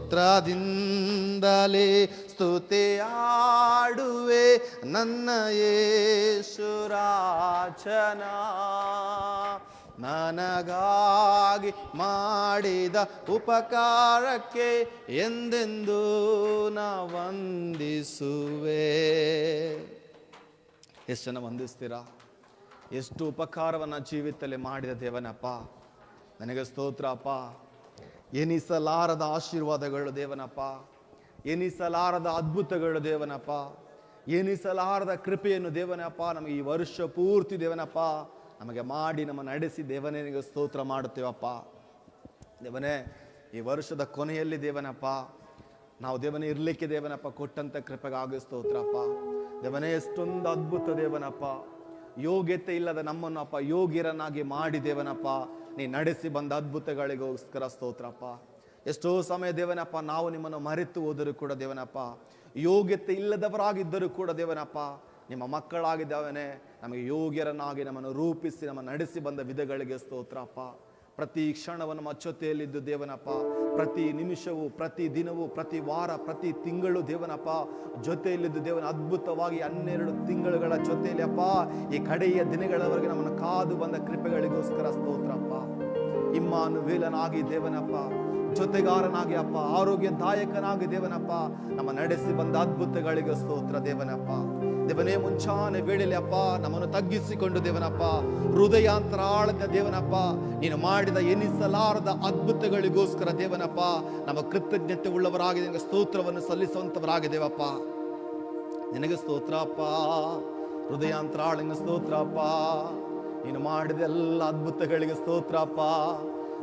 ಸ್ತೋತ್ರದಿಂದಲೇ ಸ್ತುತಿಯಾಡುವೆ ನನ್ನ ಯೇಸು ರಾಜನ. ನನಗಾಗಿ ಮಾಡಿದ ಉಪಕಾರಕ್ಕೆ ಎಂದೆಂದೂ ನಾ ವಂದಿಸುವೆ. ಎಷ್ಟು ಜನ ವಂದಿಸ್ತೀರಾ? ಎಷ್ಟು ಉಪಕಾರವನ್ನು ಜೀವಿತದಲ್ಲಿ ಮಾಡಿದ ದೇವನಪ್ಪ, ನನಗೆ ಸ್ತೋತ್ರ ಅಪ್ಪ. ಎನಿಸಲಾರದ ಆಶೀರ್ವಾದಗಳು ದೇವನಪ್ಪ, ಎನಿಸಲಾರದ ಅದ್ಭುತಗಳು ದೇವನಪ್ಪ, ಎನಿಸಲಾರದ ಕೃಪೆಯನ್ನು ದೇವನಪ್ಪ ನಮಗೆ ಈ ವರ್ಷ ಪೂರ್ತಿ ದೇವನಪ್ಪ ನಮಗೆ ಮಾಡಿ ನಮ್ಮ ನಡೆಸಿ ದೇವನೇ ನಿನಗೆ ಸ್ತೋತ್ರ ಮಾಡುತ್ತೇವಪ್ಪ. ದೇವನೇ, ಈ ವರ್ಷದ ಕೊನೆಯಲ್ಲಿ ದೇವನಪ್ಪ ನಾವು ದೇವನೇ ಇರಲಿಕ್ಕೆ ದೇವನಪ್ಪ ಕೊಟ್ಟಂಥ ಕೃಪೆಗಾಗಿ ಸ್ತೋತ್ರಪ್ಪ. ದೇವನೇ, ಎಷ್ಟೊಂದು ಅದ್ಭುತ ದೇವನಪ್ಪ, ಯೋಗ್ಯತೆ ಇಲ್ಲದ ನಮ್ಮನ್ನು ಅಪ್ಪ ಯೋಗ್ಯರನ್ನಾಗಿ ಮಾಡಿ ದೇವನಪ್ಪ ನೀ ನಡೆಸಿ ಬಂದ ಅದ್ಭುತಗಳಿಗೋಸ್ಕರ ಸ್ತೋತ್ರಪ್ಪ. ಎಷ್ಟೋ ಸಮಯ ದೇವನಪ್ಪ ನಾವು ನಿಮ್ಮನ್ನು ಮರೆತು ಹೋದರೂ ಕೂಡ ದೇವನಪ್ಪ, ಯೋಗ್ಯತೆ ಇಲ್ಲದವರಾಗಿದ್ದರೂ ಕೂಡ ದೇವನಪ್ಪ ನಿಮ್ಮ ಮಕ್ಕಳಾಗಿದ್ದಾವನೇ ನಮಗೆ ಯೋಗ್ಯರನ್ನಾಗಿ ನಮ್ಮನ್ನು ರೂಪಿಸಿ ನಮ್ಮ ನಡೆಸಿ ಬಂದ ವಿಧಗಳಿಗೆ ಸ್ತೋತ್ರಪ್ಪ. ಪ್ರತಿ ಕ್ಷಣವನ್ನು ನಮ್ಮ ಜೊತೆಯಲ್ಲಿದ್ದು ದೇವನಪ್ಪ, ಪ್ರತಿ ನಿಮಿಷವೂ, ಪ್ರತಿ ದಿನವೂ, ಪ್ರತಿ ವಾರ, ಪ್ರತಿ ತಿಂಗಳು ದೇವನಪ್ಪ ಜೊತೆಯಲ್ಲಿದ್ದು ದೇವನ ಅದ್ಭುತವಾಗಿ 12 ತಿಂಗಳುಗಳ ಜೊತೆಯಲ್ಲಿ ಅಪ್ಪ ಈ ಕಡೆಯ ದಿನಗಳವರೆಗೆ ನಮ್ಮನ್ನು ಕಾದು ಬಂದ ಕೃಪೆಗಳಿಗೋಸ್ಕರ ಸ್ತೋತ್ರಪ್ಪ. ಇಮ್ಮಾನುವೇಲನಾಗಿ ದೇವನಪ್ಪ, ಜೊತೆಗಾರನಾಗಿ ಅಪ್ಪ, ಆರೋಗ್ಯದಾಯಕನಾಗಿ ದೇವನಪ್ಪ ನಮ್ಮ ನಡೆಸಿ ಬಂದ ಅದ್ಭುತಗಳಿಗೆ ಸ್ತೋತ್ರ ದೇವನಪ್ಪ. ದೇವನೇ, ಮುಂಚಾನೆ ವೇಳೆಯಲ್ಲಿ ಅಪ್ಪ ನಮ್ಮನ್ನು ತಗ್ಗಿಸಿಕೊಂಡು ದೇವನಪ್ಪ ಹೃದಯಾಂತರಾಳದ ದೇವನಪ್ಪ ನೀನು ಮಾಡಿದ ಎನಿಸಲಾರದ ಅದ್ಭುತಗಳಿಗೋಸ್ಕರ ದೇವನಪ್ಪ ನಮ್ಮ ಕೃತಜ್ಞತೆ ಉಳ್ಳವರಾಗಿ ನಿನಗೆ ಸ್ತೋತ್ರವನ್ನು ಸಲ್ಲಿಸುವಂತವರಾಗಿದ್ದೇವಪ್ಪ. ನಿನಗೆ ಸ್ತೋತ್ರಪ್ಪ, ಹೃದಯಾಂತರಾಳಿನ ಸ್ತೋತ್ರಪ್ಪ. ನೀನು ಮಾಡಿದ ಎಲ್ಲ ಅದ್ಭುತಗಳಿಗೆ ಸ್ತೋತ್ರಪ್ಪ,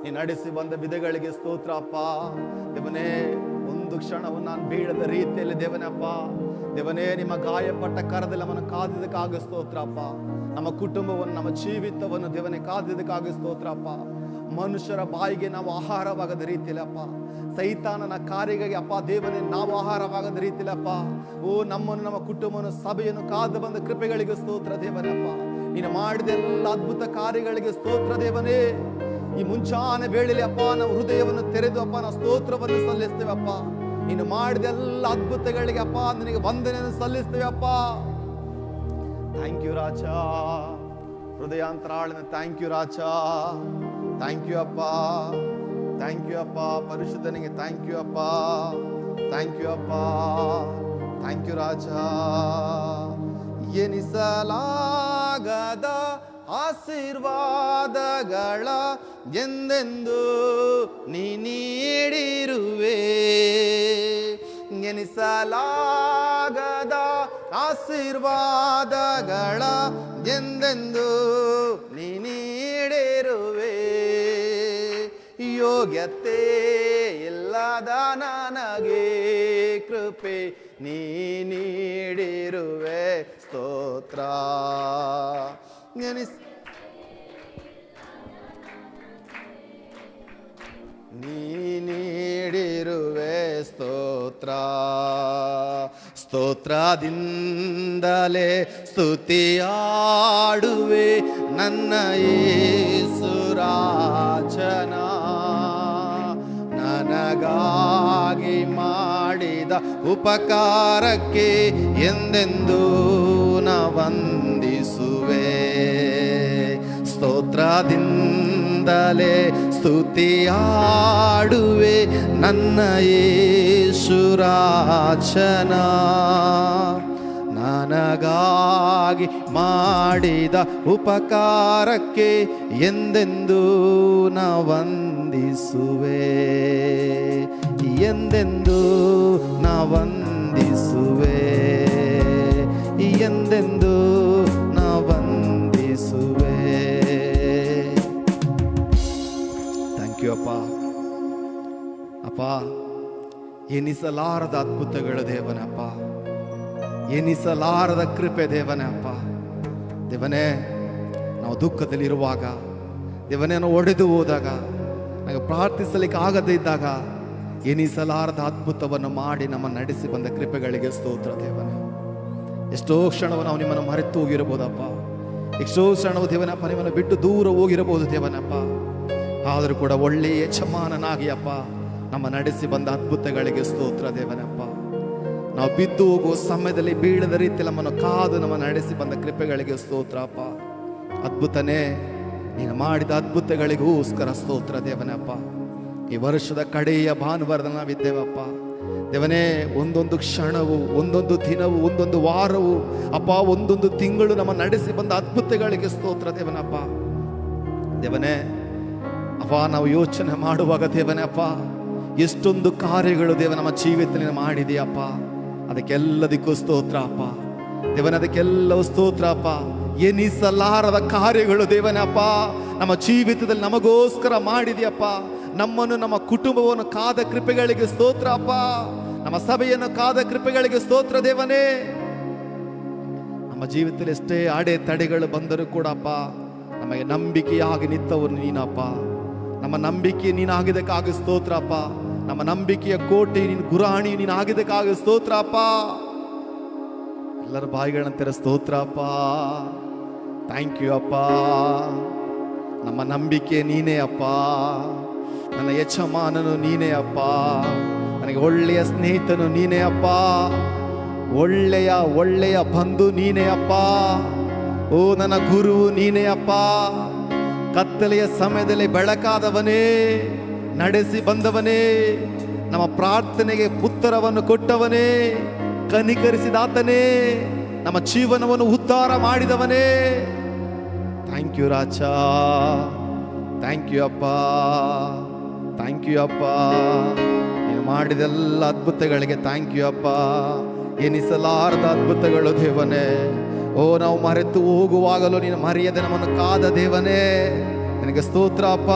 ನೀನು ನಡೆಸಿ ಬಂದ ವಿಧಗಳಿಗೆ ಸ್ತೋತ್ರಪ್ಪ. ದೇವನೇ, ಒಂದು ಕ್ಷಣವನ್ನು ನಾನು ಬೀಳದ ರೀತಿಯಲ್ಲಿ ದೇವನಪ್ಪ ದೇವನೇ ನಿಮ್ಮ ಗಾಯಪಟ್ಟ ಕರದಲ್ಲಿ ನಮ್ಮನ್ನು ಕಾದಿದ್ದಕ್ಕಾಗ ಸ್ತೋತ್ರಪ್ಪ. ನಮ್ಮ ಕುಟುಂಬವನ್ನು, ನಮ್ಮ ಜೀವಿತವನ್ನು ದೇವನೇ ಕಾದಿದ್ದಕ್ಕಾಗ ಸ್ತೋತ್ರಪ್ಪ. ಮನುಷ್ಯರ ಬಾಯಿಗೆ ನಾವು ಆಹಾರವಾಗದ ರೀತಿಯಲ್ಲಪ್ಪ, ಸೈತಾನನ ಕಾರ್ಯಗಳಿಗೆ ಅಪ್ಪ ದೇವನೇ ನಾವು ಆಹಾರವಾಗದ ರೀತಿಯಲ್ಲಪ್ಪ ನಮ್ಮನ್ನು, ನಮ್ಮ ಕುಟುಂಬವನ್ನು, ಸಭೆಯನ್ನು ಕಾದು ಬಂದ ಕೃಪೆಗಳಿಗೆ ಸ್ತೋತ್ರ ದೇವನಪ್ಪ. ನೀನು ಮಾಡಿದ ಎಲ್ಲ ಅದ್ಭುತ ಕಾರ್ಯಗಳಿಗೆ ಸ್ತೋತ್ರ ದೇವನೇ. ಈ ಮುಂಚಾನೆ ವೇಳೆಯಲ್ಲಿ ಅಪ್ಪ ನಾವು ಹೃದಯವನ್ನು ತೆರೆದು ಅಪ್ಪ ನಾವು ಸ್ತೋತ್ರವನ್ನು ಸಲ್ಲಿಸ್ತೇವಪ್ಪ. ನೀನು ಮಾಡಿದ ಎಲ್ಲ ಅದ್ಭುತಗಳಿಗೆ ಅಪ್ಪ ನಿನಗೆ ವಂದನೆಯನ್ನು ಸಲ್ಲಿಸ್ತೇವಪ್ಪ. ಥ್ಯಾಂಕ್ ಯು ರಾಜ, ಹೃದಯಾಂತರಾಳನ ಥ್ಯಾಂಕ್ ಯು ರಾಜ, ಥ್ಯಾಂಕ್ ಯು ಅಪ್ಪ, ಥ್ಯಾಂಕ್ ಯು ಅಪ್ಪ. ಪರಿಶುದ್ಧನಿಗೆ ಥ್ಯಾಂಕ್ ಯು ಅಪ್ಪ, ಥ್ಯಾಂಕ್ ಯು ಅಪ್ಪ, ಥ್ಯಾಂಕ್ ಯು ರಾಜ. ಎನಿಸಲಾಗದ ಆಶೀರ್ವಾದಗಳ ಎಂದೆಂದು ನೀ ನೀಡಿರುವೆ. ಎನಿಸಲಾಗದ ಆಶೀರ್ವಾದಗಳ ಎಂದೆಂದು ನೀ ನೀಡಿರುವೆ. ಯೋಗ್ಯತೆ ಇಲ್ಲದ ನನಗೆ ಕೃಪೆ ನೀ ನೀಡಿರುವೆ. ಸ್ತೋತ್ರ. ನೀ ನೀಡಿರುವೆ ಸ್ತೋತ್ರ. ಸ್ತೋತ್ರದಿಂದಲೇ ಸ್ತುತಿಯಾಡುವೆ ನನ್ನ ಯೇಸು ರಾಜನ. ನನಗಾಗಿ ಮಾಡಿದ ಉಪಕಾರಕ್ಕೆ ಎಂದೆಂದೂ ನ ವಂದಿಸುವೆ. ಸ್ತೋತ್ರದಿಂದಲೇ ಸ್ತುತಿಯಾಡುವೆ ನನ್ನ ಯೇಸು ರಾಜನ. ನನಗಾಗಿ ಮಾಡಿದ ಉಪಕಾರಕ್ಕೆ ಎಂದೆಂದೂ ನ ವಂದಿಸುವೆ. ಎಂದೆಂದೂ ನ ವಂದಿಸುವೆ. ಎಂದೆಂದೂ ನ ವಂದಿಸುವೆ. ಥ್ಯಾಂಕ್ ಯು ಅಪ್ಪ. ಅಪ್ಪ, ಎನಿಸಲಾರದ ಅದ್ಭುತಗಳು ದೇವನಪ್ಪ, ಎನಿಸಲಾರದ ಕೃಪೆ ದೇವನಪ್ಪ. ದೇವನೇ, ನಾವು ದುಃಖದಲ್ಲಿರುವಾಗ, ದೇವನೇ ನಾವು ಒಡೆದು ಹೋದಾಗ, ನನಗೆ ಪ್ರಾರ್ಥಿಸಲಿಕ್ಕೆ ಆಗದೇ ಇದ್ದಾಗ ಎನಿಸಲಾರದ ಅದ್ಭುತವನ್ನು ಮಾಡಿ ನಮ್ಮ ನಡೆಸಿ ಬಂದ ಕೃಪೆಗಳಿಗೆ ಸ್ತೋತ್ರ ದೇವನೇ. ಎಷ್ಟೋ ಕ್ಷಣವು ನಾವು ನಿಮ್ಮನ್ನು ಮರೆತು ಹೋಗಿರಬಹುದಪ್ಪ, ಎಷ್ಟೋ ಕ್ಷಣವು ದೇವನಪ್ಪ ನಿಮ್ಮನ್ನು ಬಿಟ್ಟು ದೂರ ಹೋಗಿರಬಹುದು ದೇವನಪ್ಪ. ಆದರೂ ಕೂಡ ಒಳ್ಳೆಯ ಯಜಮಾನನಾಗಿ ಅಪ್ಪ ನಮ್ಮ ನಡೆಸಿ ಬಂದ ಅದ್ಭುತಗಳಿಗೆ ಸ್ತೋತ್ರ ದೇವನಪ್ಪ. ನಾವು ಬಿದ್ದು ಹೋಗುವ ಸಮಯದಲ್ಲಿ ಬೀಳದ ರೀತಿಯಲ್ಲಿ ನಮ್ಮನ್ನು ಕಾದು ನಮ್ಮ ನಡೆಸಿ ಬಂದ ಕೃಪೆಗಳಿಗೆ ಸ್ತೋತ್ರ ಅಪ್ಪ. ಅದ್ಭುತನೇ, ನೀನು ಮಾಡಿದ ಅದ್ಭುತಗಳಿಗೋಸ್ಕರ ಸ್ತೋತ್ರ ದೇವನಪ್ಪ. ಈ ವರ್ಷದ ಕಡೆಯ ಭಾನುವಾರದಲ್ಲಿ ನಾವಿದ್ದೇವಪ್ಪ ದೇವನೇ. ಒಂದೊಂದು ಕ್ಷಣವು, ಒಂದೊಂದು ದಿನವು, ಒಂದೊಂದು ವಾರವು ಅಪ್ಪ, ಒಂದೊಂದು ತಿಂಗಳು ನಮ್ಮ ನಡೆಸಿ ಬಂದ ಅದ್ಭುತಗಳಿಗೆ ಸ್ತೋತ್ರ ದೇವನಪ್ಪ. ದೇವನೇ ಅಪ್ಪ, ನಾವು ಯೋಚನೆ ಮಾಡುವಾಗ ದೇವನೇ ಅಪ್ಪ, ಎಷ್ಟೊಂದು ಕಾರ್ಯಗಳು ದೇವ ನಮ್ಮ ಜೀವಿತದಲ್ಲಿ ಮಾಡಿದೆಯಪ್ಪ. ಅದಕ್ಕೆಲ್ಲದಕ್ಕೂ ಸ್ತೋತ್ರ ಅಪ್ಪ ದೇವನೇ, ಅದಕ್ಕೆಲ್ಲವೂ ಸ್ತೋತ್ರ ಅಪ್ಪ. ಎನಿಸಲಾರದ ಕಾರ್ಯಗಳು ದೇವನಪ್ಪ ನಮ್ಮ ಜೀವಿತದಲ್ಲಿ ನಮಗೋಸ್ಕರ ಮಾಡಿದೆಯಪ್ಪ. ನಮ್ಮನ್ನು, ನಮ್ಮ ಕುಟುಂಬವನ್ನು ಕಾದ ಕೃಪೆಗಳಿಗೆ ಸ್ತೋತ್ರ ಅಪ್ಪ. ನಮ್ಮ ಸಭೆಯನ್ನು ಕಾದ ಕೃಪೆಗಳಿಗೆ ಸ್ತೋತ್ರ ದೇವನೇ. ನಮ್ಮ ಜೀವಿತದಲ್ಲಿ ಎಷ್ಟೇ ಅಡೆತಡೆಗಳು ಬಂದರೂ ಕೂಡ ಅಪ್ಪ, ನಮಗೆ ನಂಬಿಕೆಯಾಗಿ ನಿಂತವರು ನೀನಪ್ಪ. ನಮ್ಮ ನಂಬಿಕೆ ನೀನಾಗಿದ್ದಕ್ಕಾಗಿ ಸ್ತೋತ್ರ ಅಪ್ಪ. ನಮ್ಮ ನಂಬಿಕೆಯ ಕೋಟೆ ನೀನು, ಗುರಾಣಿ ನೀನು ಆಗಿದ್ದಕ್ಕಾಗಿ ಸ್ತೋತ್ರ ಅಪ್ಪ. ಎಲ್ಲರ ಬಾಯಿಗಳಂತರ ಸ್ತೋತ್ರ ಅಪ್ಪ. ಥ್ಯಾಂಕ್ ಯು ಅಪ್ಪ. ನಮ್ಮ ನಂಬಿಕೆ ನೀನೇ ಅಪ್ಪ. ನನ್ನ ಯಜಮಾನನು ನೀನೇ ಅಪ್ಪ. ನನಗೆ ಒಳ್ಳೆಯ ಸ್ನೇಹಿತನು ನೀನೇ ಅಪ್ಪ. ಒಳ್ಳೆಯ ಬಂಧು ನೀನೇ ಅಪ್ಪ. ಓ ನನ್ನ ಗುರುವು ನೀನೇ ಅಪ್ಪ. ಕತ್ತಲೆಯ ಸಮಯದಲ್ಲಿ ಬೆಳಕಾದವನೇ, ನಡೆಸಿ ಬಂದವನೇ, ನಮ್ಮ ಪ್ರಾರ್ಥನೆಗೆ ಉತ್ತರವನ್ನು ಕೊಟ್ಟವನೇ, ಕನಿಕರಿಸಿದಾತನೇ, ನಮ್ಮ ಜೀವನವನ್ನು ಉದ್ಧಾರ ಮಾಡಿದವನೇ. ಥ್ಯಾಂಕ್ ಯು ರಾಜ. ಥ್ಯಾಂಕ್ ಯು ಅಪ್ಪ. ಥ್ಯಾಂಕ್ ಯು ಅಪ್ಪ. ನೀನು ಮಾಡಿದೆಲ್ಲ ಅದ್ಭುತಗಳಿಗೆ ಥ್ಯಾಂಕ್ ಯು ಅಪ್ಪ. ಎನಿಸಲಾರದ ಅದ್ಭುತಗಳು ದೇವನೇ. ಓ, ನಾವು ಮರೆತು ಹೋಗುವಾಗಲೂ ನೀನು ಮರೆಯದೆ ನಮ್ಮನ್ನು ಕಾದ ದೇವನೇ, ನಿನಗೆ ಸ್ತೋತ್ರ ಅಪ್ಪ.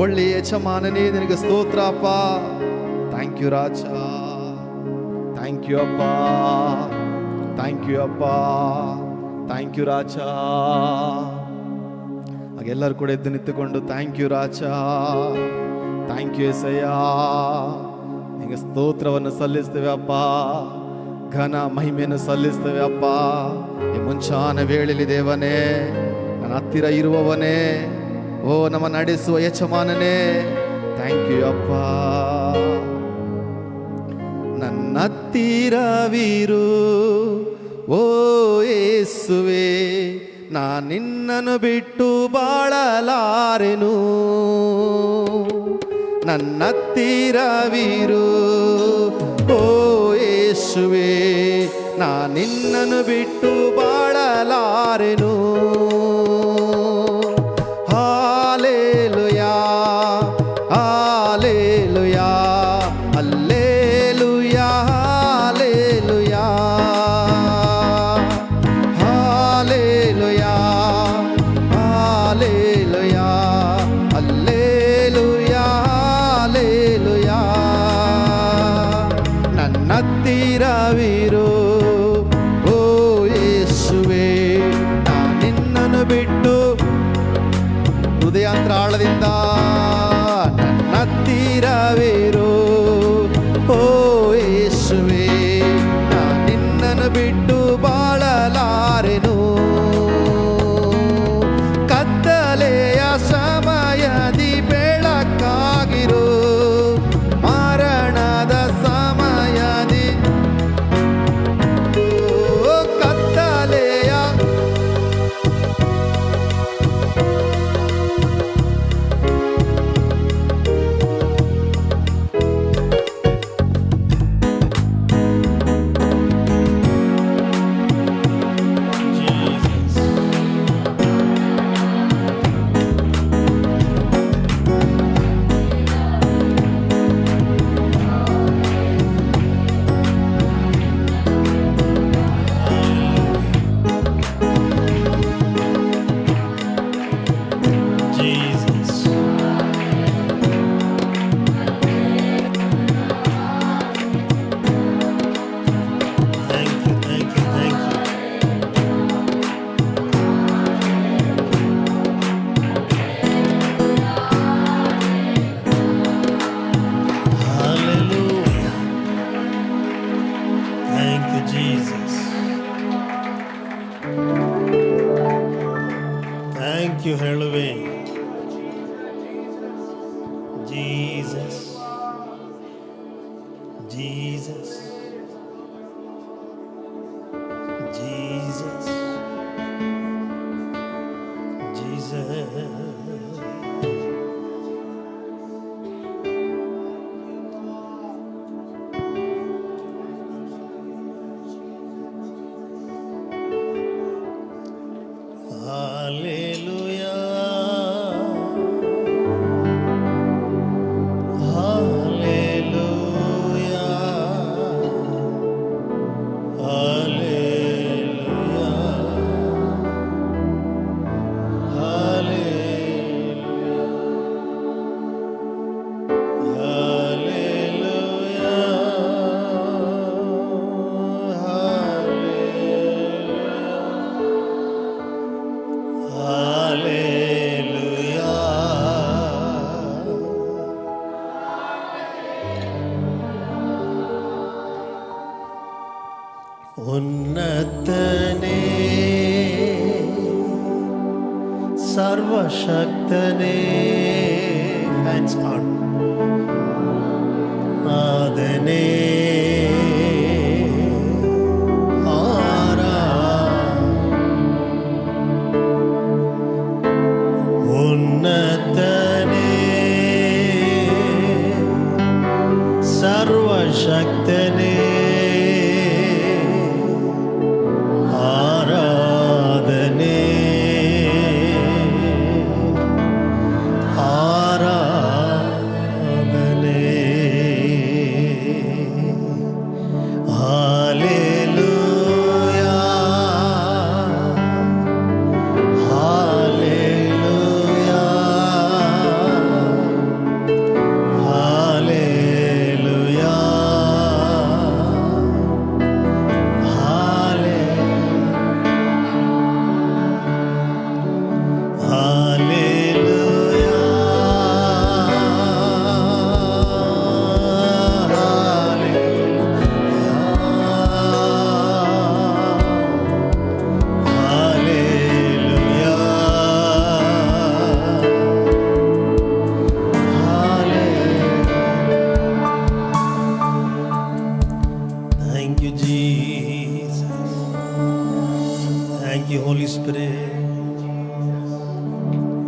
ಒಳ್ಳೆಯ ಯಜಮಾನನೇ, ನಿನಗೆ ಸ್ತೋತ್ರ ಅಪ್ಪ. ಥ್ಯಾಂಕ್ ಯು ರಾಜ. ಥ್ಯಾಂಕ್ ಯು ಅಪ್ಪ. ಥ್ಯಾಂಕ್ ಯು ಅಪ್ಪ. ಥ್ಯಾಂಕ್ ಯು ರಾಜ. ಹಾಗೆಲ್ಲರೂ ಕೂಡ ಎದ್ದು ನಿಂತುಕೊಂಡು ಥ್ಯಾಂಕ್ ಯು ರಾಜ, ಥ್ಯಾಂಕ್ ಯು ಎಸಯ್ಯ, ನಿನಗೆ ಸ್ತೋತ್ರವನ್ನು ಸಲ್ಲಿಸ್ತೇವೆ ಅಪ್ಪ. ಘನ ಮಹಿಮೆಯನ್ನು ಸಲ್ಲಿಸ್ತೇವೆ ಅಪ್ಪ. ಈ ಮುಂಚಾನ ವೇಳೆಯಲ್ಲಿ ದೇವನೇ, ನನ್ನ ಹತ್ತಿರ ಇರುವವನೇ, ಓ ನಮ್ಮ ನಡೆಸುವ ಯಜಮಾನನೇ, ಥ್ಯಾಂಕ್ ಯು ಅಪ್ಪ. ನನ್ನ ಹತ್ತಿರವಿರು ಓ ಯೇಸುವೆ, ನಾ ನಿನ್ನನ್ನು ಬಿಟ್ಟು ಬಾಳಲಾರೆನು. ನನ್ನ ಹತ್ತಿರವಿರು ಓ ಯೇಸುವೆ, ನಾ ನಿನ್ನನ್ನು ಬಿಟ್ಟು ಬಾಳಲಾರೆನು. Hallelujah, hallelujah, hallelujah, hallelujah, hallelujah, hallelujah, hallelujah, hallelujah. ನನ್ನ ಹತ್ತಿರವಿರು ಓ ಯೇಸುವೆ, ನಾ ನಿನ್ನನ್ನು ಬಿಟ್ಟು ಹೃದಯಾಂತರಾಳದಿಂದ ನನ್ನ ಹತ್ತಿರವಿರು ಓ ಯೇಸುವೆ, ನಾ ನಿನ್ನನ್ನು ಬಿಟ್ಟು ಬಾಳಲಾರೆನು. ಕತ್ತಲೆಯ ಸಮಯದಿ ಬೆಳಕಾಗಿರು, ಮರಣದ ಸಮಯದಿ ಕತ್ತಲೆಯ ಥ್ಯಾಂಕ್ ಯು ಹೇಳುವೆ Jesus. Jesus, Jesus. Hallelujah, hallelujah, hallelujah, ಉನ್ನತನೇ ಸರ್ವಶಕ್ತನೇ hands on ಆದನೇ ಉನ್ನತನೇ ಸರ್ವಶಕ್ತನೇ ಆರಾಧನೆ ಆರಾಧನೆ Hallelujah, Hallelujah, Hallelujah, Thank you, Jesus. Thank you, Holy Spirit.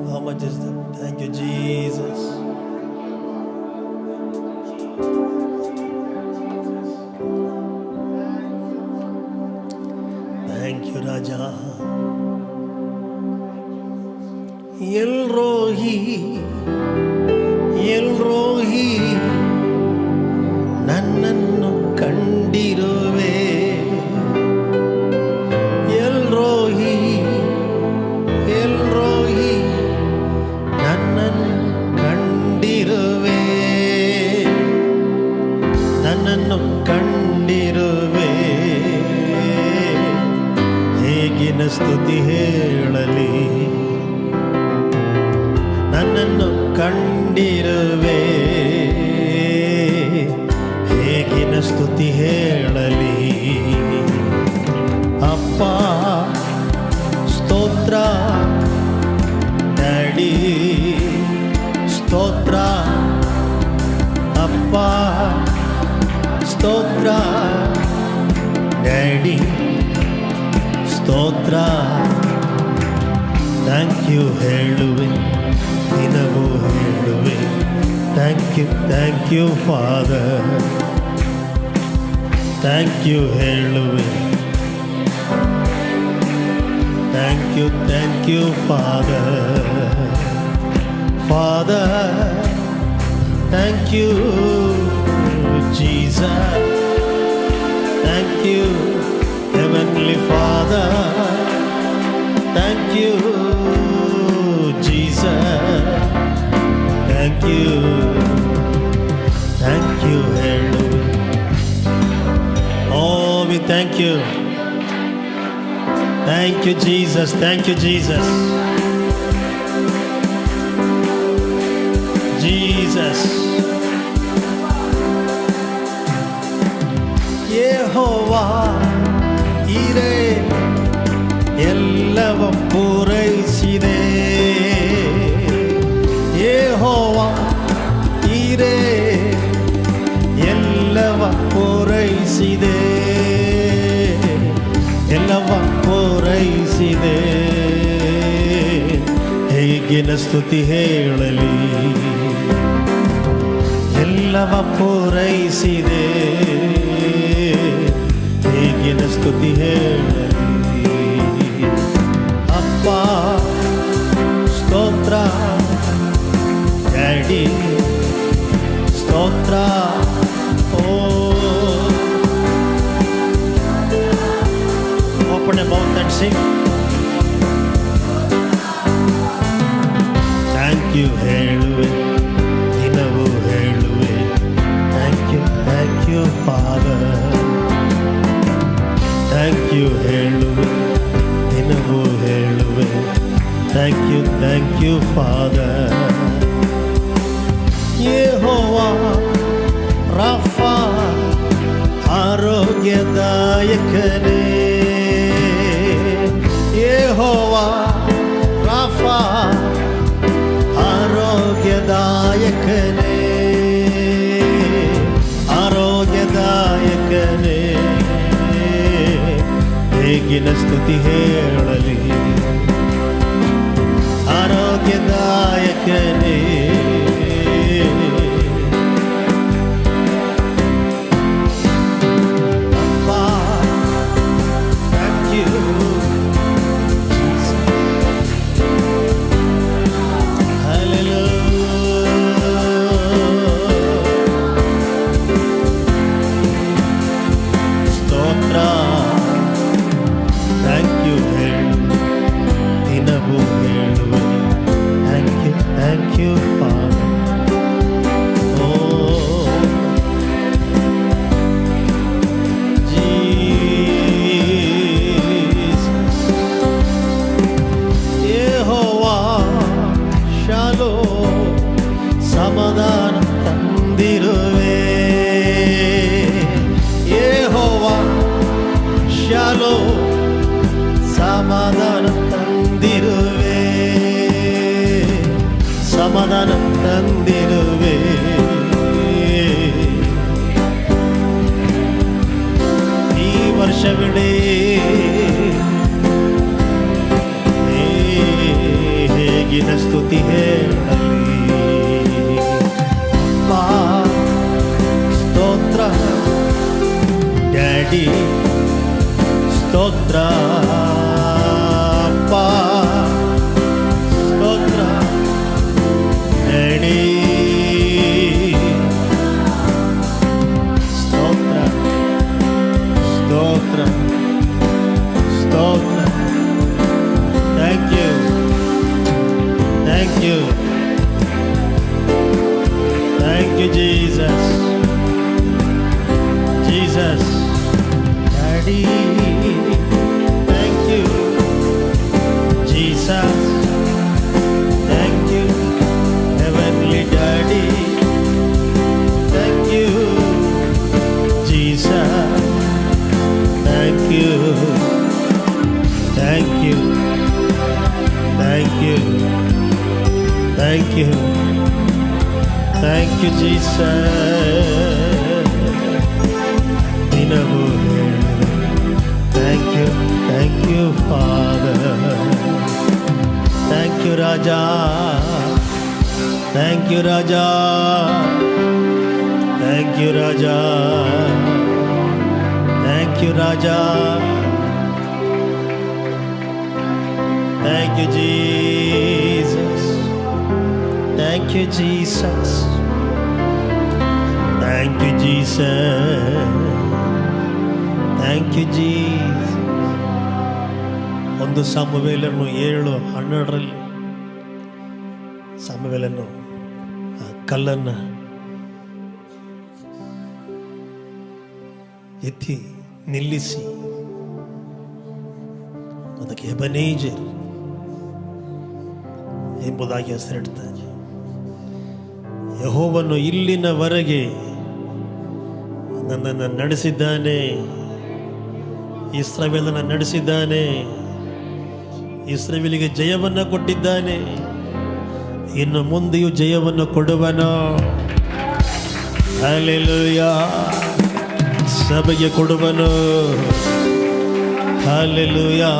How much is that? Thank you, Jesus. Thank you, Raja. El Rohi, El Rohi, ನನ್ನನ್ನು ಕಂಡಿರುವೆ L Rohi L Rohi ನನ್ನನ್ನು ಕಂಡಿರುವೆ ನನ್ನನ್ನು ಕಂಡಿರುವೆ ಹೇಗಿನ ಸ್ತುತಿ ಹೇಳಲಿ ನನ್ನನ್ನು ಕಂಡಿರುವೆ ಹೇಗಿನ ಸ್ತುತಿ ಹೇಳಲಿ ಅಪ್ಪ ಸ್ತೋತ್ರ ಡ್ಯಾಡಿ ಸ್ತೋತ್ರ ಅಪ್ಪ ಸ್ತೋತ್ರ ಡ್ಯಾಡಿ ಸ್ತೋತ್ರ ಥ್ಯಾಂಕ್ ಯು ಹೇಳುವೆ ದಿನವೂ ಹೇಳುವೆ thank you Father thank you ಹೇಳುವೆ thank you Father thank you Jesus thank you heavenly Father thank you Jesus thank you ಹೇಳುವೆ Oh, we thank you. Thank you, Jesus. Thank you, Jesus. Jesus. Yehovah, Ire, ಎಲ್ಲವ ಪೂರೈಸಿದೆ ಯೆಹೋವ ಇರೆ ಎಲ್ಲವ ಪೂರೈಸಿದೆ ಪೂರೈಸಿದೆ, ಎಲ್ಲವ ಪೂರೈಸಿದೆ. ಹೇಗಿನ ಸ್ತುತಿ ಹೇಳಲಿ, ಎಲ್ಲವ ಪೂರೈಸಿದೆ. ಹೇಗಿನ ಸ್ತುತಿ ಹೇಳಲಿ. ಅಪ್ಪ ಸ್ತೋತ್ರ, ಡ್ಯಾಡಿ ಸ್ತೋತ್ರ. Open your mouth and sing. Thank you ಹೇಳುವೆ, ದಿನವೂ ಹೇಳುವೆ. Thank you Father. Thank you ಹೇಳುವೆ, ದಿನವೂ ಹೇಳುವೆ. Thank you Father. Jehovah Rapha, ಆರೋಗ್ಯದಾಯಕನೇ. ಯೆಹೋವಾ ರಾಫಾ, ಆರೋಗ್ಯದಾಯಕನೇ. ಆರೋಗ್ಯದಾಯಕನೇ. ಹೇಗಿನ ಸ್ತುತಿ ಹೇಳಲಿ, ಆರೋಗ್ಯದಾಯಕನೇ. Thank you Father. Oh Jesus. Jehovah Shalom, ಸಮಾಧಾನ ತಂದಿರುವೆ. ಯೆಹೋವಾ ಶಾಲೋಮ್, ಸಮಾಧಾನ ತಂದಿರುವೆ. ಸಮಾಧಾನ ತಂದಿರುವೆ. ಈ ವರ್ಷವಿಡೀ ಹೇಗಿನ ಸ್ತುತಿ ಹೇಳಲಿ. ಅಪ್ಪ ಸ್ತೋತ್ರ, ಡ್ಯಾಡಿ ಸ್ತೋತ್ರ. ಅಪ್ಪ ಸ್ತೋತ್ರ, ಡ್ಯಾಡಿ ಸ್ತೋತ್ರ. ಸ್ತೋತ್ರ ಸ್ತೋತ್ರ. Thank you. Thank you. Thank you Jesus. Jesus. Daddy. Thank you. Jesus. Thank you. Heavenly Daddy. Thank you. Jesus. Thank you. Thank you. Thank you. Thank you. Thank you Jesus. Dinavu. Thank you. Thank you Father. Thank you Raja. Thank you Raja. Thank you Raja. Thank you Raja. Thank you Jesus. Thank you Jesus. Thank you Jesus. Thank you Jesus. ಒಂದು ಸಮುವೇಲನು 7:12 ಸಮುವೇಲನು ಆ ಕಲ್ಲನ್ನು ಎತ್ತಿ ನಿಲ್ಲಿಸಿ ಅದಕ್ಕೆ ಎಬನೇಜರ್ ಎಂಬುದಾಗಿ ಹೆಸರಿಡ್ತಾನೆ. ಯೆಹೋವನು ಇಲ್ಲಿನವರೆಗೆ ನನ್ನನ್ನು ನಡೆಸಿದ್ದಾನೆ, ಇಸ್ರಾಯೇಲನ್ನು ನಡೆಸಿದ್ದಾನೆ, ಇಸ್ರಾಯೇಲಿಗೆ ಜಯವನ್ನು ಕೊಟ್ಟಿದ್ದಾನೆ, ಇನ್ನು ಮುಂದೆಯೂ ಜಯವನ್ನು ಕೊಡುವನು. ಹಲ್ಲೆಲೂಯಾ. ಸಭೆಗೆ ಕೊಡುವನು. Hallelujah.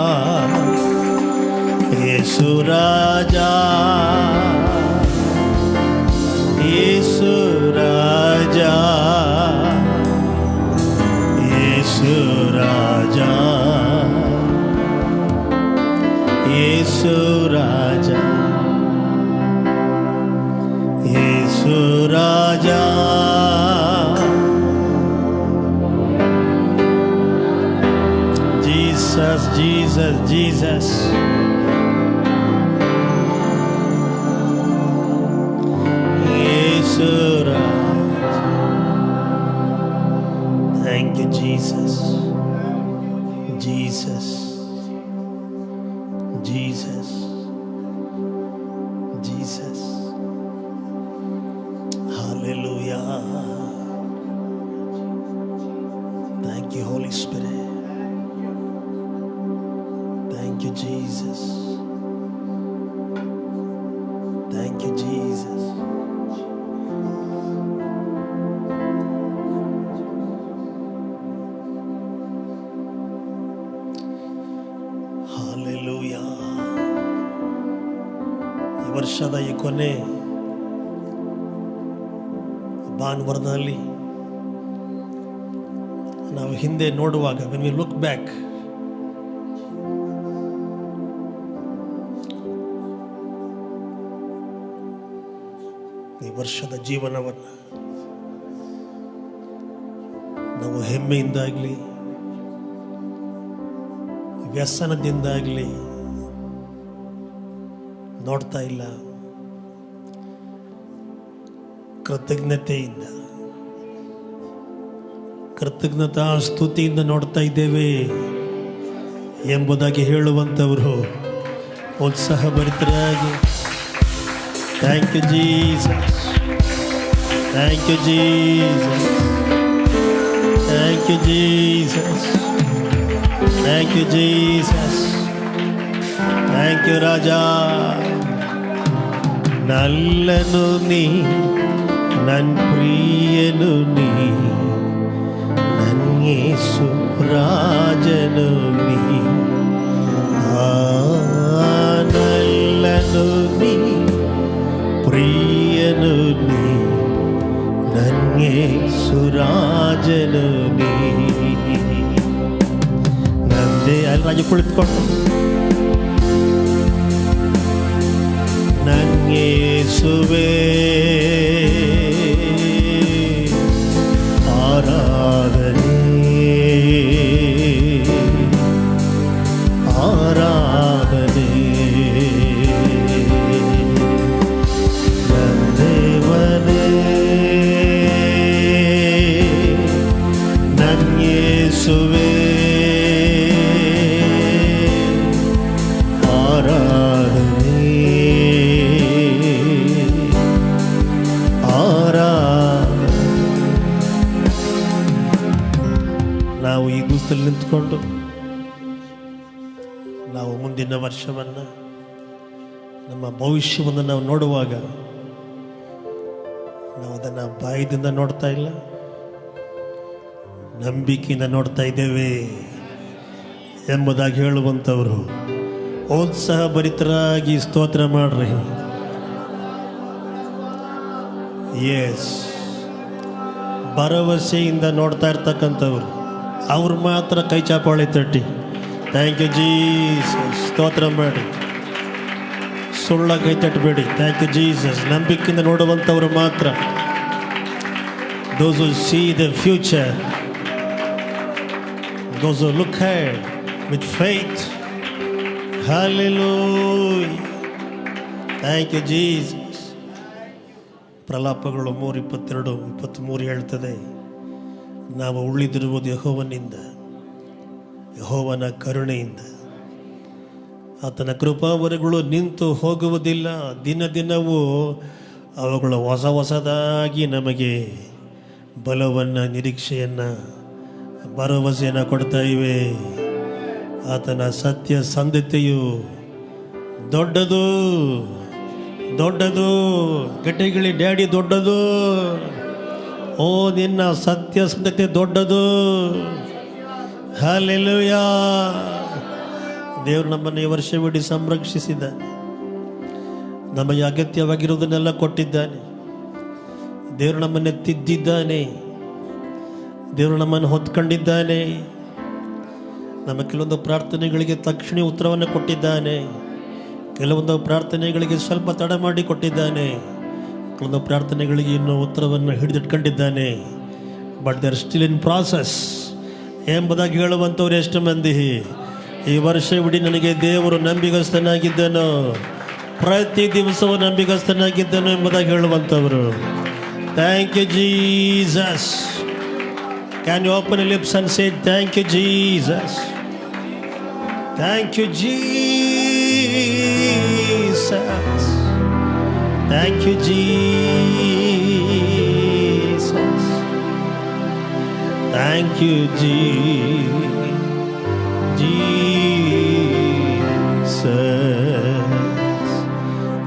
Yesu Raja, Yesu Raja, Yesu Raja, Yesu Raja, Yesu Raja. Jesus, Jesus, Jesus. Yesu Raj. Thank you, Jesus. Jesus. Jesus. Jesus. Hallelujah. Thank you, Holy Spirit. Thank you, Jesus. Thank you, Jesus. Hallelujah. ಈ ವರ್ಷದ ಈ ಕೊನೆ ಭಾನುವಾರದಲ್ಲಿ ನಾವು ಹಿಂದೆ ನೋಡುವಾಗ, when we look back, ಈ ವರ್ಷದ ಜೀವನವನ್ನು ನಾವು ಹೆಮ್ಮೆಯಿಂದಾಗಲಿ ವ್ಯಸನದಿಂದಾಗಲಿ ನೋಡ್ತಾ ಇಲ್ಲ, ಕೃತಜ್ಞತೆಯಿಂದ, ಕೃತಜ್ಞತಾ ಸ್ತುತಿಯಿಂದ ನೋಡ್ತಾ ಇದ್ದೇವೆ ಎಂಬುದಾಗಿ ಹೇಳುವಂಥವರು ಉತ್ಸಾಹಭರಿತರಾಗಿ. Thank you, Jesus. Thank you, Jesus. Thank you, Jesus. Thank you, Jesus. Thank you, Raja. ನಲ್ಲನು ನೀ, ನನ್ನ ಪ್ರಿಯನು ನೀ, ನನ್ನ ಯೇಸು ರಾಜನು ನೀ. ನಲ್ಲನು ನೀ, ಪ್ರಿಯನು ನೀ, ನನ್ನ ಯೇಸು ರಾಜನು ನೀ. ನಂದೇ ಅಲ್ಲಿ ರಾಜ ಕುಳಿತುಕೊಂಡು ನನ್ನ ಯೇಸುವೇ ಆರಾಧನೆ, ಆರಾಧನೆ. ಯೇಸುವೇ ಆರಾಧನೆ, ಆರಾಧನೆ. ನಾವು ಈ ದಿವಸದಲ್ಲಿ ನಿಂತ್ಕೊಂಡು ನಾವು ಮುಂದಿನ ವರ್ಷವನ್ನು, ನಮ್ಮ ಭವಿಷ್ಯವನ್ನು ನಾವು ನೋಡುವಾಗ ನಾವು ಅದನ್ನು ಬಾಯಿದಿಂದ ನೋಡ್ತಾ ಇಲ್ಲ, ನಂಬಿಕೆಯಿಂದ ನೋಡ್ತಾ ಇದ್ದೇವೆ ಎಂಬುದಾಗಿ ಹೇಳುವಂಥವರು ಉತ್ಸಾಹಭರಿತರಾಗಿ ಸ್ತೋತ್ರ ಮಾಡ್ರಿ. ಎಸ್, ಭರವಸೆಯಿಂದ ನೋಡ್ತಾ ಇರ್ತಕ್ಕಂಥವ್ರು ಅವ್ರು ಮಾತ್ರ ಕೈ ಚಾಪಾಳಿ ತಟ್ಟಿ ಥ್ಯಾಂಕ್ ಯು ಜೀಸಸ್ ಸ್ತೋತ್ರ ಮಾಡಿ. ಸುಳ್ಳ ಕೈ ತಟ್ಟಬೇಡಿ. Thank you Jesus. ನಂಬಿಕೆಯಿಂದ ನೋಡುವಂಥವ್ರು ಮಾತ್ರ, those who see the future, those who look ahead with faith. Hallelujah. Thank you, Jesus. ಪ್ರಲಾಪಗಳು 3:22-23 ಹೇಳ್ತದೆ, ನಾವು ಉಳಿದಿರುವುದು ಯೆಹೋವನಿಂದ, ಯೆಹೋವನ ಕರುಣೆಯಿಂದ. ಆತನ ಕೃಪಾವರಗಳು ನಿಂತು ಹೋಗುವುದಿಲ್ಲ, ದಿನ ದಿನವೂ ಅವುಗಳು ಹೊಸ ಹೊಸದಾಗಿ ನಮಗೆ ಬಲವನ್ನು, ನಿರೀಕ್ಷೆಯನ್ನು, ಭರವಸೆಯನ್ನು ಕೊಡ್ತಾ ಇವೆ. ಆತನ ಸತ್ಯ ಸಂಧತೆಯು ದೊಡ್ಡದು, ದೊಡ್ಡದು. ಗಟ್ಟಿಗಳಿ ಡ್ಯಾಡಿ ದೊಡ್ಡದು. ಓ ನಿನ್ನ ಸತ್ಯಸಂಧತೆ ದೊಡ್ಡದು. ಹಲ್ಲೆಲೂಯಾ. ದೇವರು ನಮ್ಮನ್ನು ಈ ವರ್ಷವಿಡೀ ಸಂರಕ್ಷಿಸಿದ್ದಾನೆ. ನಮಗೆ ಅಗತ್ಯವಾಗಿರುವುದನ್ನೆಲ್ಲ ಕೊಟ್ಟಿದ್ದಾನೆ. ದೇವರು ನಮ್ಮನ್ನು ತಿದ್ದಿದ್ದಾನೆ. ದೇವರು ನಮ್ಮನ್ನು ಹೊತ್ಕೊಂಡಿದ್ದಾನೆ. ನಮ್ಮ ಕೆಲವೊಂದು ಪ್ರಾರ್ಥನೆಗಳಿಗೆ ತಕ್ಷಣ ಉತ್ತರವನ್ನು ಕೊಟ್ಟಿದ್ದಾನೆ. ಕೆಲವೊಂದು ಪ್ರಾರ್ಥನೆಗಳಿಗೆ ಸ್ವಲ್ಪ ತಡ ಮಾಡಿ ಕೊಟ್ಟಿದ್ದಾನೆ. ಕೆಲವೊಂದು ಪ್ರಾರ್ಥನೆಗಳಿಗೆ ಇನ್ನೂ ಉತ್ತರವನ್ನು ಹಿಡಿದಿಟ್ಕೊಂಡಿದ್ದಾನೆ. But they are still in process ಎಂಬುದಾಗಿ ಹೇಳುವಂಥವ್ರು ಎಷ್ಟು ಮಂದಿ? ಈ ವರ್ಷವಿಡೀ ನನಗೆ ದೇವರು ನಂಬಿಗಸ್ತನಾಗಿದ್ದನು, ಪ್ರತಿ ದಿವಸವೂ ನಂಬಿಗಸ್ತನಾಗಿದ್ದನು ಎಂಬುದಾಗಿ ಹೇಳುವಂಥವರು. Thank you Jesus. Can you open your lips and say thank you Jesus. Thank you Jesus. Thank you Jesus. Thank you Jesus.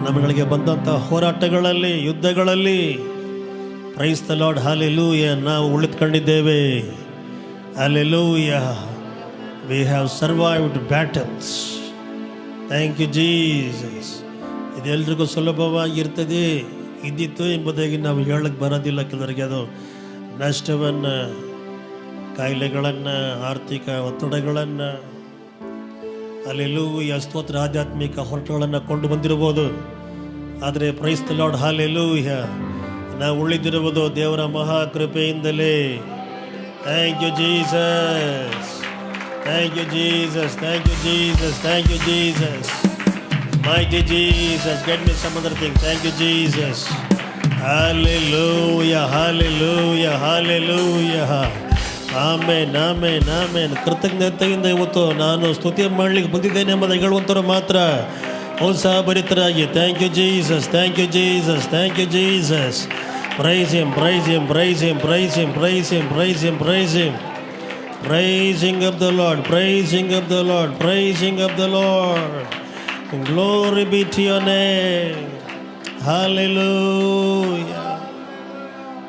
ನಮ್ಮಗಳಿಗೆ ಬಂದಂಥ ಹೋರಾಟಗಳಲ್ಲಿ, ಯುದ್ಧಗಳಲ್ಲಿ ಪ್ರೈಸ್ ದ ಲಾರ್ಡ್, ಹಲ್ಲೆಲೂಯಾ, ನಾವು ಉಳಿದುಕೊಂಡಿದ್ದೇವೆ. Hallelujah. We have survived battles. Thank you Jesus. ಇದೆಲ್ಲರಿಗೂ ಸುಲಭವಾಗಿರ್ತದೆ, ಇದ್ದಿತ್ತು ಎಂಬುದಾಗಿ ನಾವು ಹೇಳಕ್ಕೆ ಬರೋದಿಲ್ಲ. ಕೆಲವರಿಗೆ ಅದು ನಷ್ಟವನ್ನು, ಕಾಯಿಲೆಗಳನ್ನು, ಆರ್ಥಿಕ ಒತ್ತಡಗಳನ್ನು, ಹಲ್ಲೆಲೂಯಾ, ಸ್ತೋತ್ರ, ಆಧ್ಯಾತ್ಮಿಕ ಹೊರಟುಗಳನ್ನು ಕೊಂಡು ಬಂದಿರ್ಬೋದು. ಆದರೆ ಪ್ರೈಸ್ ದ ಲಾರ್ಡ್, ಹಲ್ಲೆಲೂಯಾ, ನಾವು ಉಳಿದಿರುವುದು ದೇವರ ಮಹಾಕೃಪೆಯಿಂದಲೇ. Thank you Jesus. Thank you Jesus. Thank you Jesus. Thank you Jesus. Mighty Jesus, get me some other thing. Thank you, Jesus. Hallelujah, hallelujah, hallelujah. Amen, amen, amen. ಕೃತಜ್ಞತೆಯಿಂದ ಇವತ್ತು ನಾನು ಸ್ತುತಿ ಮಾಡಲಿಕ್ಕೆ ಬಂದಿದ್ದೇನೆ ಎಂಬುದಾಗಿ ಹೇಳುವಂಥವ್ರು ಮಾತ್ರ ಉತ್ಸಾಹಭರಿತರಾಗಿ. Thank you Jesus. Thank you Jesus. Thank you Jesus. Praise him, praise him, praise him, praise him, praise him, praise him, praise him. Praising of the Lord, praising of the Lord, praising of the Lord. Glory be to your name. Hallelujah.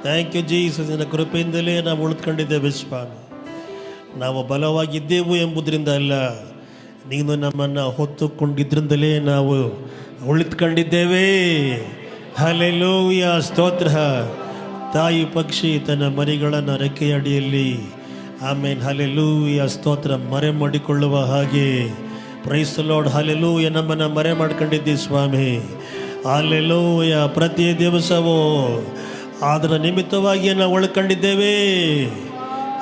Thank you Jesus. ನಿನ್ನ ಕೃಪೆಯಿಂದಲೇ ನಾವು ಉಳಿದುಕೊಂಡಿದ್ದೇವೆ ಸ್ವಾಮಿ. ನಾವು ಬಲವಾಗಿದ್ದೆವು ಎಂಬುದರಿಂದ ಅಲ್ಲ, ನೀನು ನಮ್ಮನ್ನು ಹೊತ್ತುಕೊಂಡಿದ್ದರಿಂದಲೇ ನಾವು ಉಳಿದುಕೊಂಡಿದ್ದೇವೆ. Hallelujah, ಸ್ತೋತ್ರ. ತಾಯಿ ಪಕ್ಷಿ ತನ್ನ ಮರಿಗಳನ್ನು ರೆಕ್ಕೆಯ ಅಡಿಯಲ್ಲಿ, ಆಮೇನ್, ಹಲ್ಲೆಲೂಯಾ, ಸ್ತೋತ್ರ, ಮರೆ ಮಾಡಿಕೊಳ್ಳುವ ಹಾಗೆ ಪ್ರೈಸ್ ದ ಲಾರ್ಡ್, ಹಲ್ಲೆಲೂಯಾ, ನಮ್ಮನ್ನು ಮರೆ ಮಾಡ್ಕೊಂಡಿದ್ದೀವಿ ಸ್ವಾಮಿ. ಹಲ್ಲೆಲೂಯಾ. ಪ್ರತಿ ದಿವಸವೂ ಅದರ ನಿಮಿತ್ತವಾಗಿ ನಾವು ಉಳ್ಕೊಂಡಿದ್ದೇವೆ.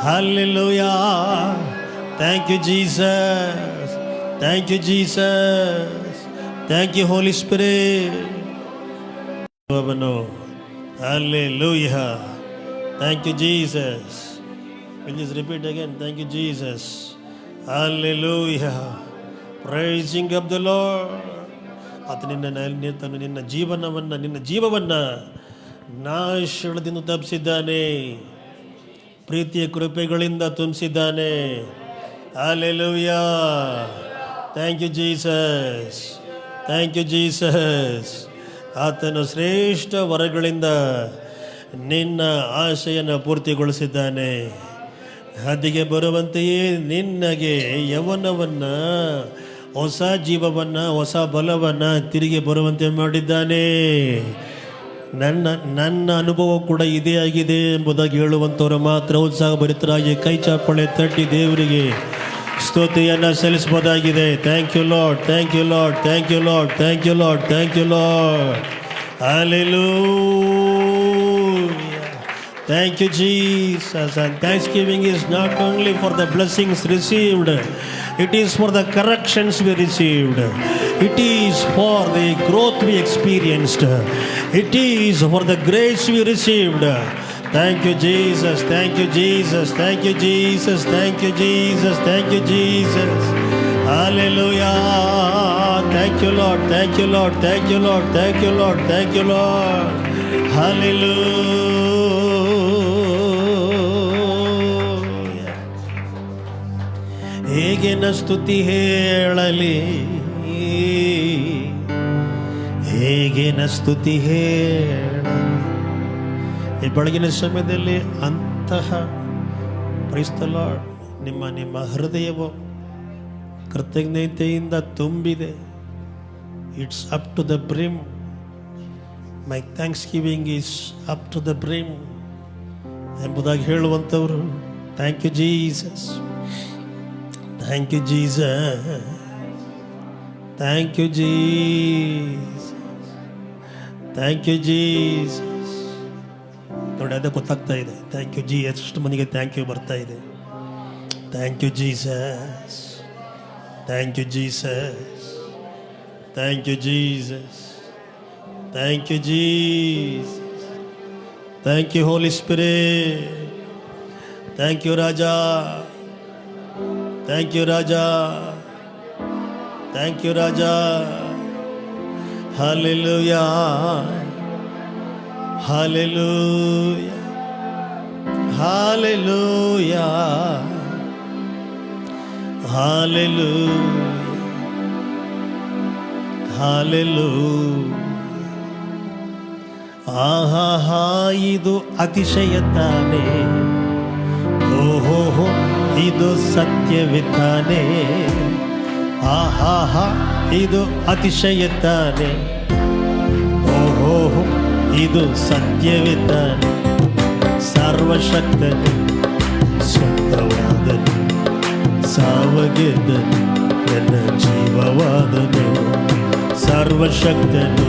Hallelujah. Thank you Jesus. Thank you Jesus. Thank you Holy Spirit. Hallelujah. Thank you Jesus. Will you repeat again? Thank you Jesus. Hallelujah. Praising of the Lord. ಆತನು ನಿನ್ನ ಜೀವವನ್ನು ನಾಶದಿಂದ ತಪ್ಪಿಸಿದ್ದಾನೆ, ಪ್ರೀತಿಯ ಕೃಪೆಗಳಿಂದ ತುಂಬಿಸಿದ್ದಾನೆ. Hallelujah. Thank you Jesus. Thank you Jesus. ಆತನು ಶ್ರೇಷ್ಠ ವರಗಳಿಂದ ನಿನ್ನ ಆಶೆಯನ್ನು ಪೂರ್ತಿಗೊಳಿಸಿದ್ದಾನೆ. ಹದ್ದಿಗೆ ಬರುವಂತೆಯೇ ನಿನ್ನಗೆ ಯೌವನವನ್ನು, ಹೊಸ ಜೀವವನ್ನು, ಹೊಸ ಬಲವನ್ನು ತಿರುಗಿ ಬರುವಂತೆ ಮಾಡಿದ್ದಾನೆ. ನನ್ನ ಅನುಭವ ಕೂಡ ಇದೇ ಆಗಿದೆ ಎಂಬುದಾಗಿ ಹೇಳುವಂಥವ್ರು ಮಾತ್ರ ಉತ್ಸಾಹಭರಿತರಾಗಿ ಕೈ ಚಾಪಳೆ ತಟ್ಟಿ ದೇವರಿಗೆ ಸ್ತುತಿಯನ್ನು ಸಲ್ಲಿಸಬಹುದಾಗಿದೆ. Thank you Lord, thank you Lord, thank you Lord, thank you Lord, thank you Lord. Hallelujah. Thank you Jesus. And thanksgiving is not only for the blessings received, it is for the corrections we received, it is for the growth we experienced, it is for the grace we received. Thank you Jesus. Thank you Jesus. Thank you Jesus. Thank you Jesus. Thank you Jesus. Hallelujah. Thank you Lord. Thank you Lord. Thank you Lord. Thank you Lord. Thank you Lord. Hallelujah. ಹೇಗೆ ನ ಸ್ತುತಿ ಹೇಳಲಿ, ಹೇಗೆ ನ ಸ್ತುತಿ ಹೇಳಲಿ, ಈ ಬೆಳಗಿನ ಸಮಯದಲ್ಲಿ ಅಂತಹ ಕ್ರೈಸ್ತಲ ನಿಮ್ಮ ಹೃದಯವು ಕೃತಜ್ಞತೆಯಿಂದ ತುಂಬಿದೆ. It's up to the brim. My thanksgiving is up to the brim ಎಂಬುದಾಗಿ ಹೇಳುವಂಥವರು. Thank you Jesus, thank you Jesus, thank you Jesus, thank you Jesus. ನೋಡಿ, ಅದೇ ಗೊತ್ತಾಗ್ತಾ ಇದೆ. ಥ್ಯಾಂಕ್ ಯು ಜಿ, ಎಷ್ಟು ಮನೆಗೆ ಥ್ಯಾಂಕ್ ಯು ಬರ್ತಾ ಇದೆ. Thank you Jesus, thank you Jesus, thank you Jesus, thank you Jesus, thank you Holy Spirit, thank you raja, thank you raja, thank you raja. Hallelujah, hallelujah, hallelujah, hallelujah, hallelujah. ಆಹಾ, ಇದು ಅತಿಶಯ ತಾನೇ, ಓಹೋ ಇದು ಸತ್ಯವಿದ್ದಾನೆ. ಆಹಾ, ಇದು ಅತಿಶಯ ತಾನೆ, ಓಹೋ ಇದು ಸತ್ಯವಿದ್ದಾನೆ. ಸರ್ವಶಕ್ತನು ಸ್ವಂತವಾದನು, ಸಾವಗೆದ್ದನು ನನ್ನ ಜೀವವಾದನು. ಸರ್ವಶಕ್ತನು,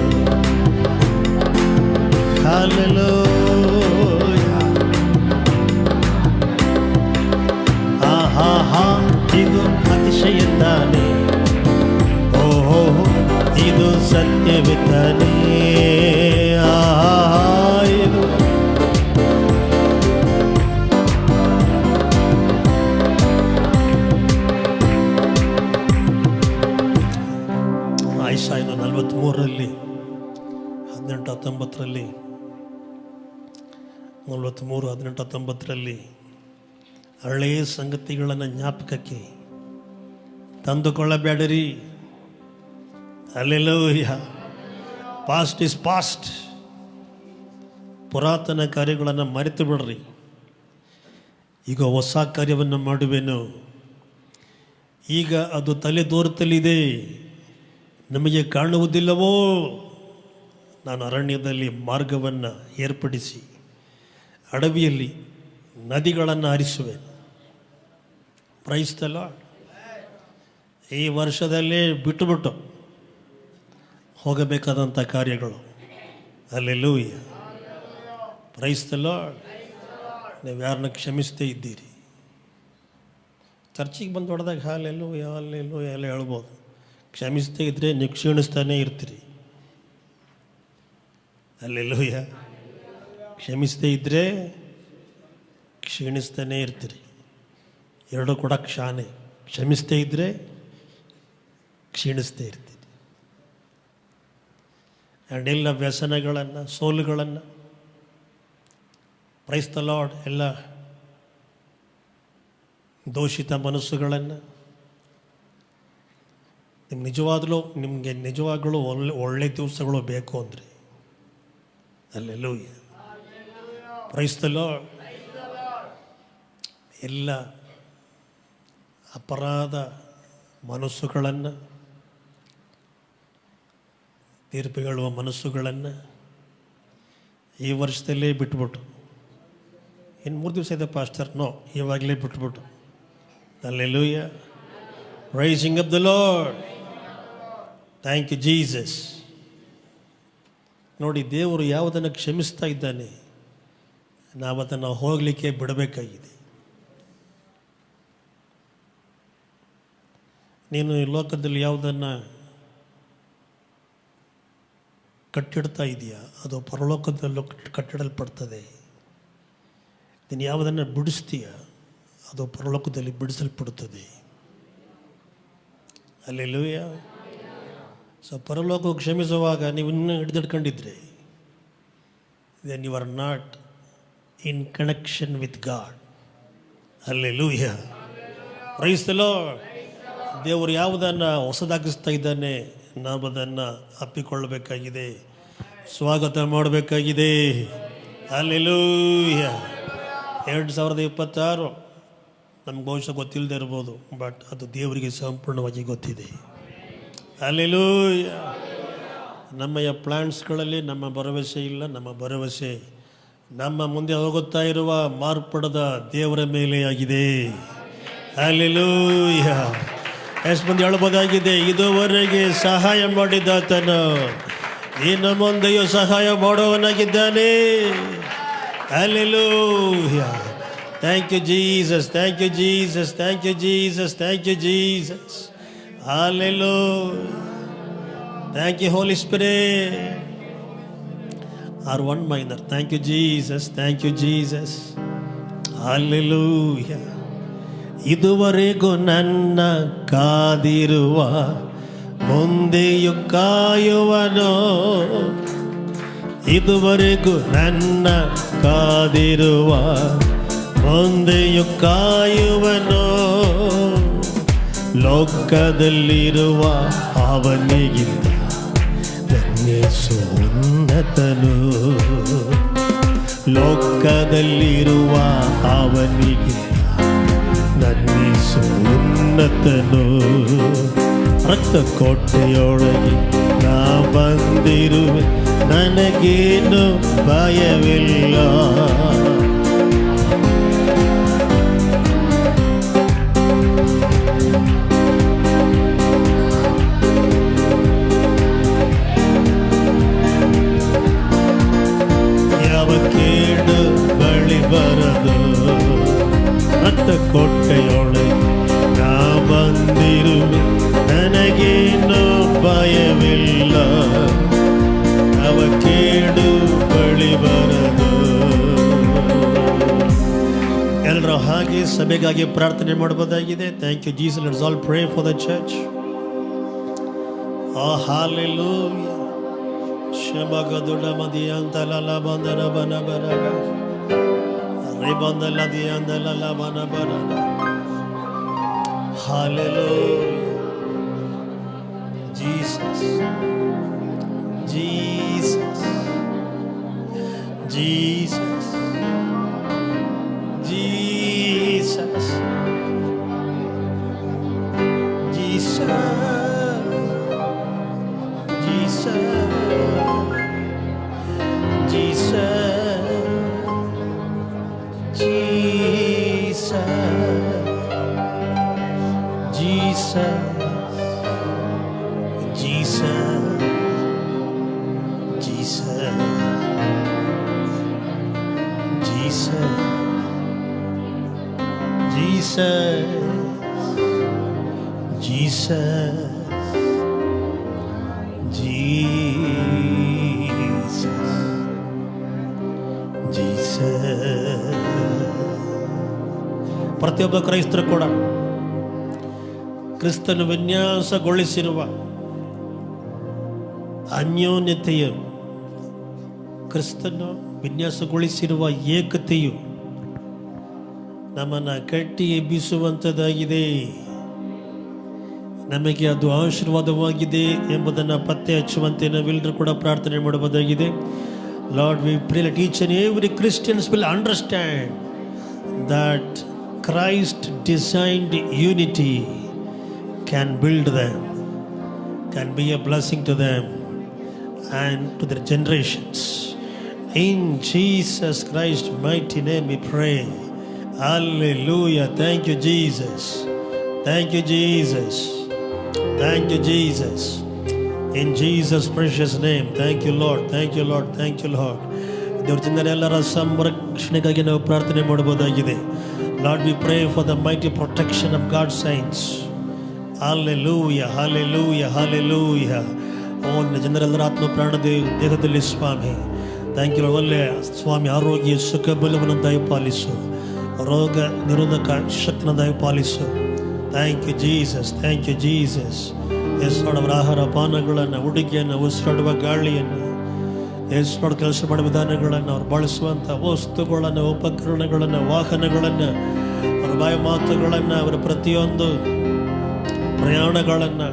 ಹಲ್ಲೆಲೂಯಾ. ಆಹಾ, ಇದು ಅತಿಶಯ ತಾನೆ, ಓಹೋ ಇದು ಸತ್ಯವಿದ್ದಾನೆ. ಆಹಾ, ಇದು ಐಸಾಯ 43 18-19 43-18-19 ಹಳೆಯ ಸಂಗತಿಗಳನ್ನು ಜ್ಞಾಪಕಕ್ಕೆ ತಂದುಕೊಳ್ಳಬೇಡಿರಿ. ಹಲ್ಲೆಲೂಯಾ. Past is past. ಪುರಾತನ ಕಾರ್ಯಗಳನ್ನು ಮರೆತು ಬಿಡ್ರಿ. ಈಗ ಹೊಸ ಕಾರ್ಯವನ್ನು ಮಾಡುವೆನು. ಈಗ ಅದು ತಲೆದೋರುತ್ತಲಿದೆ, ನಮಗೆ ಕಾಣುವುದಿಲ್ಲವೋ? ನಾನು ಅರಣ್ಯದಲ್ಲಿ ಮಾರ್ಗವನ್ನು ಏರ್ಪಡಿಸಿ ಅಡವಿಯಲ್ಲಿ ನದಿಗಳನ್ನು ಹರಿಸುವೆ. Price the lord. ಈ ವರ್ಷದಲ್ಲೇ ಬಿಟ್ಟು ಹೋಗಬೇಕಾದಂಥ ಕಾರ್ಯಗಳು. ಹಲ್ಲೆಲೂಯಾ. Praise the lord. ನೀವು ಯಾರನ್ನ ಕ್ಷಮಿಸದೇ ಇದ್ದೀರಿ, ಚರ್ಚಿಗೆ ಬಂದು ಹೊಡೆದಾಗ ಹಲ್ಲೆಲೂಯಾ ಹಲ್ಲೆಲೂಯಾ ಎಲ್ಲ ಹೇಳ್ಬೋದು. ಕ್ಷಮಿಸದೇ ಇದ್ದರೆ ನೀವು ಕ್ಷೀಣಿಸ್ತಾನೇ ಇರ್ತೀರಿ. ಹಲ್ಲೆಲೂಯಾ. ಕ್ಷಮಿಸದೇ ಇದ್ದರೆ ಕ್ಷೀಣಿಸ್ತಾನೇ ಇರ್ತೀರಿ. ಎರಡೂ ಕೂಡ ಕ್ಷಾನೆ. ಕ್ಷಮಿಸದೇ ಇದ್ದರೆ ಕ್ಷೀಣಿಸ್ತೇ ಇರ್ತೀರಿ. ಆ್ಯಂಡ್ ಎಲ್ಲ ವ್ಯಸನಗಳನ್ನು, ಸೋಲುಗಳನ್ನು, ಪ್ರೈಸ್ ದ ಲಾರ್ಡ್, ಎಲ್ಲ ದೋಷಿತ ಮನಸ್ಸುಗಳನ್ನು ನಿಮಗೆ ನಿಜವಾಗಲೂ ಒಳ್ಳೆ ದಿವಸಗಳು ಬೇಕು ಅಂದರೆ ಹಲ್ಲೆಲೂಯಾ. Praise the lord. ಎಲ್ಲ ಅಪರಾಧ ಮನಸ್ಸುಗಳನ್ನು, ತೀರ್ಪು ಹೇಳುವ ಮನಸ್ಸುಗಳನ್ನು ಈ ವರ್ಷದಲ್ಲೇ ಬಿಟ್ಬಿಟ್ಟು, ಇನ್ನು 3 ದಿವಸ ಇದೆ ಪಾಸ್ಟರ್, ನೋ, ಇವಾಗಲೇ ಬಿಟ್ಬಿಟ್ಟು. Hallelujah. Praising of the Lord. Thank you Jesus. ನೋಡಿ, ದೇವರು ಯಾವುದನ್ನು ಕ್ಷಮಿಸ್ತಾ ಇದ್ದಾನೆ, ನಾವು ಅದನ್ನು ಹೋಗಲಿಕ್ಕೆ ಬಿಡಬೇಕಾಗಿದೆ. ನೀನು ಈ ಲೋಕದಲ್ಲಿ ಯಾವುದನ್ನು ಕಟ್ಟಿಡ್ತಾ ಇದೆಯಾ, ಅದು ಪರಲೋಕದಲ್ಲೂ ಕಟ್ಟಿಡಲ್ಪಡ್ತದೆ. ನೀನು ಯಾವುದನ್ನು ಬಿಡಿಸ್ತೀಯ, ಅದು ಪರಲೋಕದಲ್ಲಿ ಬಿಡಿಸಲ್ಪಡುತ್ತದೆ. ಹಲ್ಲೆಲೂಯಾ. ಸೊ ಪರಲೋಕ ಕ್ಷಮಿಸುವಾಗ ನೀವು ಇನ್ನೂ ಹಿಡಿದಿಟ್ಕೊಂಡಿದ್ರೆ, then you are not in connection with God. Hallelujah. Praise the Lord. ದೇವರು ಯಾವುದನ್ನು ಹೊಸದಾಗಿಸ್ತಾ ಇದ್ದಾನೆ, ನಾವು ಅದನ್ನು ಅಪ್ಪಿಕೊಳ್ಳಬೇಕಾಗಿದೆ, ಸ್ವಾಗತ ಮಾಡಬೇಕಾಗಿದೆ. ಹಲ್ಲೆಲೂಯ. 2026 ನಮ್ಗೆ ಬಹುಶಃ ಗೊತ್ತಿಲ್ಲದೆ ಇರ್ಬೋದು, ಬಟ್ ಅದು ದೇವರಿಗೆ ಸಂಪೂರ್ಣವಾಗಿ ಗೊತ್ತಿದೆ. ಹಲ್ಲೆಲೂಯ. ನಮ್ಮಯ ಪ್ಲ್ಯಾನ್ಸ್ಗಳಲ್ಲಿ ನಮ್ಮ ಭರವಸೆ ಇಲ್ಲ. ನಮ್ಮ ಭರವಸೆ ನಮ್ಮ ಮುಂದೆ ಹೋಗುತ್ತಾ ಇರುವ ಮಾರ್ಪಡದ ದೇವರ ಮೇಲೆ ಆಗಿದೆ. ಹಲ್ಲೆಲೂಯ. ಎಷ್ಟು ಮಂದಿ ಹೇಳ್ಬೋದಾಗಿದೆ, ಇದುವರೆಗೆ ಸಹಾಯ ಮಾಡಿದಾತನು ಇನ್ನು ಮುಂದೆಯೂ ಸಹಾಯ ಮಾಡುವವನಾಗಿದ್ದಾನೆ. Hallelujah. Thank you Jesus, thank you Jesus, thank you Jesus, thank you Jesus. Hallelujah. Thank you Holy Spirit. R1 minor. Thank you Jesus, thank you Jesus. Hallelujah. ಇದುವರೆಗೂ ನನ್ನ ಕಾದಿರುವ ಮುಂದೆಯೂ ಕಾಯುವನು. ಇದುವರೆಗೂ ನನ್ನ ಕಾದಿರುವ ಮುಂದೆಯೂ ಕಾಯುವನು. ಲೋಕದಲ್ಲಿರುವ ಅವನಿಗಿಂತ ಯೇಸು ಉನ್ನತನು. ಲೋಕದಲ್ಲಿರುವ ಅವನಿಗಿಂತ ನನ್ನೇಸು ಉನ್ನತನು. ರಕ್ತ ಕೋಟೆಯೊಳಗೆ ನಾ ಬಂದಿರುವೆ, ನನಗೇನು ಭಯವಿಲ್ಲ. ಯಾವ ಕೇಡು ಬಳಿ ಬರದು. ರಕ್ತ ಕೋಟೆಯೊಳಗೆ ನಾ ಬಂದಿರುವೆ, ನನಗೇನು ಭಯವಿಲ್ಲ. ಯಾವ ಕೇಡು ಬಳಿ ಬರದು. ಎಲ್ಲರೂ ಹಾಗೆ ಸಭೆಗಾಗಿ ಪ್ರಾರ್ಥನೆ ಮಾಡಬಹುದಾಗಿದೆ. Thank you Jesus. Let's all pray for the church. Hallelujah. ಶಮಗದುಡ ಮದಿಯಂತಲಲ ಬಂದರ ಬನ ಬರಗ ರಿಬಂದಲ ದಿಯಂದಲಲ ಬನ ಬರಗ. Hallelujah. Jesus, Jesus, Jesus, Jesus, Jesus, ಪ್ರತಿಯೊಬ್ಬ ಕ್ರೈಸ್ತರು ಕೂಡ ಕ್ರಿಸ್ತನು ವಿನ್ಯಾಸಗೊಳಿಸಿರುವ ಅನ್ಯೋನ್ಯತೆಯು, ಕ್ರಿಸ್ತನು ವಿನ್ಯಾಸಗೊಳಿಸಿರುವ ಏಕತೆಯು ನಮ್ಮನ್ನು ಕಟ್ಟಿ ಎಬ್ಬಿಸುವಂಥದ್ದಾಗಿದೆ. ನಮಗೆ ಅದು ಆಶೀರ್ವಾದವಾಗಿದೆ ಎಂಬುದನ್ನು ಪತ್ತೆ ಹಚ್ಚುವಂತೆ ನಾವೆಲ್ಲರೂ ಕೂಡ ಪ್ರಾರ್ಥನೆ ಮಾಡಬಹುದಾಗಿದೆ. Lord, we pray that each and every Christians will understand that Christ designed unity can build them, can be a blessing to them and to their generations. In Jesus Christ's mighty name we pray. Hallelujah. Thank you, Jesus. Thank you, Jesus. Thank you, Jesus. In Jesus' precious name. Thank you, Lord. Thank you, Lord. Thank you, Lord. ದೇವರ ಜನರೆಲ್ಲರ ಸಂರಕ್ಷಣೆಗಾಗಿ ನಾವು ಪ್ರಾರ್ಥನೆ ಮಾಡಬಹುದಾಗಿದೆ. Lord, we pray for the mighty protection of God's saints. Hallelujah, hallelujah, hallelujah. ನಿನ್ನ ಜನರೆಲ್ಲರ ಆತ್ಮ ಪ್ರಾಣ ದೇಹದಲ್ಲಿ ಸ್ವಾಮಿ. Thank you. ಒಳ್ಳೆ ಸ್ವಾಮಿ ಆರೋಗ್ಯ ಸುಖ ಬಲವನ್ನು ದಯಪಾಲಿಸು. ರೋಗ ನಿರೋಧಕ ಶಕ್ತಿನ ದಯಪಾಲಿಸು. Thank you Jesus. Thank you Jesus. ಅವರ ಆಹಾರ ಪಾನಗಳನ್ನು, ಉಡುಗೆಯನ್ನು, ಉಸಿರಾಡುವ ಗಾಳಿಯನ್ನು, ನೋಡಿ ಕೆಲಸ ಮಾಡುವ ವಿಧಾನಗಳನ್ನು, ಅವ್ರು ಬಳಸುವಂಥ ವಸ್ತುಗಳನ್ನು, ಉಪಕರಣಗಳನ್ನು, ವಾಹನಗಳನ್ನು, ಅವರ ಬಾಯಿ ಮಾತುಗಳನ್ನು, ಅವರ ಪ್ರತಿಯೊಂದು ಪ್ರಯಾಣಗಳನ್ನು.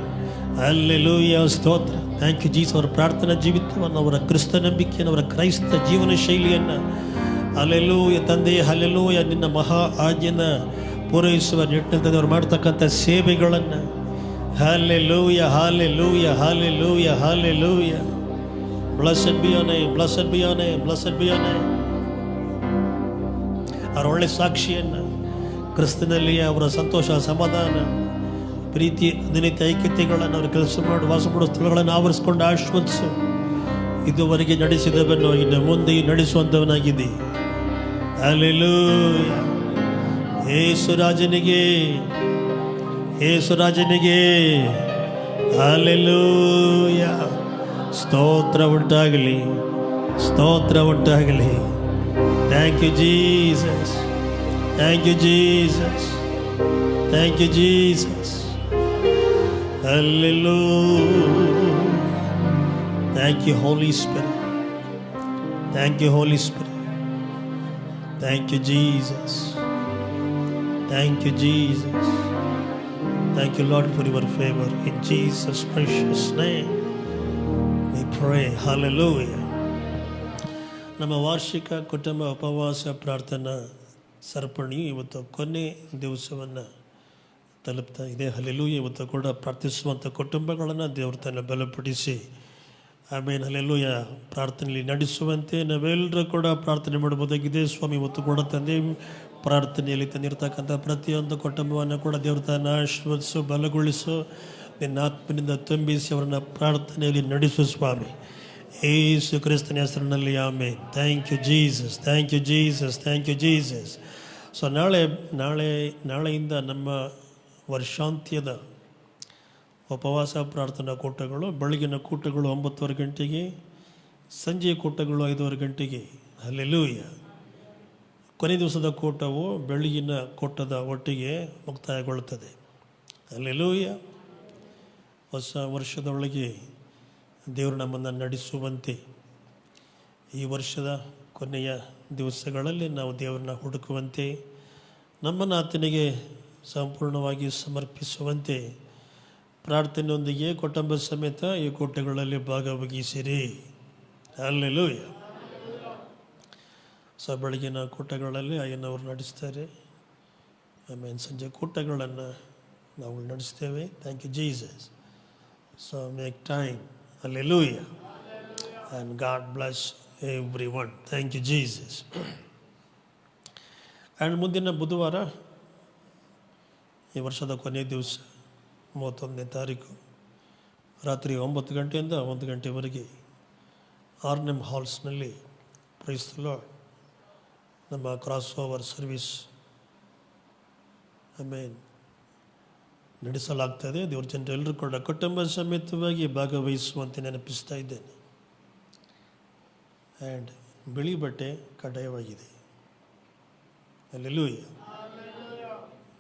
ಹಲ್ಲೆಲೂಯಾ. ಸ್ತೋತ್ರ. Thank you Jesus. ಅವರ ಪ್ರಾರ್ಥನಾ ಜೀವಿತವನ್ನು, ಅವರ ಕ್ರಿಸ್ತ ನಂಬಿಕೆಯನ್ನು, ಅವರ ಕ್ರೈಸ್ತ ಜೀವನ ಶೈಲಿಯನ್ನು, ಹಲ್ಲೆಲೂಯ ತಂದೆ, ಹಲ್ಲೆಲೂಯ ನಿನ್ನ ಮಹಾ ಆಜ್ಞೆಯನ್ನು ಪೂರೈಸುವ ನಿಟ್ಟಿನಲ್ಲಿ ಅವರು ಮಾಡ್ತಕ್ಕಂಥ ಸೇವೆಗಳನ್ನು, hallelujah hallelujah hallelujah hallelujah. Blessed be your name, blessed be your name, blessed be your name. ಅವರ ಒಳ್ಳೆ ಸಾಕ್ಷಿಯನ್ನು, ಕ್ರಿಸ್ತನಲ್ಲಿ ಅವರ ಸಂತೋಷ, ಸಮಾಧಾನ, ಪ್ರೀತಿ, ದಿನನಿತ್ಯ ಐಕ್ಯತೆಗಳನ್ನು, ಅವರು ಕೆಲಸ ಮಾಡಿ ವಾಸ ಮಾಡುವ ಸ್ಥಳಗಳನ್ನು ಆವರಿಸಿಕೊಂಡು ಆಶೀರ್ವದಿಸು. ಇದುವರೆಗೆ ನಡೆಸಿದವನು ಇನ್ನು ಮುಂದೆ ನಡೆಸುವಂಥವನಾಗಿದೆ. ಹಲ್ಲೆಲೂಯ. ಯೇಸುರಾಜನಿಗೆ, ಯೇಸುರಾಜನಿಗೆ ಹಲ್ಲೆಲೂಯ. ಸ್ತೋತ್ರ ಉಂಟಾಗಲಿ, ಸ್ತೋತ್ರ ಉಂಟಾಗಲಿ. Thank you Jesus, thank you Jesus, thank you Jesus. Hallelujah. Thank you, Holy Spirit. Thank you, Holy Spirit. Thank you, Jesus. Thank you, Jesus. Thank you, Lord, for your favor. In Jesus' precious name, we pray. Hallelujah. ನಮ್ಮ ವಾರ್ಷಿಕ ಕುಟುಂಬ ಉಪವಾಸ ಪ್ರಾರ್ಥನಾ ಸರಪಣಿಯು ಇವತ್ತು ಕೊನೆ ದಿವಸವನ್ನು ತಲುಪ್ತಾ ಇದೆ. Hallelujah. ಇವತ್ತು ಕೂಡ ಪ್ರಾರ್ಥಿಸುವಂಥ ಕುಟುಂಬಗಳನ್ನು ದೇವರು ತನ್ನ ಬಲಪಡಿಸಿ ಆಮೇಲೆ ಹಲ್ಲೆಲೂಯ ಪ್ರಾರ್ಥನೆಯಲ್ಲಿ ನಡೆಸುವಂತೆ ನಾವೆಲ್ಲರೂ ಕೂಡ ಪ್ರಾರ್ಥನೆ ಮಾಡಬಹುದಾಗಿದೆ. ಸ್ವಾಮಿ, ಇವತ್ತು ಕೂಡ ತಂದೆ ಪ್ರಾರ್ಥನೆಯಲ್ಲಿ ತಂದಿರತಕ್ಕಂಥ ಪ್ರತಿಯೊಂದು ಕುಟುಂಬವನ್ನು ಕೂಡ ದೇವರು ತನ್ನ ಆಶೀರ್ವದಿಸು, ಬಲಗೊಳಿಸು, ನಿನ್ನ ಆತ್ಮನಿಂದ ತುಂಬಿಸಿ ಅವರನ್ನು ಪ್ರಾರ್ಥನೆಯಲ್ಲಿ ನಡೆಸು ಸ್ವಾಮಿ. ಯೇಸು ಕ್ರಿಸ್ತನ ಹೆಸರಿನಲ್ಲಿ amen. Thank you Jesus, thank you Jesus, thank you Jesus. So ನಾಳೆಯಿಂದ ನಮ್ಮ ವರ್ಷಾಂತ್ಯದ ಉಪವಾಸ ಪ್ರಾರ್ಥನಾ ಕೂಟಗಳು, ಬೆಳಗಿನ ಕೂಟಗಳು 9:30 ಗಂಟೆಗೆ, ಸಂಜೆ ಕೂಟಗಳು 5:30 ಗಂಟೆಗೆ. ಹಲ್ಲೆಲೂಯ. ಕೊನೆ ದಿವಸದ ಕೂಟವು ಬೆಳಗಿನ ಕೂಟದ ಒಟ್ಟಿಗೆ ಮುಕ್ತಾಯಗೊಳ್ಳುತ್ತದೆ. ಹಲ್ಲೆಲೂಯ. ಹೊಸ ವರ್ಷದೊಳಗೆ ದೇವರು ನಮ್ಮನ್ನು ನಡೆಸುವಂತೆ ಈ ವರ್ಷದ ಕೊನೆಯ ದಿವಸಗಳಲ್ಲಿ ನಾವು ದೇವರನ್ನ ಹುಡುಕುವಂತೆ, ನಮ್ಮನ್ನು ಆತನಿಗೆ ಸಂಪೂರ್ಣವಾಗಿ ಸಮರ್ಪಿಸುವಂತೆ ಪ್ರಾರ್ಥನೆಯೊಂದಿಗೆ ಕುಟುಂಬ ಸಮೇತ ಈ ಕೂಟಗಳಲ್ಲಿ ಭಾಗವಹಿಸಿರಿ. ಹಲ್ಲೆಲೂಯ. ಸೊ ಬೆಳಗಿನ ಕೂಟಗಳಲ್ಲಿ ಅಯ್ಯನವರು ನಡೆಸ್ತಾರೆ, ಆಮೇಲೆ ಸಂಜೆ ಕೂಟಗಳನ್ನು ನಾವು ನಡೆಸ್ತೇವೆ. Thank you Jesus. So make time. Hallelujah. And God bless everyone. Thank you, Jesus. And ಮುಂದಿನ ಬುಧವಾರ, ಈ ವರ್ಷದ ಕೊನೆಯ ದಿವಸ 31ನೇ ತಾರೀಕು ರಾತ್ರಿ 9 ಗಂಟೆಯಿಂದ 1 ಗಂಟೆವರೆಗೆ RNM ಹಾಲ್ಸ್ನಲ್ಲಿ ಪ್ರೈಸ್ ದಿ ಲಾರ್ಡ್ ನಮ್ಮ ಕ್ರಾಸ್ ಓವರ್ ಸರ್ವಿಸ್ ಆಮೇಲೆ ನಡೆಸಲಾಗ್ತದೆ. ದೇವ್ರ ಜನರೆಲ್ಲರೂ ಕೂಡ ಕುಟುಂಬ ಸಮೇತವಾಗಿ ಭಾಗವಹಿಸುವಂತೆ ನೆನಪಿಸ್ತಾ ಇದ್ದೇನೆ. ಆ್ಯಂಡ್ ಬಿಳಿ ಬಟ್ಟೆ ಕಡ್ಡಾಯವಾಗಿದೆ. ಹಲ್ಲೆಲೂಯ.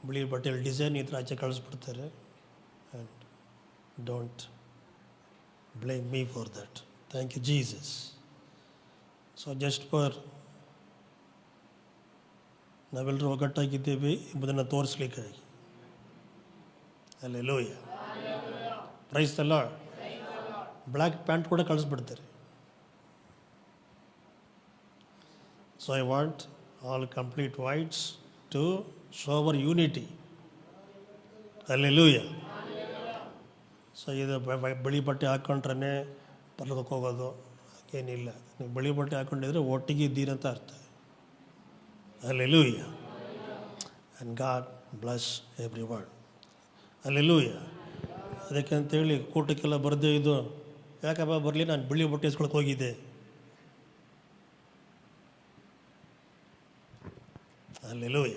ಬಿಳಿ ಬಟ್ಟೆಯಲ್ಲಿ ಡಿಸೈನ್ ಇದ್ರೆ ಆಚೆ ಕಳಿಸ್ಬಿಡ್ತಾರೆ. And don't blame me for that. Thank you Jesus. So just for ನಾವೆಲ್ಲರೂ ಒಗ್ಗಟ್ಟಾಗಿದ್ದೇವೆ ಎಂಬುದನ್ನು ತೋರಿಸ್ಲಿಕ್ಕಾಗಿ. Hallelujah. Praise the Lord. Black pant ಕೂಡ ಕಳಿಸ್ಬಿಡ್ತಾರೆ. So I want all complete whites to show our unity. Hallelujah. So ಇದು ಬಿಳಿ ಬಟ್ಟೆ ಹಾಕ್ಕೊಂಡ್ರೆ ಪರಲೋಕಕ್ಕೆ ಹೋಗೋದು ಹಾಗೇನಿಲ್ಲ. ನೀವು ಬಿಳಿ ಬಟ್ಟೆ ಹಾಕ್ಕೊಂಡಿದ್ರೆ ಒಟ್ಟಿಗೆ ಇದ್ದೀರಂತ ಅರ್ಥ. Hallelujah. And God bless every one. Hallelujah. ಅದಕ್ಕೆ ಅಂತೇಳಿ ಕೂಟಕ್ಕೆಲ್ಲ ಬರದೇ ಇದು ಯಾಕಪ್ಪ ಬರಲಿ, ನಾನು ಬಿಳಿ ಬಟ್ಟೆ ಇಸ್ಕೊಳಕ್ಕೆ ಹೋಗಿದ್ದೆ. ಹಲ್ಲೆಲೂಯ.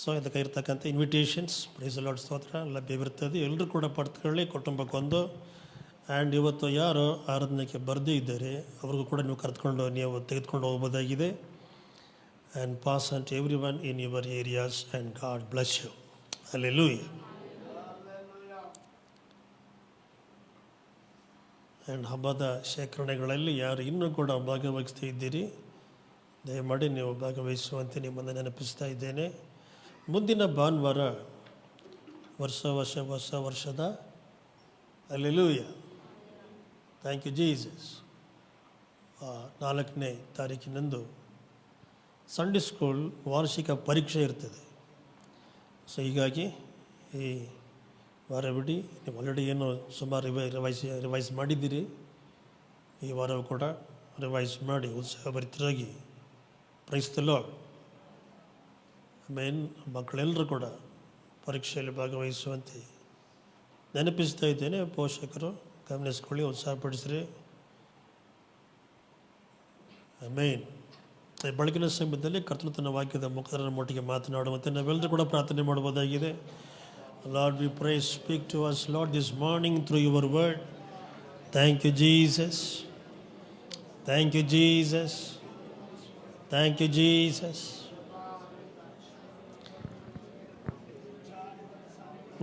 ಸೊ ಇದಕ್ಕೆ ಇರ್ತಕ್ಕಂಥ ಇನ್ವಿಟೇಷನ್ಸ್ ಪ್ರೈಸ್ ದಿ ಲಾರ್ಡ್ ಸ್ತೋತ್ರ ಲಭ್ಯವಿರ್ತದೆ. ಎಲ್ಲರೂ ಕೂಡ ಪಡ್ಕೊಳ್ಳಿ, ಕುಟುಂಬಕ್ಕೊಂದು. ಆ್ಯಂಡ್ ಇವತ್ತು ಯಾರು ಆರಾಧನೆಗೆ ಬರದೇ ಇದ್ದಾರೆ ಅವ್ರಿಗೂ ಕೂಡ ನೀವು ತೆಗೆದುಕೊಂಡು ಹೋಗ್ಬೋದಾಗಿದೆ. And pass on to every one in your areas and God bless you. Hallelujah. And ಹಬ್ಬದ ಶೇಖರಣೆಗಳಲ್ಲಿ ಯಾರು ಇನ್ನೂ ಕೂಡ ಭಾಗವಹಿಸ್ತಾ ಇದ್ದೀರಿ, ದಯಮಾಡಿ ನೀವು ಭಾಗವಹಿಸುವಂತೆ ನಿಮ್ಮನ್ನು ನೆನಪಿಸ್ತಾ ಇದ್ದೇನೆ. ಮುಂದಿನ ಭಾನುವಾರ ಹೊಸ ವರ್ಷದ ಹಲ್ಲೆಲೂಯ ಥ್ಯಾಂಕ್ ಯು ಜೀಸಸ್. 4ನೇ ತಾರೀಕಿನಂದು ಸಂಡೇ ಸ್ಕೂಲ್ ವಾರ್ಷಿಕ ಪರೀಕ್ಷೆ ಇರ್ತದೆ. ಸೊ ಹೀಗಾಗಿ ಈ ವಾರ ಬಿಡಿ, ನೀವು ಆಲ್ರೆಡಿ ಏನು ಸುಮಾರು ರಿವೈಸ್ ಮಾಡಿದ್ದೀರಿ. ಈ ವಾರವೂ ಕೂಡ ರಿವೈಸ್ ಮಾಡಿ ಉತ್ಸಾಹಭರಿತರಾಗಿ ಪ್ರೈಸ್ ದಿ ಲಾರ್ಡ್. ಆಮೇಲೆ ಮಕ್ಕಳೆಲ್ಲರೂ ಕೂಡ ಪರೀಕ್ಷೆಯಲ್ಲಿ ಭಾಗವಹಿಸುವಂತೆ ನೆನಪಿಸ್ತಾ ಇದ್ದೇನೆ. ಪೋಷಕರು ಗಮನಿಸ್ಕೊಳ್ಳಿ, ಉತ್ಸಾಹಪಡಿಸ್ರಿ. ಆಮೇನ್. ಬೆಳಗಿನ ಸಮಯದಲ್ಲಿ ಕರ್ತನು ತನ್ನ ವಾಕ್ಯದ ಮುಖದ ಮಟ್ಟಿಗೆ ಮಾತನಾಡುವಂತೆ ನಾವೆಲ್ಲರೂ ಕೂಡ ಪ್ರಾರ್ಥನೆ ಮಾಡಬಹುದಾಗಿದೆ. Lord, we pray, speak to us Lord this morning through your word. Thank you Jesus, thank you Jesus, thank you Jesus.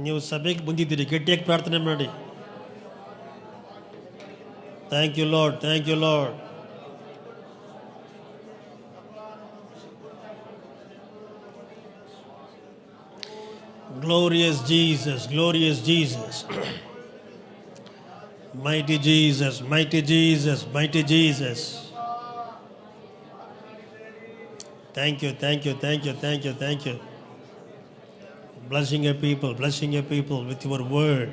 ನೀವು ಸಭೆಗೆ ಬಂದಿದ್ದೀರಿ, ಗಟ್ಟಿಯಾಗಿ ಪ್ರಾರ್ಥನೆ ಮಾಡಿ. Thank you Lord, thank you Lord. Glorious Jesus, glorious Jesus. Mighty Jesus, mighty Jesus, mighty Jesus. Thank you, thank you, thank you, thank you, thank you. Blessing your people with your word.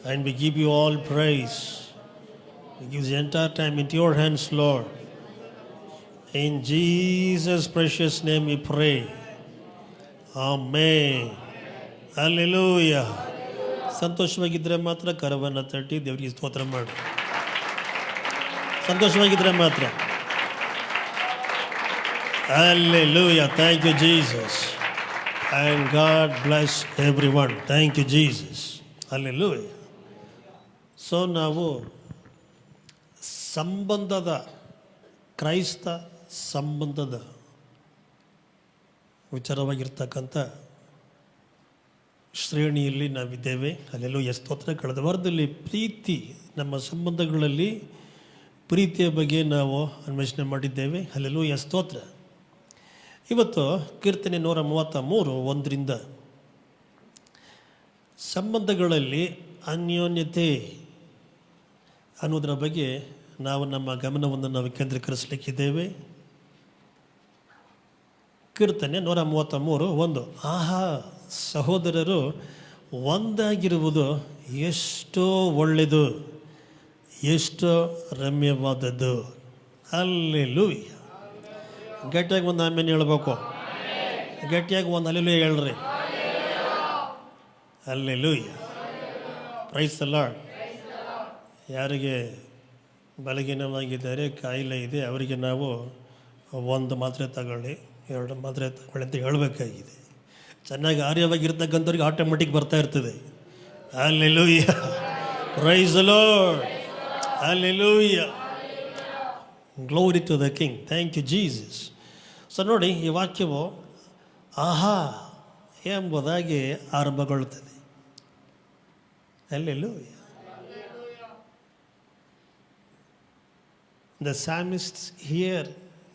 And we give you all praise. We give the entire time into your hands, Lord. In Jesus' precious name we pray. Amen, hallelujah. ಸಂತೋಷವಾಗಿದ್ದರೆ ಮಾತ್ರ ಕರವನ್ನು ತಟ್ಟಿ ದೇವರಿಗೆ ಸ್ತೋತ್ರ ಮಾಡಿ. ಸಂತೋಷವಾಗಿದ್ದರೆ ಮಾತ್ರ. Hallelujah. Thank you Jesus. And God bless every one. Thank you Jesus. Hallelujah. So ನಾವು ಕ್ರೈಸ್ತ ಸಂಬಂಧದ ವಿಚಾರವಾಗಿರ್ತಕ್ಕಂಥ ಶ್ರೇಣಿಯಲ್ಲಿ ನಾವಿದ್ದೇವೆ. ಅಲ್ಲೆಲ್ಲೂ ಸ್ತೋತ್ರ. ಕಳೆದ ವಾರದಲ್ಲಿ ಪ್ರೀತಿ, ನಮ್ಮ ಸಂಬಂಧಗಳಲ್ಲಿ ಪ್ರೀತಿಯ ಬಗ್ಗೆ ನಾವು ಅನ್ವೇಷಣೆ ಮಾಡಿದ್ದೇವೆ. ಅಲ್ಲೆಲ್ಲೂ ಸ್ತೋತ್ರ. ಇವತ್ತು ಕೀರ್ತನೆ 133 1ರಿಂದ ಸಂಬಂಧಗಳಲ್ಲಿ ಅನ್ಯೋನ್ಯತೆ ಅನ್ನೋದರ ಬಗ್ಗೆ ನಾವು ನಮ್ಮ ಗಮನವನ್ನು ನಾವು ಕೇಂದ್ರೀಕರಿಸಲಿಕ್ಕಿದ್ದೇವೆ. ಕೀರ್ತನೆ 133 1. ಆಹಾ, ಸಹೋದರರು ಒಂದಾಗಿರುವುದು ಎಷ್ಟೋ ಒಳ್ಳೆಯದು, ಎಷ್ಟೋ ರಮ್ಯವಾದದ್ದು. ಹಲ್ಲೆಲೂಯಾ. ಗಟ್ಟಿಯಾಗಿ ಒಂದು ಆಮೇಲೆ ಹೇಳ್ಬೇಕು. ಗಟ್ಟಿಯಾಗಿ ಒಂದು ಹಲ್ಲೆಲೂಯಾ ಹೇಳ್ರಿ. ಹಲ್ಲೆಲೂಯಾ. Praise the Lord. ಯಾರಿಗೆ ಬಲಹೀನವಾಗಿದ್ದಾರೆ, ಕಾಯಿಲೆ ಇದೆ, ಅವರಿಗೆ ನಾವು ಒಂದು ಮಾತ್ರೆ ತಗೊಳ್ಳಿ, 2 ಮಾತ್ರೆ ತಗೊಳ್ಳಿ ಅಂತ ಹೇಳಬೇಕಾಗಿದೆ. ಚೆನ್ನಾಗಿ ಆರ್ಯವಾಗಿರ್ತಕ್ಕಂಥವ್ರಿಗೆ ಆಟೋಮೆಟಿಕ್ ಬರ್ತಾ ಇರ್ತದೆ. Hallelujah. Praise the Lord. Hallelujah. Glory to the King. Thank you Jesus. So ನೋಡಿ, ಈ ವಾಕ್ಯವು ಆಹಾ ಎಂಬುದಾಗಿ ಆರಂಭಗೊಳ್ಳುತ್ತದೆ. Hallelujah. The psalmists here,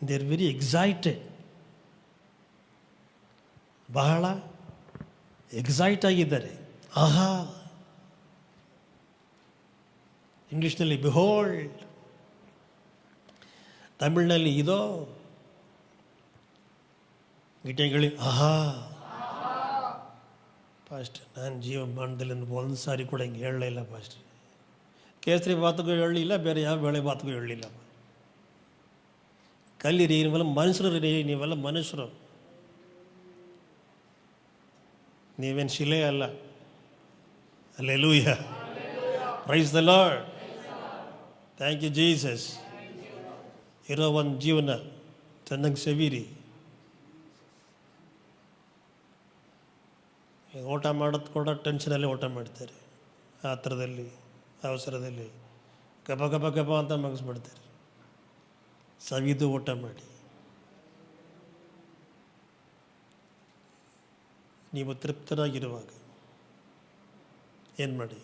they are very excited. ಬಹಳ ಎಕ್ಸೈಟ್ ಆಗಿದ್ದಾರೆ. ಆಹಾ. ಇಂಗ್ಲೀಷ್ನಲ್ಲಿ ಬಿಹೋಲ್ಡ್, ತಮಿಳಿನಲ್ಲಿ ಇದೋ, ಗಿಟೆಗಳಿ ಆಹಾ. ಪಾಸ್ಟರ್, ನಾನು ಜೀವಮಾನದಲ್ಲಿ ಒಂದು ಸಾರಿ ಕೂಡ ಹಿಂಗೆ ಹೇಳಲೇ ಇಲ್ಲ ಪಾಸ್ಟರ್. ಕೇಸರಿ ಬಾತುಗೂ ಹೇಳಲಿಲ್ಲ, ಬೇರೆ ಯಾವ ಬೇಳೆ ಬಾತುಗೂ ಹೇಳಲಿಲ್ಲ. ಕಲೀರಿ, ನೀವೆಲ್ಲ ಮನುಷ್ಯರು ರೀ, ನೀವೆಲ್ಲ ಮನುಷ್ಯರು, ನೀವೇನು ಶಿಲೆ ಅಲ್ಲ. Hallelujah. Praise the Lord. Thank you Jesus. ಇರೋ ಒಂದು ಜೀವನ ಚೆನ್ನಾಗಿ ಸವಿರಿ. ಊಟ ಮಾಡೋದು ಕೂಡ ಟೆನ್ಷನಲ್ಲಿ ಊಟ ಮಾಡ್ತಾರೆ, ಆತರದಲ್ಲಿ, ಅವಸರದಲ್ಲಿ ಗಬ ಗಬ ಗಬ ಅಂತ ಮುಗಿಸ್ಬಿಡ್ತಾರೆ. ಸವಿದು ಊಟ ಮಾಡಿ. ನೀವು ತೃಪ್ತರಾಗಿರುವಾಗ ಏನು ಮಾಡಿ?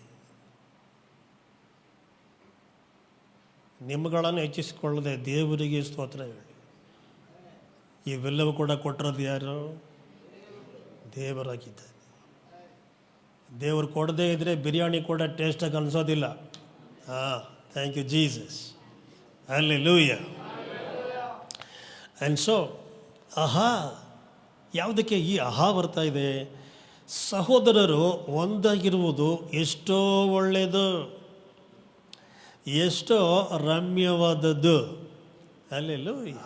ನಿಮ್ಮಗಳನ್ನು ಹೆಚ್ಚಿಸಿಕೊಳ್ಳದೆ ದೇವರಿಗೆ ಸ್ತೋತ್ರ ಹೇಳಿ. ಇವೆಲ್ಲವೂ ಕೂಡ ಕೊಟ್ಟಿರೋದು ಯಾರು? ದೇವರಾಗಿದ್ದಾನೆ. ದೇವರು ಕೊಡದೇ ಇದ್ದರೆ ಬಿರಿಯಾನಿ ಕೂಡ ಟೇಸ್ಟಾಗಿ ಅನಿಸೋದಿಲ್ಲ. Thank you Jesus. Hallelujah. And so ಆಹಾ, ಯಾವುದಕ್ಕೆ ಈ ಆಹಾ ಬರ್ತಾ ಇದೆ? ಸಹೋದರರು ಒಂದಾಗಿರುವುದು ಎಷ್ಟೋ ಒಳ್ಳೆಯದು, ಎಷ್ಟೋ ರಮ್ಯವಾದದ್ದು. ಹಲ್ಲೆಲೂಯಾ.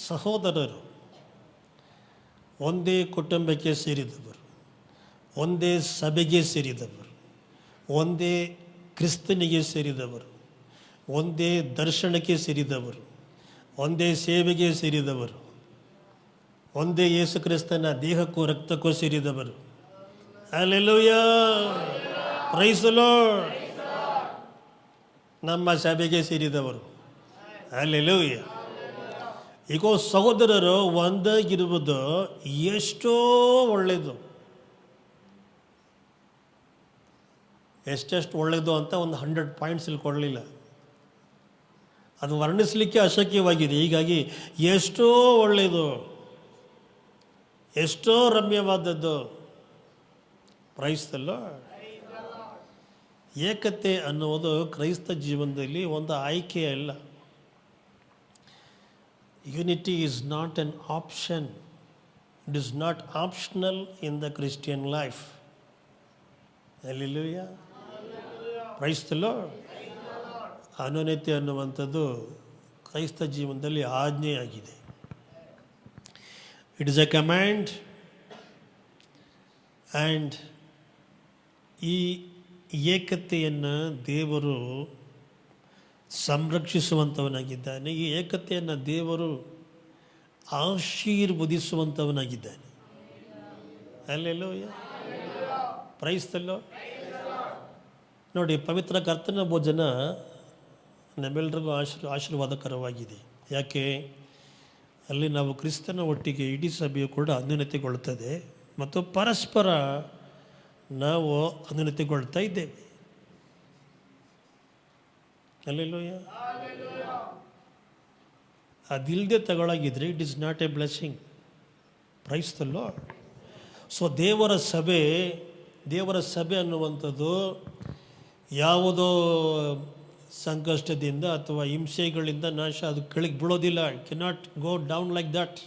ಸಹೋದರರು ಒಂದೇ ಕುಟುಂಬಕ್ಕೆ ಸೇರಿದವರು, ಒಂದೇ ಸಭೆಗೆ ಸೇರಿದವರು, ಒಂದೇ ಕ್ರಿಸ್ತನಿಗೆ ಸೇರಿದವರು, ಒಂದೇ ದರ್ಶನಕ್ಕೆ ಸೇರಿದವರು, ಒಂದೇ ಸೇವೆಗೆ ಸೇರಿದವರು, ಒಂದೇ ಯೇಸು ಕ್ರಿಸ್ತನ ದೇಹಕ್ಕೂ ರಕ್ತಕ್ಕೂ ಸೇರಿದವರು. ಹಲ್ಲೆಲೂಯಾ. Praise the Lord. ನಮ್ಮ ಸಭೆಗೆ ಸೇರಿದವರು. ಹಲ್ಲೆಲೂಯಾ. ಈಗ ಸಹೋದರರು ಒಂದಾಗಿರುವುದು ಎಷ್ಟೋ ಒಳ್ಳೆಯದು. ಎಷ್ಟೆಷ್ಟು ಒಳ್ಳೆಯದು ಅಂತ ಒಂದು 100 ಪಾಯಿಂಟ್ಸ್ ಇಲ್ಲಿ ಕೊಡಲಿಲ್ಲ, ಅದು ವರ್ಣಿಸಲಿಕ್ಕೆ ಅಶಕ್ಯವಾಗಿದೆ. ಹೀಗಾಗಿ ಎಷ್ಟೋ ಒಳ್ಳೆಯದು, ಎಷ್ಟೋ ರಮ್ಯವಾದದ್ದು. Price the lord. ಏಕತೆ ಅನ್ನುವುದು ಕ್ರೈಸ್ತ ಜೀವನದಲ್ಲಿ ಒಂದು ಆಯ್ಕೆ ಅಲ್ಲ. Unity is not an option. It is not optional in the Christian life. Hallelujah. Praise the Lord. ಅನ್ಯೋನ್ಯತೆ ಅನ್ನುವಂಥದ್ದು ಕ್ರೈಸ್ತ ಜೀವನದಲ್ಲಿ ಆಜ್ಞೆಯಾಗಿದೆ. It is a command. And ಈ ಏಕತೆಯನ್ನು ದೇವರು ಸಂರಕ್ಷಿಸುವಂಥವನಾಗಿದ್ದಾನೆ. ಈ ಏಕತೆಯನ್ನು ದೇವರು ಆಶೀರ್ವದಿಸುವಂಥವನಾಗಿದ್ದಾನೆ. ಹಲ್ಲೆಲೂಯಾ. Praise the Lord. ನೋಡಿ, ಪವಿತ್ರ ಕರ್ತನ ಭೋಜನ ನಮ್ಮೆಲ್ಲರಿಗೂ ಆಶೀರ್ವಾದಕರವಾಗಿದೆ. ಯಾಕೆ? ಅಲ್ಲಿ ನಾವು ಕ್ರಿಸ್ತನ ಒಟ್ಟಿಗೆ ಇಡೀ ಸಭೆಯು ಕೂಡ ಅನ್ಯೋನ್ಯತೆಗೊಳ್ಳುತ್ತದೆ ಮತ್ತು ಪರಸ್ಪರ ನಾವು ಅನ್ಯೋನ್ಯತೆಗೊಳ್ತಾ ಇದ್ದೇವೆ. ಹಲ್ಲೆಲೂಯಾ. ಅದಿಲ್ಲದೆ ತಗೊಳಗಿದ್ರೆ it is not a blessing. Praise the Lord. So ದೇವರ ಸಭೆ ಅನ್ನುವಂಥದ್ದು ಯಾವುದೋ ಸಂಕಷ್ಟದಿಂದ ಅಥವಾ ಹಿಂಸೆಗಳಿಂದ ನಾಶ ಅದು ಕೆಳಗೆ ಬೀಳೋದಿಲ್ಲ. Cannot go down like that.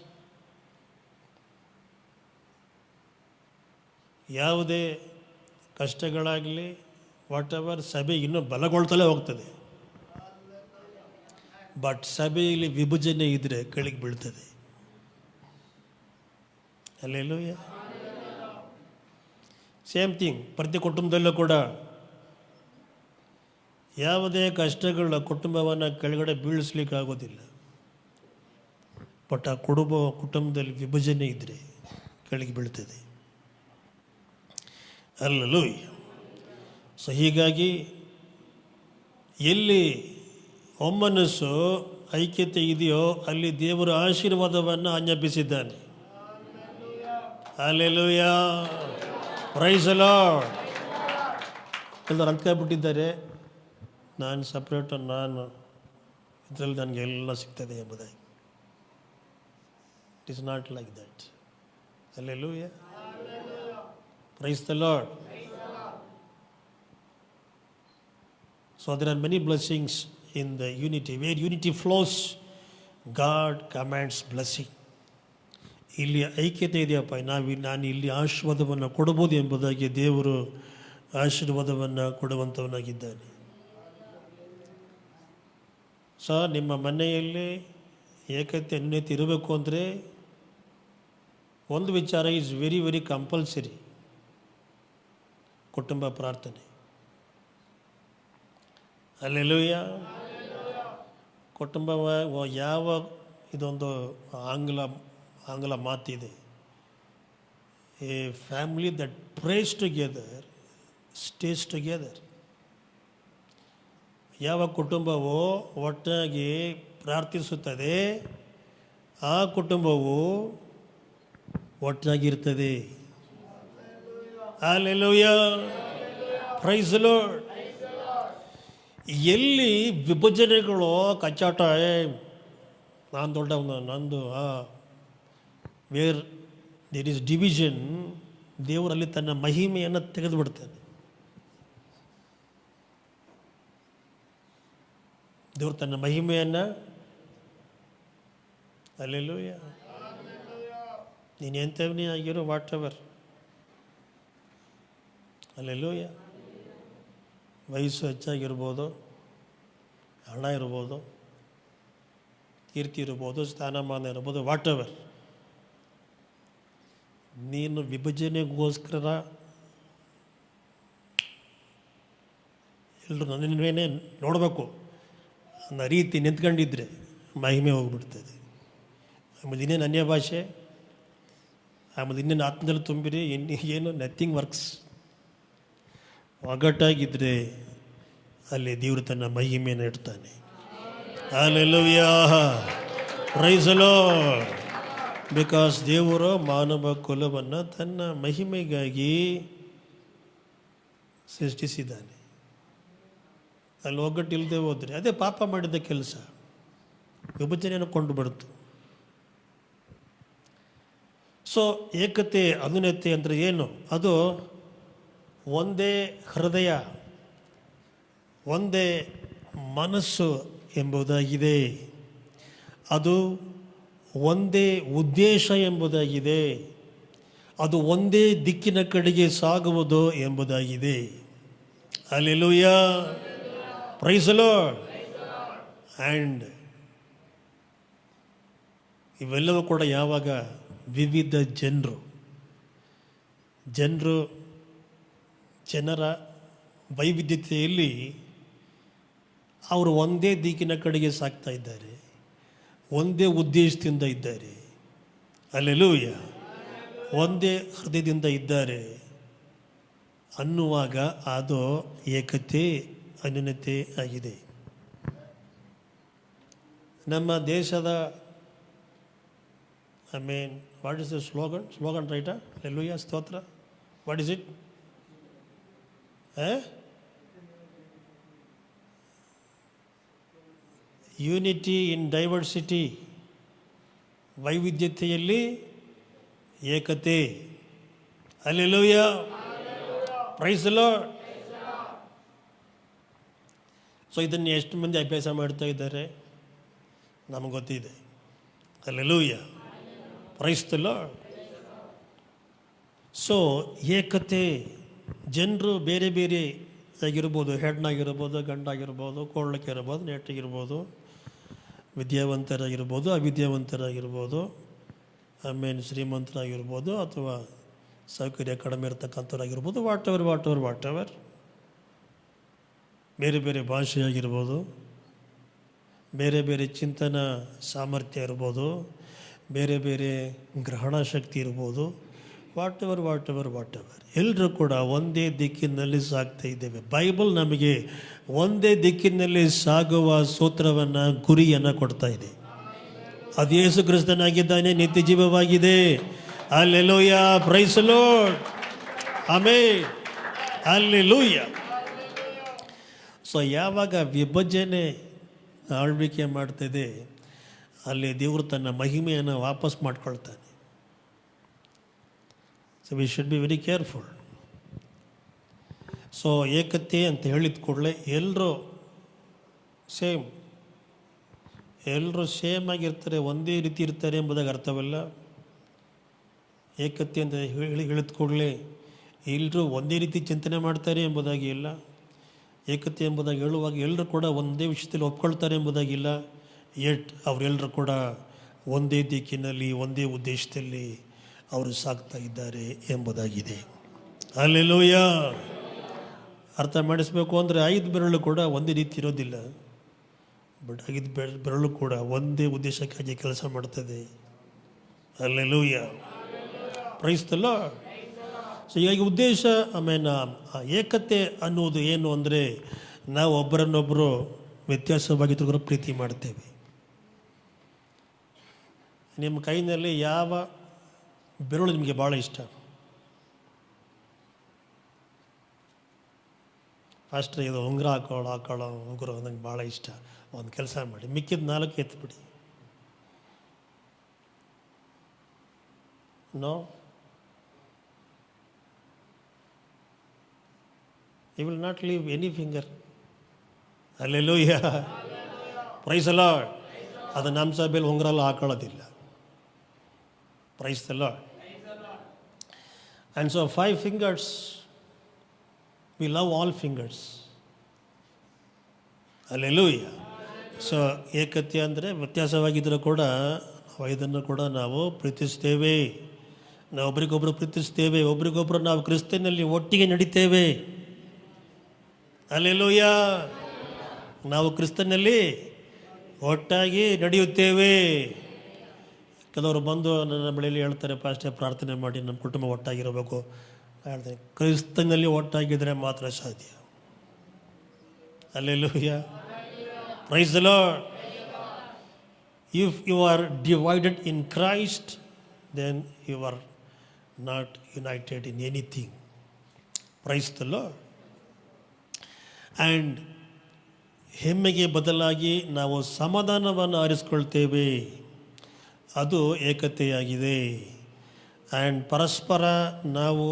ಯಾವುದೇ ಕಷ್ಟಗಳಾಗಲಿ ವಾಟ್ ಎವರ್, ಸಭೆ ಇನ್ನೂ ಬಲಗೊಳ್ತಲೇ ಹೋಗ್ತದೆ. ಬಟ್ ಸಭೆಯಲ್ಲಿ ವಿಭಜನೆ ಇದ್ದರೆ ಕೆಳಗೆ ಬೀಳ್ತದೆ. ಹಲ್ಲೆಲೂಯಾ. ಸೇಮ್ ಥಿಂಗ್ ಪ್ರತಿ ಕುಟುಂಬದಲ್ಲೂ ಕೂಡ ಯಾವುದೇ ಕಷ್ಟಗಳ ಕುಟುಂಬವನ್ನು ಕೆಳಗಡೆ ಬೀಳಿಸ್ಲಿಕ್ಕಾಗೋದಿಲ್ಲ. ಬಟ್ ಆ ಕುಟುಂಬದಲ್ಲಿ ವಿಭಜನೆ ಇದ್ದರೆ ಕೆಳಗೆ ಬೀಳ್ತದೆ. ಹಲ್ಲೆಲೂಯಾ. ಸೊ ಹೀಗಾಗಿ ಎಲ್ಲಿ ಒಮ್ಮನಸ್ಸು ಐಕ್ಯತೆ ಇದೆಯೋ ಅಲ್ಲಿ ದೇವರು ಆಶೀರ್ವಾದವನ್ನು ಆಜ್ಞಾಪಿಸಿದ್ದಾನೆ. ಹಲ್ಲೆಲೂಯಾ. Praise the Lord. ಎಲ್ಲರೂ ಅಂದ್ಕೊಂಡ್ಬಿಟ್ಟಿದ್ದಾರೆ, ನಾನು ಸಪ್ರೇಟು, ನಾನು ಇದರಲ್ಲಿ ನನಗೆಲ್ಲ ಸಿಗ್ತದೆ ಎಂಬುದಾಗಿ. It is not like that. Hallelujah. Praise the Lord. So there are many blessings in the unity. Where unity flows, God commands blessing. ಇಲ್ಲಿ ಐಕ್ಯತೆ ಇದೆಯಪ್ಪ, ನಾನು ಇಲ್ಲಿ ಆಶೀರ್ವಾದವನ್ನು ಕೊಡಬಹುದು ಎಂಬುದಾಗಿ ದೇವರು ಆಶೀರ್ವಾದವನ್ನು ಕೊಡುವಂಥವನಾಗಿದ್ದಾನೆ. ಸೊ ನಿಮ್ಮ ಮನೆಯಲ್ಲಿ ಏಕತೆ ಅನ್ಯೋನ್ಯತೆ ಇರಬೇಕು ಅಂದರೆ ಒಂದು ವಿಚಾರ ಈಸ್ ವೆರಿ ವೆರಿ ಕಂಪಲ್ಸರಿ. ಕುಟುಂಬ ಪ್ರಾರ್ಥನೆ. ಹಲ್ಲೆಲೂಯಾ. ಕುಟುಂಬ ಯಾವ ಇದೊಂದು ಆಂಗ್ಲ ಮಾತಿದೆ, a family that prays together stays together. ಯಾವ ಕುಟುಂಬವು ಒಟ್ಟಾಗಿ ಪ್ರಾರ್ಥಿಸುತ್ತದೆ ಆ ಕುಟುಂಬವು ಒಟ್ಟಾಗಿರ್ತದೆ. ಹಲ್ಲೆಲೂಯಾ. Praise the Lord. ಎಲ್ಲಿ ವಿಭಜನೆಗಳು, ಕಚ್ಚಾಟ, ನಾನು ದೊಡ್ಡವನು, ನಂದು, ವೇರ್ ದೇರ್ ಈಸ್ ಡಿವಿಷನ್, ದೇವರಲ್ಲಿ ತನ್ನ ಮಹಿಮೆಯನ್ನು ತೆಗೆದುಬಿಡ್ತಾನೆ. ದೇವರು ತನ್ನ ಮಹಿಮೆಯನ್ನು ಅಲ್ಲೆಲ್ಲೂಯ್ಯ ನೀನು ಎಂಥವನೇ ಆಗಿರೋ ವಾಟ್ ಎವರ್ ಅಲ್ಲೆಲ್ಲೂಯ್ಯ ವಯಸ್ಸು ಹೆಚ್ಚಾಗಿರ್ಬೋದು, ಹಣ ಇರ್ಬೋದು, ಕೀರ್ತಿ ಇರ್ಬೋದು, ಸ್ಥಾನಮಾನ ಇರ್ಬೋದು, ವಾಟ್ ಎವರ್. ನೀನು ವಿಭಜನೆಗೋಸ್ಕರ ಎಲ್ಲರೂ ನನ್ನೇನೇ ನೋಡಬೇಕು ಅನ್ನೋ ರೀತಿ ನಿಂತ್ಕೊಂಡಿದ್ರೆ ಮಹಿಮೆ ಹೋಗ್ಬಿಡ್ತದೆ. ಆಮೇಲೆ ಇನ್ನೇನು ಅನ್ಯ ಭಾಷೆ, ಆಮೇಲೆ ಇನ್ನೇನು ಆತ್ಮದಲ್ಲಿ ತುಂಬಿರಿ, ಏನು ನಥಿಂಗ್ ವರ್ಕ್ಸ್. ಒಗ್ಗಟ್ಟಾಗಿದ್ದರೆ ಅಲ್ಲಿ ದೇವರು ತನ್ನ ಮಹಿಮೆಯನ್ನು ಇಡ್ತಾನೆ. Hallelujah, praise the Lord. Because ದೇವರು ಮಾನವ ಕುಲವನ್ನು ತನ್ನ ಮಹಿಮೆಗಾಗಿ ಸೃಷ್ಟಿಸಿದ್ದಾನೆ. ಅಲ್ಲಿ ಒಗ್ಗಟ್ಟಿಲ್ಲದೆ ಹೋದರೆ ಅದೇ ಪಾಪ ಮಾಡಿದ ಕೆಲಸ, ವಿಭಜನೆಯನ್ನು ಕೊಂಡು ಬಿಡ್ತು. ಸೊ ಏಕತೆ ಅನುನತೆ ಅಂದರೆ ಏನು? ಅದು ಒಂದೇ ಹೃದಯ, ಒಂದೇ ಮನಸ್ಸು ಎಂಬುದಾಗಿದೆ. ಅದು ಒಂದೇ ಉದ್ದೇಶ ಎಂಬುದಾಗಿದೆ. ಅದು ಒಂದೇ ದಿಕ್ಕಿನ ಕಡೆಗೆ ಸಾಗುವುದು ಎಂಬುದಾಗಿದೆ. Hallelujah, praise the Lord. And ಇವೆಲ್ಲವೂ ಕೂಡ ಯಾವಾಗ ವಿವಿಧ ಜನರ ವೈವಿಧ್ಯತೆಯಲ್ಲಿ ಅವರು ಒಂದೇ ದಿಕ್ಕಿನ ಕಡೆಗೆ ಸಾಗ್ತಾ ಇದ್ದಾರೆ, ಒಂದೇ ಉದ್ದೇಶದಿಂದ ಇದ್ದಾರೆ. ಹಲ್ಲೆಲೂಯಾ, ಒಂದೇ ಹೃದಯದಿಂದ ಇದ್ದಾರೆ ಅನ್ನುವಾಗ ಅದು ಏಕತೆ ಅನ್ಯೋನ್ಯತೆ ಆಗಿದೆ. ನಮ್ಮ ದೇಶದ ವಾಟ್ ಇಸ್ ದ ಸ್ಲೋಗನ್ ರೈಟಾ? ಹಲ್ಲೆಲೂಯಾ, ಸ್ತೋತ್ರ. What is it? Unity in diversity, ವೈವಿಧ್ಯತೆಯಲ್ಲಿ ಏಕತೆ. Hallelujah, praise the Lord. So ಇದನ್ನು ಎಷ್ಟು ಮಂದಿ ಅಭ್ಯಾಸ ಮಾಡ್ತಾ ಇದ್ದಾರೆ ನಮಗೆ ಗೊತ್ತಿದೆ. Hallelujah, praise the Lord. So ಏಕತೆ, ಜನರು ಬೇರೆ ಬೇರೆ ಆಗಿರ್ಬೋದು, ಹೆಣ್ಣಾಗಿರ್ಬೋದು, ಗಂಡಾಗಿರ್ಬೋದು, ಕೊಳ್ಳಕ್ಕಿರ್ಬೋದು, ನೆಟ್ಟಿಗಿರ್ಬೋದು, ವಿದ್ಯಾವಂತರಾಗಿರ್ಬೋದು, ಅವಿದ್ಯಾವಂತರಾಗಿರ್ಬೋದು, ಆಮೇಲೆ ಶ್ರೀಮಂತರಾಗಿರ್ಬೋದು, ಅಥವಾ ಸೌಕರ್ಯ ಕಡಿಮೆ ಇರ್ತಕ್ಕಂಥವ್ರಾಗಿರ್ಬೋದು, ವಾಟ್ ಎವರ್. ಬೇರೆ ಬೇರೆ ಭಾಷೆಯಾಗಿರ್ಬೋದು, ಬೇರೆ ಬೇರೆ ಚಿಂತನ ಸಾಮರ್ಥ್ಯ ಇರ್ಬೋದು, ಬೇರೆ ಬೇರೆ ಗ್ರಹಣ ಶಕ್ತಿ ಇರ್ಬೋದು, ವಾಟ್ ಎವರ್. ಎಲ್ಲರೂ ಕೂಡ ಒಂದೇ ದಿಕ್ಕಿನಲ್ಲಿ ಸಾಗ್ತಾ ಇದ್ದೇವೆ. ಬೈಬಲ್ ನಮಗೆ ಒಂದೇ ದಿಕ್ಕಿನಲ್ಲಿ ಸಾಗುವ ಸೂತ್ರವನ್ನು, ಗುರಿಯನ್ನು ಕೊಡ್ತಾ ಇದೆ. ಅದು ಯೇಸು ಕ್ರಿಸ್ತನಾಗಿದ್ದಾನೆ, ನಿತ್ಯ ಜೀವವಾಗಿದೆ. Hallelujah, praise the Lord, amen, hallelujah. So ಯಾವಾಗ ವಿಭಜನೆ ಆಳ್ವಿಕೆ ಮಾಡ್ತಿದೆ, ಅಲ್ಲಿ ದೇವರು ತನ್ನ ಮಹಿಮೆಯನ್ನು ವಾಪಸ್ ಮಾಡ್ಕೊಳ್ತಾನೆ. So we should be very careful. So ಏಕತೆ ಅಂತ ಹೇಳಿದ ಕೂಡಲೇ ಎಲ್ಲರೂ ಸೇಮ್ ಆಗಿರ್ತಾರೆ, ಒಂದೇ ರೀತಿ ಇರ್ತಾರೆ ಎಂಬುದಾಗಿ ಅರ್ಥವಲ್ಲ. ಏಕತೆ ಅಂತ ಹೇಳಿದ ಕೂಡಲೇ ಎಲ್ಲರೂ ಒಂದೇ ರೀತಿ ಚಿಂತನೆ ಮಾಡ್ತಾರೆ ಎಂಬುದಾಗಿ ಇಲ್ಲ. ಏಕತೆ ಎಂಬುದಾಗಿ ಹೇಳುವಾಗ ಎಲ್ಲರೂ ಕೂಡ ಒಂದೇ ವಿಷಯದಲ್ಲಿ ಒಪ್ಕೊಳ್ತಾರೆ ಎಂಬುದಾಗಿಲ್ಲ. ಅವರೆಲ್ಲರೂ ಕೂಡ ಒಂದೇ ದಿಕ್ಕಿನಲ್ಲಿ, ಒಂದೇ ಉದ್ದೇಶದಲ್ಲಿ ಅವರು ಸಾಗ್ತಾ ಇದ್ದಾರೆ ಎಂಬುದಾಗಿದೆ. ಹಲ್ಲೆಲೂಯಾ. ಅರ್ಥ ಮಾಡಿಸ್ಬೇಕು ಅಂದರೆ 5 ಬೆರಳು ಕೂಡ ಒಂದೇ ರೀತಿ ಇರೋದಿಲ್ಲ, ಬಟ್ 5 ಬೆರಳು ಕೂಡ ಒಂದೇ ಉದ್ದೇಶಕ್ಕಾಗಿ ಕೆಲಸ ಮಾಡ್ತದೆ. Hallelujah, praise the Lord. So ಹೀಗಾಗಿ ಉದ್ದೇಶ, ಆಮೇಲೆ ಏಕತೆ ಅನ್ನುವುದು ಏನು ಅಂದರೆ, ನಾವು ಒಬ್ಬರನ್ನೊಬ್ಬರು ವ್ಯತ್ಯಾಸವಾಗಿ ಪ್ರೀತಿ ಮಾಡ್ತೇವೆ. ನಿಮ್ಮ ಕೈನಲ್ಲಿ ಯಾವ ಬೆರಳು ನಿಮಗೆ ಭಾಳ ಇಷ್ಟ? ಫಸ್ಟ್ ಇದು ಉಂಗುರ ಹಾಕೊಳ್ಳೋ ಉಂಗುರ ನಂಗೆ ಭಾಳ ಇಷ್ಟ. ಒಂದು ಕೆಲಸ ಮಾಡಿ, ಮಿಕ್ಕಿದ 4 ಎತ್ಬಿಡಿ. No, you will not leave any finger. Hallelujah, praise the Lord. ಅದು ನಮ್ಮ ಸಭೆಯಲ್ಲಿ ಉಂಗುರಲ್ಲ ಹಾಕೊಳ್ಳೋದಿಲ್ಲ. Praise the Lord. And so 5 fingers, we love all fingers. Hallelujah. So ಏಕತೆ ಅಂದರೆ ವ್ಯತ್ಯಾಸವಾಗಿದ್ದರೂ ಕೂಡ ನಾವು ಇದನ್ನು ಕೂಡ ನಾವು ಪ್ರೀತಿಸ್ತೇವೆ. ನಾವು ಒಬ್ರಿಗೊಬ್ಬರು ಪ್ರೀತಿಸ್ತೇವೆ. ಒಬ್ರಿಗೊಬ್ಬರು ನಾವು ಕ್ರಿಸ್ತನಲ್ಲಿ ಒಟ್ಟಿಗೆ ನಡಿತೇವೆ. ಹಲ್ಲೆಲೂಯಾ. ನಾವು ಕ್ರಿಸ್ತನಲ್ಲಿ ಒಟ್ಟಾಗಿ ನಡೆಯುತ್ತೇವೆ. ಕೆಲವರು ಬಂದು ನನ್ನ ಬಳಿಯಲ್ಲಿ ಹೇಳ್ತಾರೆ, ಪಾಸ್ಟರ್ ಪ್ರಾರ್ಥನೆ ಮಾಡಿ ನಮ್ಮ ಕುಟುಂಬ ಒಟ್ಟಾಗಿರಬೇಕು. ಹೇಳ್ತೇನೆ, ಕ್ರಿಸ್ತನಲ್ಲಿ ಒಟ್ಟಾಗಿದ್ದರೆ ಮಾತ್ರ ಸಾಧ್ಯ. Hallelujah. Praise the lord. If you are divided in Christ, then you are not united in anything. Praise the Lord. And ಹೆಮ್ಮೆಗೆ ಬದಲಾಗಿ ನಾವು ಸಮಾಧಾನವನ್ನು ಆರಿಸ್ಕೊಳ್ತೇವೆ. ಅದು ಏಕತೆಯಾಗಿದೆ. ಆ್ಯಂಡ್ ಪರಸ್ಪರ ನಾವು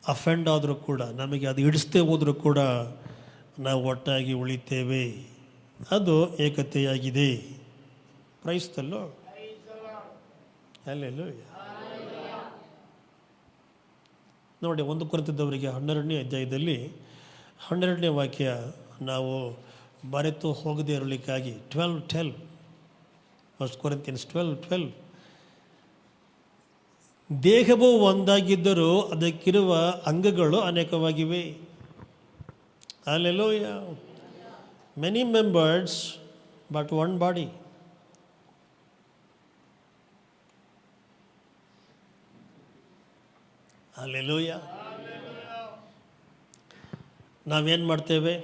ಅಫೆಂಡ್ ಆದರೂ ಕೂಡ, ನಮಗೆ ಅದು ಹಿಡಿಸ್ತೇ ಹೋದರೂ ಕೂಡ ನಾವು ಒಟ್ಟಾಗಿ ಉಳಿತೇವೆ. ಅದು ಏಕತೆಯಾಗಿದೆ. Praise the Lord. ಹಲ್ಲೆಲೂಯಾ. ನೋಡಿ, 1 ಕೊರಿಂಥದವರಿಗೆ 12ನೇ ಅಧ್ಯಾಯದಲ್ಲಿ 12ನೇ ವಾಕ್ಯ ನಾವು ಮರೆತು ಹೋಗದೇ ಇರಲಿಕ್ಕಾಗಿ 12:12 1 Corinthians 12:12 ದೇಹವು ಒಂದಾಗಿದ್ದರೂ ಅದಕ್ಕಿರುವ ಅಂಗಗಳು ಅನೇಕವಾಗಿವೆ. Hallelujah. Many members but one body. Hallelujah. ನಾವೇನು ಮಾಡ್ತೇವೆ?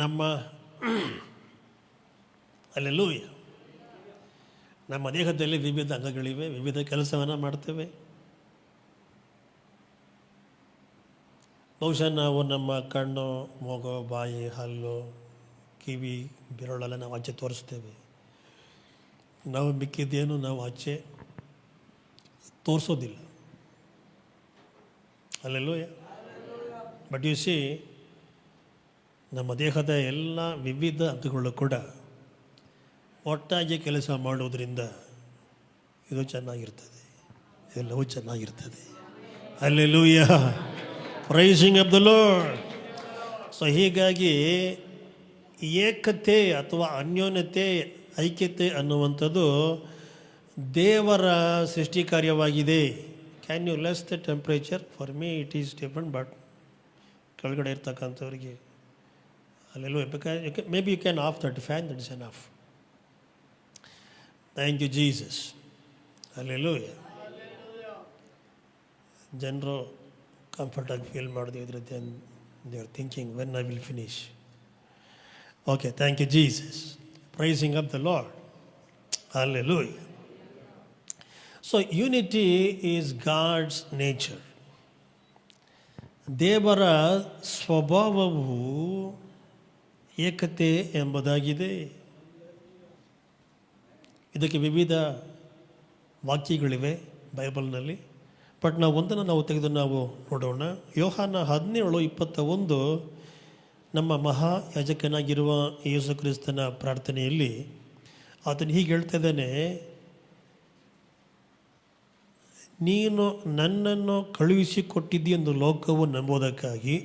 ನಮ್ಮ ಹಲ್ಲೆಲೂಯಾ, ನಮ್ಮ ದೇಹದಲ್ಲಿ ವಿವಿಧ ಅಂಗಗಳಿವೆ, ವಿವಿಧ ಕೆಲಸವನ್ನು ಮಾಡ್ತೇವೆ. ಬಹುಶಃ ನಾವು ನಮ್ಮ ಕಣ್ಣು, ಮೂಗು, ಬಾಯಿ, ಹಲ್ಲು, ಕಿವಿ, ಬೆರಳೆಲ್ಲ ನಾವು ಆಚೆ ತೋರಿಸ್ತೇವೆ. ನಾವು ಮಿಕ್ಕಿದ್ದೇನು ನಾವು ಆಚೆ ತೋರಿಸೋದಿಲ್ಲ. ಹಲ್ಲೆಲೂಯಾ. ಬಟ್ ಯು ಸಿ, ನಮ್ಮ ದೇಹದ ಎಲ್ಲ ವಿವಿಧ ಅಂಗಗಳು ಕೂಡ ಒಟ್ಟಾಗಿ ಕೆಲಸ ಮಾಡೋದ್ರಿಂದ ಇದು ಚೆನ್ನಾಗಿರ್ತದೆ, ಎಲ್ಲವೂ ಚೆನ್ನಾಗಿರ್ತದೆ. Hallelujah. Praising of the Lord. So ಹೀಗಾಗಿ ಏಕತೆ ಅಥವಾ ಅನ್ಯೋನ್ಯತೆ, ಐಕ್ಯತೆ ಅನ್ನುವಂಥದ್ದು ದೇವರ ಸೃಷ್ಟಿ ಕಾರ್ಯವಾಗಿದೆ. Can you less the temperature? For me it is different, but ಕೆಳಗಡೆ ಇರ್ತಕ್ಕಂಥವ್ರಿಗೆ hallelujah. Maybe you can off that fan, that is enough. Thank you Jesus. Hallelujah. ಜನರು ಕಂಫರ್ಟಾಗಿ ಫೀಲ್ ಮಾಡದೇ ಇದ್ರೆ they are thinking when I will finish. Okay, thank you Jesus. Praising of the Lord. Hallelujah. So unity is God's nature. ದೇವರ ಸ್ವಭಾವವು ಏಕತೆ ಎಂಬುದಾಗಿದೆ. ಇದಕ್ಕೆ ವಿವಿಧ ವಾಕ್ಯಗಳಿವೆ ಬೈಬಲ್ನಲ್ಲಿ. ಬಟ್ ನಾವು ಒಂದನ್ನು ನಾವು ತೆಗೆದು ನಾವು ನೋಡೋಣ. ಯೋಹಾನ 17:21 ನಮ್ಮ ಮಹಾ ಯಾಜಕನಾಗಿರುವ ಯೇಸು ಕ್ರಿಸ್ತನ ಪ್ರಾರ್ಥನೆಯಲ್ಲಿ ಆತನು ಹೀಗೆ ಹೇಳ್ತಾ ಇದ್ದಾನೆ, ನೀನು ನನ್ನನ್ನು ಕಳುಹಿಸಿಕೊಟ್ಟಿದ್ದೀಯೆಂದು ಲೋಕವು ನಂಬುವುದಕ್ಕಾಗಿ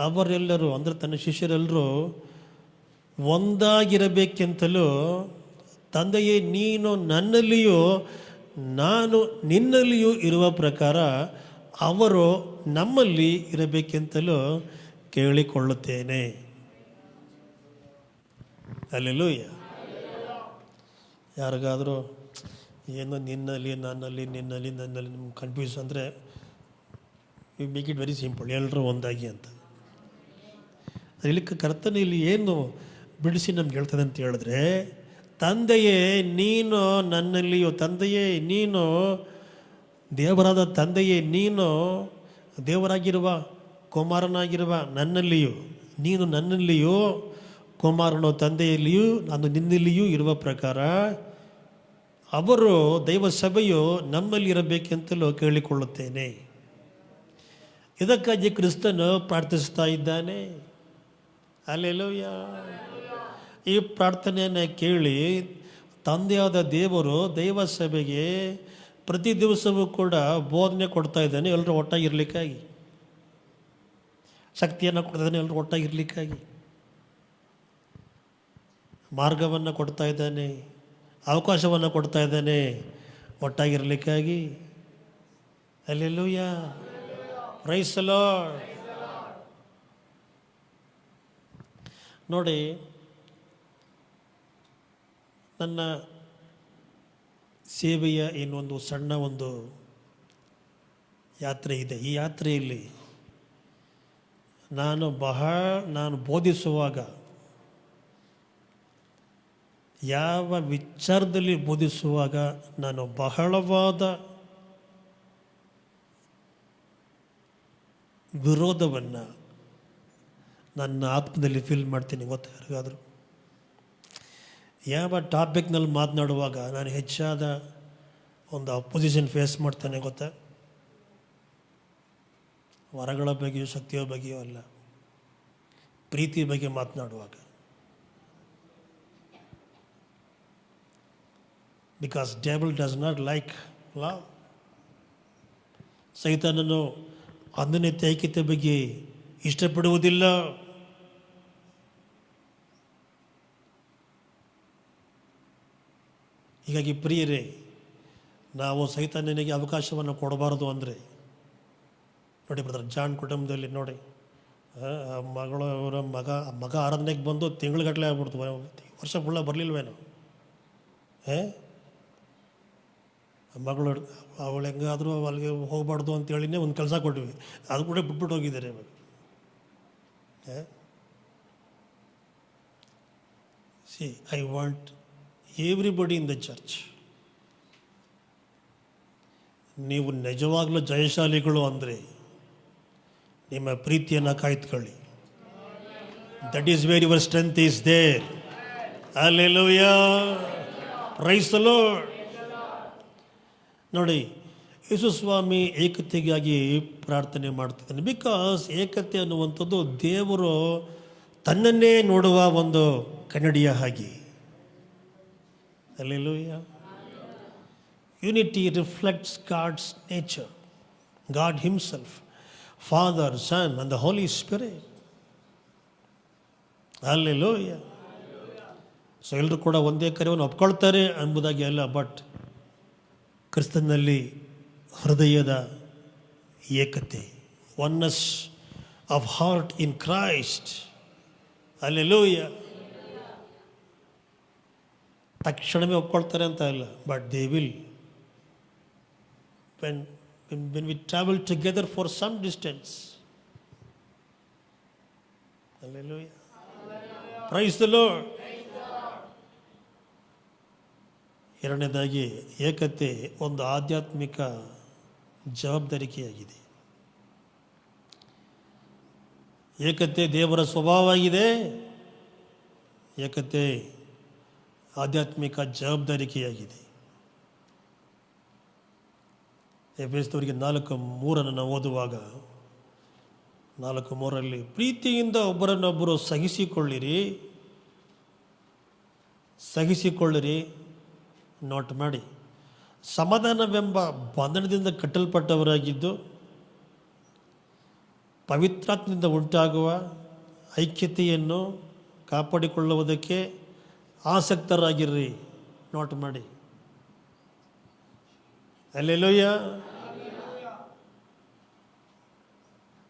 ಅವರೆಲ್ಲರೂ ಅಂದರೆ ತನ್ನ ಶಿಷ್ಯರೆಲ್ಲರೂ ಒಂದಾಗಿರಬೇಕೆಂತಲೂ, ತಂದೆಯೇ ನೀನು ನನ್ನಲ್ಲಿಯೂ ನಾನು ನಿನ್ನಲ್ಲಿಯೂ ಇರುವ ಪ್ರಕಾರ ಅವರು ನಮ್ಮಲ್ಲಿ ಇರಬೇಕೆಂತಲೂ ಕೇಳಿಕೊಳ್ಳುತ್ತೇನೆ. ಹಲ್ಲೆಲೂಯಾ. ಯಾರಿಗಾದರೂ ಏನೋ ನಿನ್ನಲ್ಲಿ, ನನ್ನಲ್ಲಿ ನಿಮ್ಗೆ ಕನ್ಫ್ಯೂಸ್ ಅಂದರೆ you make it very simple, ಎಲ್ಲರೂ ಒಂದಾಗಿ ಅಂತ. ಇಲ್ಲಿ ಕರ್ತನ ಇಲ್ಲಿ ಏನು ಬಿಡಿಸಿ ನಮ್ಗೆ ಹೇಳ್ತದೆ ಅಂತ ಹೇಳಿದ್ರೆ, ತಂದೆಯೇ ನೀನು ನನ್ನಲ್ಲಿಯೂ, ತಂದೆಯೇ ನೀನು, ದೇವರಾದ ತಂದೆಯೇ ನೀನು ದೇವರಾಗಿರುವ ಕುಮಾರನಾಗಿರುವ ನನ್ನಲ್ಲಿಯೂ, ನೀನು ನನ್ನಲ್ಲಿಯೂ, ಕುಮಾರನು ತಂದೆಯಲ್ಲಿಯೂ, ನಾನು ನಿನ್ನಲ್ಲಿಯೂ ಇರುವ ಪ್ರಕಾರ ಅವರು ದೈವ ಸಭೆಯು ನಮ್ಮಲ್ಲಿ ಇರಬೇಕೆಂತಲೂ ಕೇಳಿಕೊಳ್ಳುತ್ತೇನೆ. ಇದಕ್ಕಾಗಿ ಕ್ರಿಸ್ತನು ಪ್ರಾರ್ಥಿಸ್ತಾ ಇದ್ದಾನೆ. ಹಲ್ಲೆಲೂಯಾ. ಈ ಪ್ರಾರ್ಥನೆಯನ್ನು ಕೇಳಿ ತಂದೆಯಾದ ದೇವರು ದೈವ ಸಭೆಗೆ ಪ್ರತಿ ದಿವಸವೂ ಕೂಡ ಬೋಧನೆ ಕೊಡ್ತಾ ಇದ್ದಾನೆ, ಎಲ್ಲರೂ ಒಟ್ಟಾಗಿರ್ಲಿಕ್ಕಾಗಿ. ಶಕ್ತಿಯನ್ನು ಕೊಡ್ತಾ ಇದ್ದಾನೆ, ಎಲ್ಲರೂ ಒಟ್ಟಾಗಿರ್ಲಿಕ್ಕಾಗಿ. ಮಾರ್ಗವನ್ನು ಕೊಡ್ತಾ ಇದ್ದಾನೆ, ಅವಕಾಶವನ್ನು ಕೊಡ್ತಾ ಇದ್ದಾನೆ ಒಟ್ಟಾಗಿರ್ಲಿಕ್ಕಾಗಿ. ಹಲ್ಲೆಲೂಯಾ. Praise the Lord. ನೋಡಿ, ನನ್ನ ಸೇವೆಯ ಏನೊಂದು ಸಣ್ಣ ಒಂದು ಯಾತ್ರೆ ಇದೆ. ಈ ಯಾತ್ರೆಯಲ್ಲಿ ನಾನು ಬೋಧಿಸುವಾಗ ಯಾವ ವಿಚಾರದಲ್ಲಿ ಬೋಧಿಸುವಾಗ ನಾನು ಬಹಳವಾದ ವಿರೋಧವನ್ನು ನನ್ನ ಆತ್ಮದಲ್ಲಿ ಫೀಲ್ ಮಾಡ್ತೀನಿ. ಗೊತ್ತಾ ಯಾರಿಗಾದರೂ? ಯಾವ ಟಾಪಿಕ್ನಲ್ಲಿ ಮಾತನಾಡುವಾಗ ನಾನು ಹೆಚ್ಚಾದ ಒಂದು ಅಪೋಸಿಷನ್ ಫೇಸ್ ಮಾಡ್ತೇನೆ ಗೊತ್ತಾ? ವರಗಳ ಬಗ್ಗೆಯೋ ಶಕ್ತಿಯ ಬಗ್ಗೆಯೋ ಅಲ್ಲ, ಪ್ರೀತಿ ಬಗ್ಗೆ ಮಾತನಾಡುವಾಗ. Because devil does not like love. ಸೈತಾನನು ಅನ್ಯೋನ್ಯತೆ ಐಕ್ಯತೆ ಬಗ್ಗೆ ಇಷ್ಟಪಡುವುದಿಲ್ಲ. ಹೀಗಾಗಿ ಪ್ರಿಯರೇ, ನಾವು ಸೈತಾನನಿಗೆ ಅವಕಾಶವನ್ನು ಕೊಡಬಾರದು. ಅಂದರೆ ನೋಡಿ ಬ್ರದರ್, ಜಾನ್ ಕುಟುಂಬದಲ್ಲಿ ನೋಡಿ, ಅವರ ಮಗ ಆರಾಧನೆಗೆ ಬಂದು ತಿಂಗಳುಗಟ್ಟಲೆ ಆಗ್ಬಿಡ್ತು, ವರ್ಷ ಫುಲ್ಲ ಬರಲಿಲ್ವೇನೋ. ಮಗಳು ಅವಳು ಹೆಂಗಾದರೂ ಅಲ್ಲಿಗೆ ಹೋಗಬಾರ್ದು ಅಂತೇಳಿನೇ ಒಂದು ಕೆಲಸ ಕೊಟ್ವಿ, ಅದು ಕೂಡ ಬಿಟ್ಬಿಟ್ಟು ಹೋಗಿದ್ದಾರೆ ಇವಾಗ. See, I want everybody in the church. ನೀವು ನಿಜವಾಗ್ಲೂ ಜಯಶಾಲಿಗಳು ಅಂದರೆ ನಿಮ್ಮ ಪ್ರೀತಿಯನ್ನು ಕಾಯ್ದುಕೊಳ್ಳಿ. That is where your strength is there. Hallelujah. Praise the Lord. ನೋಡಿ, ಯೇಸು ಸ್ವಾಮಿ ಏಕತೆಗಾಗಿ ಪ್ರಾರ್ಥನೆ ಮಾಡ್ತಿದ್ದಾನೆ. ಬಿಕಾಸ್ ಏಕತೆ ಅನ್ನುವಂಥದ್ದು ದೇವರು ತನ್ನನ್ನೇ ನೋಡುವ ಒಂದು ಕನ್ನಡಿಯ ಹಾಗೆ. Hallelujah. Unity reflects God's nature, God himself, Father, Son and the Holy Spirit. Hallelujah. So ಎಲ್ಲರೂ ಕೂಡ ಒಂದೇ ಕಾರ್ಯವನ್ನು ಒಪ್ಕೊಳ್ತಾರೆ ಎಂಬುದಾಗಿ ಅಲ್ಲ, ಬಟ್ ಕ್ರಿಸ್ತನಲ್ಲಿ ಹೃದಯದ ಏಕತೆ, oneness of heart in Christ. Hallelujah. ತಕ್ಷಣವೇ ಒಪ್ಕೊಳ್ತಾರೆ ಅಂತ ಇಲ್ಲ, but they will when we travel together for some distance. Hallelujah. Praise the Lord. ಎರಡನೇದಾಗಿ, ಏಕತೆ ಒಂದು ಆಧ್ಯಾತ್ಮಿಕ ಜವಾಬ್ದಾರಿಕೆಯಾಗಿದೆ. ಏಕತೆ ದೇವರ ಸ್ವಭಾವವಾಗಿದೆ. ಏಕತೆ ಆಧ್ಯಾತ್ಮಿಕ ಜವಾಬ್ದಾರಿಕೆಯಾಗಿದೆ. ಎಫೆಸದವರಿಗೆ 4:3 ನಾವು ಓದುವಾಗ, 4:3 ಪ್ರೀತಿಯಿಂದ ಒಬ್ಬರನ್ನೊಬ್ಬರು ಸಹಿಸಿಕೊಳ್ಳಿರಿ, ನೋಟ್ ಮಾಡಿ, ಸಮಾಧಾನವೆಂಬ ಬಂಧನದಿಂದ ಕಟ್ಟಲ್ಪಟ್ಟವರಾಗಿದ್ದು ಪವಿತ್ರಾತ್ಮದಿಂದ ಉಂಟಾಗುವ ಐಕ್ಯತೆಯನ್ನು ಕಾಪಾಡಿಕೊಳ್ಳುವುದಕ್ಕೆ ಆಸಕ್ತರಾಗಿರ್ರಿ. ನೋಟ್ ಮಾಡಿ. ಹಲ್ಲೆಲೂಯಾ.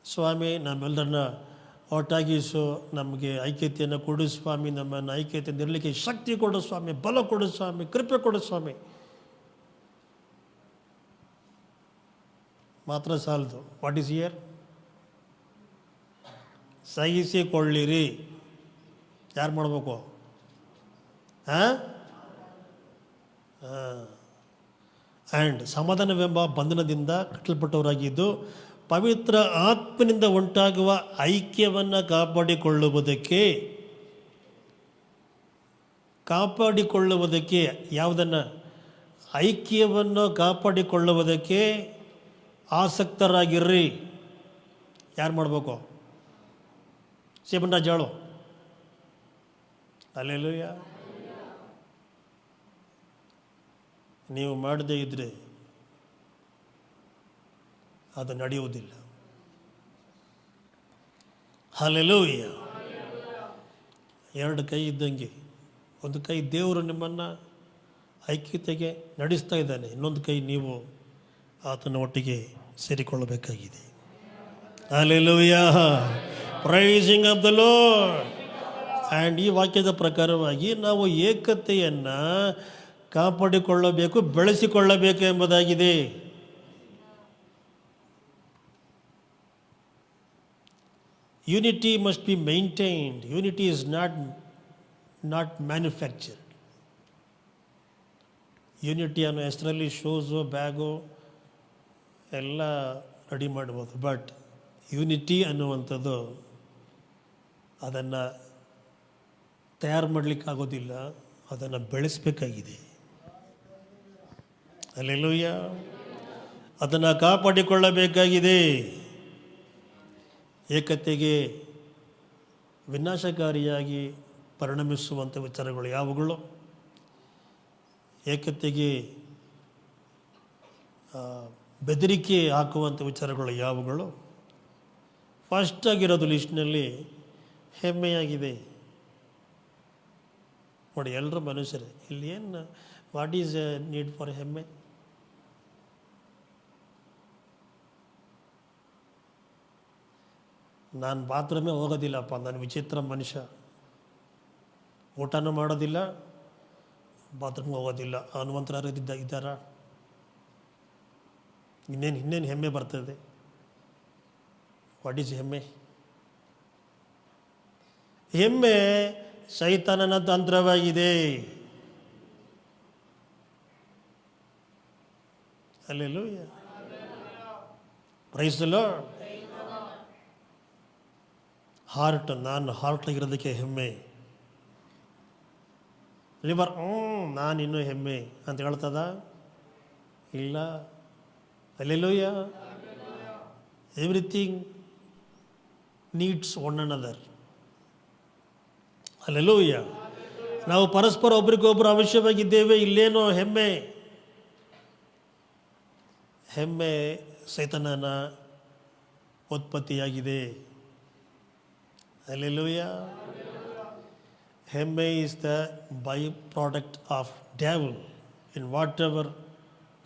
ಸ್ವಾಮಿ, ನಮ್ಮೆಲ್ಲರನ್ನ ಒಟ್ಟಾಗಿಸು, ನಮಗೆ ಐಕ್ಯತೆಯನ್ನು ಕೊಡು ಸ್ವಾಮಿ, ನಮ್ಮನ್ನು ಐಕ್ಯತೆಯಿಂದ ಇರಲಿಕ್ಕೆ ಶಕ್ತಿ ಕೊಡು ಸ್ವಾಮಿ, ಬಲ ಕೊಡು ಸ್ವಾಮಿ, ಕೃಪೆ ಕೊಡು ಸ್ವಾಮಿ. ಮಾತ್ರ ಸಾಲದು. What is here? ಸಹಿಸಿಕೊಳ್ಳಿರಿ. ಯಾರು ಮಾಡಬೇಕು? ಆ್ಯಂಡ್ ಸಮಾಧಾನವೆಂಬ ಬಂಧನದಿಂದ ಕಟ್ಟಲ್ಪಟ್ಟವರಾಗಿದ್ದು ಪವಿತ್ರ ಆತ್ಮನಿಂದ ಉಂಟಾಗುವ ಐಕ್ಯವನ್ನು ಕಾಪಾಡಿಕೊಳ್ಳುವುದಕ್ಕೆ ಯಾವುದನ್ನು? ಐಕ್ಯವನ್ನು ಕಾಪಾಡಿಕೊಳ್ಳುವುದಕ್ಕೆ ಆಸಕ್ತರಾಗಿರ್ರಿ. ಯಾರು ಮಾಡಬೇಕು? ಸಿಬನ್ ರಾಜ್ ಹೇಳು. ಹಲ್ಲೆಲೂಯಾ. ನೀವು ಮಾಡದೇ ಇದ್ದರೆ ಅದು ನಡೆಯುವುದಿಲ್ಲ. ಹಲ್ಲೆಲೂಯಾ. ಎರಡು ಕೈ ಇದ್ದಂಗೆ, ಒಂದು ಕೈ ದೇವರು ನಿಮ್ಮನ್ನು ಐಕ್ಯತೆಗೆ ನಡೆಸ್ತಾ ಇದ್ದಾನೆ, ಇನ್ನೊಂದು ಕೈ ನೀವು ಆತನ ಒಟ್ಟಿಗೆ ಸೇರಿಕೊಳ್ಳಬೇಕಾಗಿದೆ. Hallelujah. Praising of the Lord. And ಈ ವಾಕ್ಯದ ಪ್ರಕಾರವಾಗಿ ನಾವು ಏಕತೆಯನ್ನು ಕಾಪಾಡಿಕೊಳ್ಳಬೇಕು, ಬೆಳೆಸಿಕೊಳ್ಳಬೇಕು ಎಂಬುದಾಗಿದೆ. Unity must be maintained. Unity is not manufactured. Unity ಅನ್ನೋ ಹೆಸರಲ್ಲಿ ಶೂಸು, ಬ್ಯಾಗು ಎಲ್ಲ ರೆಡಿ ಮಾಡ್ಬೋದು. ಬಟ್ ಯೂನಿಟಿ ಅನ್ನುವಂಥದ್ದು ಅದನ್ನು ತಯಾರು ಮಾಡಲಿಕ್ಕಾಗೋದಿಲ್ಲ, ಅದನ್ನು ಬೆಳೆಸಬೇಕಾಗಿದೆ. ಹಲ್ಲೆಲೂಯಾ. ಅದನ್ನು ಕಾಪಾಡಿಕೊಳ್ಳಬೇಕಾಗಿದೆ. ಏಕತೆಗೆ ವಿನಾಶಕಾರಿಯಾಗಿ ಪರಿಣಮಿಸುವಂಥ ವಿಚಾರಗಳು ಯಾವುಗಳು, ಏಕತೆಗೆ ಬೆದರಿಕೆ ಹಾಕುವಂಥ ವಿಚಾರಗಳು ಯಾವುಗಳು, ಫಸ್ಟ್ ಆಗಿರೋದು ಲಿಸ್ಟ್ನಲ್ಲಿ ಹೆಮ್ಮೆಯಾಗಿದೆ. ನೋಡಿ, ಎಲ್ಲರೂ ಮನುಷ್ಯರೇ. ಇಲ್ಲಿ ಏನು, what is A need for ಹೆಮ್ಮೆ? ನಾನು ಬಾತ್ರೂಮೇ ಹೋಗೋದಿಲ್ಲಪ್ಪ, ನಾನು ವಿಚಿತ್ರ ಮನುಷ್ಯ, ಊಟನೂ ಮಾಡೋದಿಲ್ಲ, ಬಾತ್ರೂಮ್ಗೆ ಹೋಗೋದಿಲ್ಲ ಅನ್ನುವಂಥವ್ರು ಇದ್ದಾರ? ಇನ್ನೇನು ಹೆಮ್ಮೆ ಬರ್ತದೆ? ವಾಟ್ ಈಸ್ ಹೆಮ್ಮೆ? ಹೆಮ್ಮೆ ಸೈತಾನನ ತಂತ್ರವಾಗಿದೆ. Hallelujah. Praise the Lord. Heart, ನಾನು ಹಾರ್ಟ್ಲಾಗಿರೋದಕ್ಕೆ ಹೆಮ್ಮೆ. ಲಿವರ್, ನಾನು ಇನ್ನೂ ಹೆಮ್ಮೆ ಅಂತ ಹೇಳ್ತದ? ಇಲ್ಲ. Hallelujah. Everything needs one another. Hallelujah. ನಾವು ಪರಸ್ಪರ ಒಬ್ರಿಗೊಬ್ಬರು ಅವಶ್ಯವಾಗಿದ್ದೇವೆ. ಇಲ್ಲೇನೋ ಹೆಮ್ಮೆ ಸೈತಾನನ ಉತ್ಪತ್ತಿಯಾಗಿದೆ. ಹಲ್ಲೆಲೂಯಾ. ಹೆಮ್ಮೆ is the by product of devil in whatever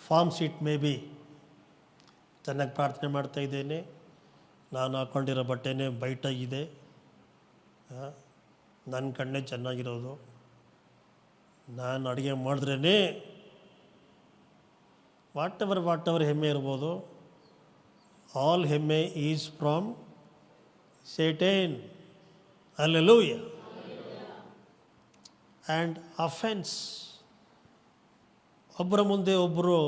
forms it may be. ಚೆನ್ನಾಗಿ ಪ್ರಾರ್ಥನೆ ಮಾಡ್ತಾ ಇದ್ದೇನೆ, ನಾನು ಹಾಕ್ಕೊಂಡಿರೋ ಬಟ್ಟೆನೇ ಬೈಟಾಗಿದೆ, ನನ್ನ ಕಣ್ಣೇ ಚೆನ್ನಾಗಿರೋದು, ನಾನು ಅಡುಗೆ ಮಾಡಿದ್ರೇ ವಾಟ್ ಎವರ್ ಹೆಮ್ಮೆ ಇರ್ಬೋದು. ಆಲ್ ಹೆಮ್ಮೆ is from Satan. Hallelujah. And offense. ಒಬ್ಬರ ಮುಂದೆ ಒಬ್ಬರು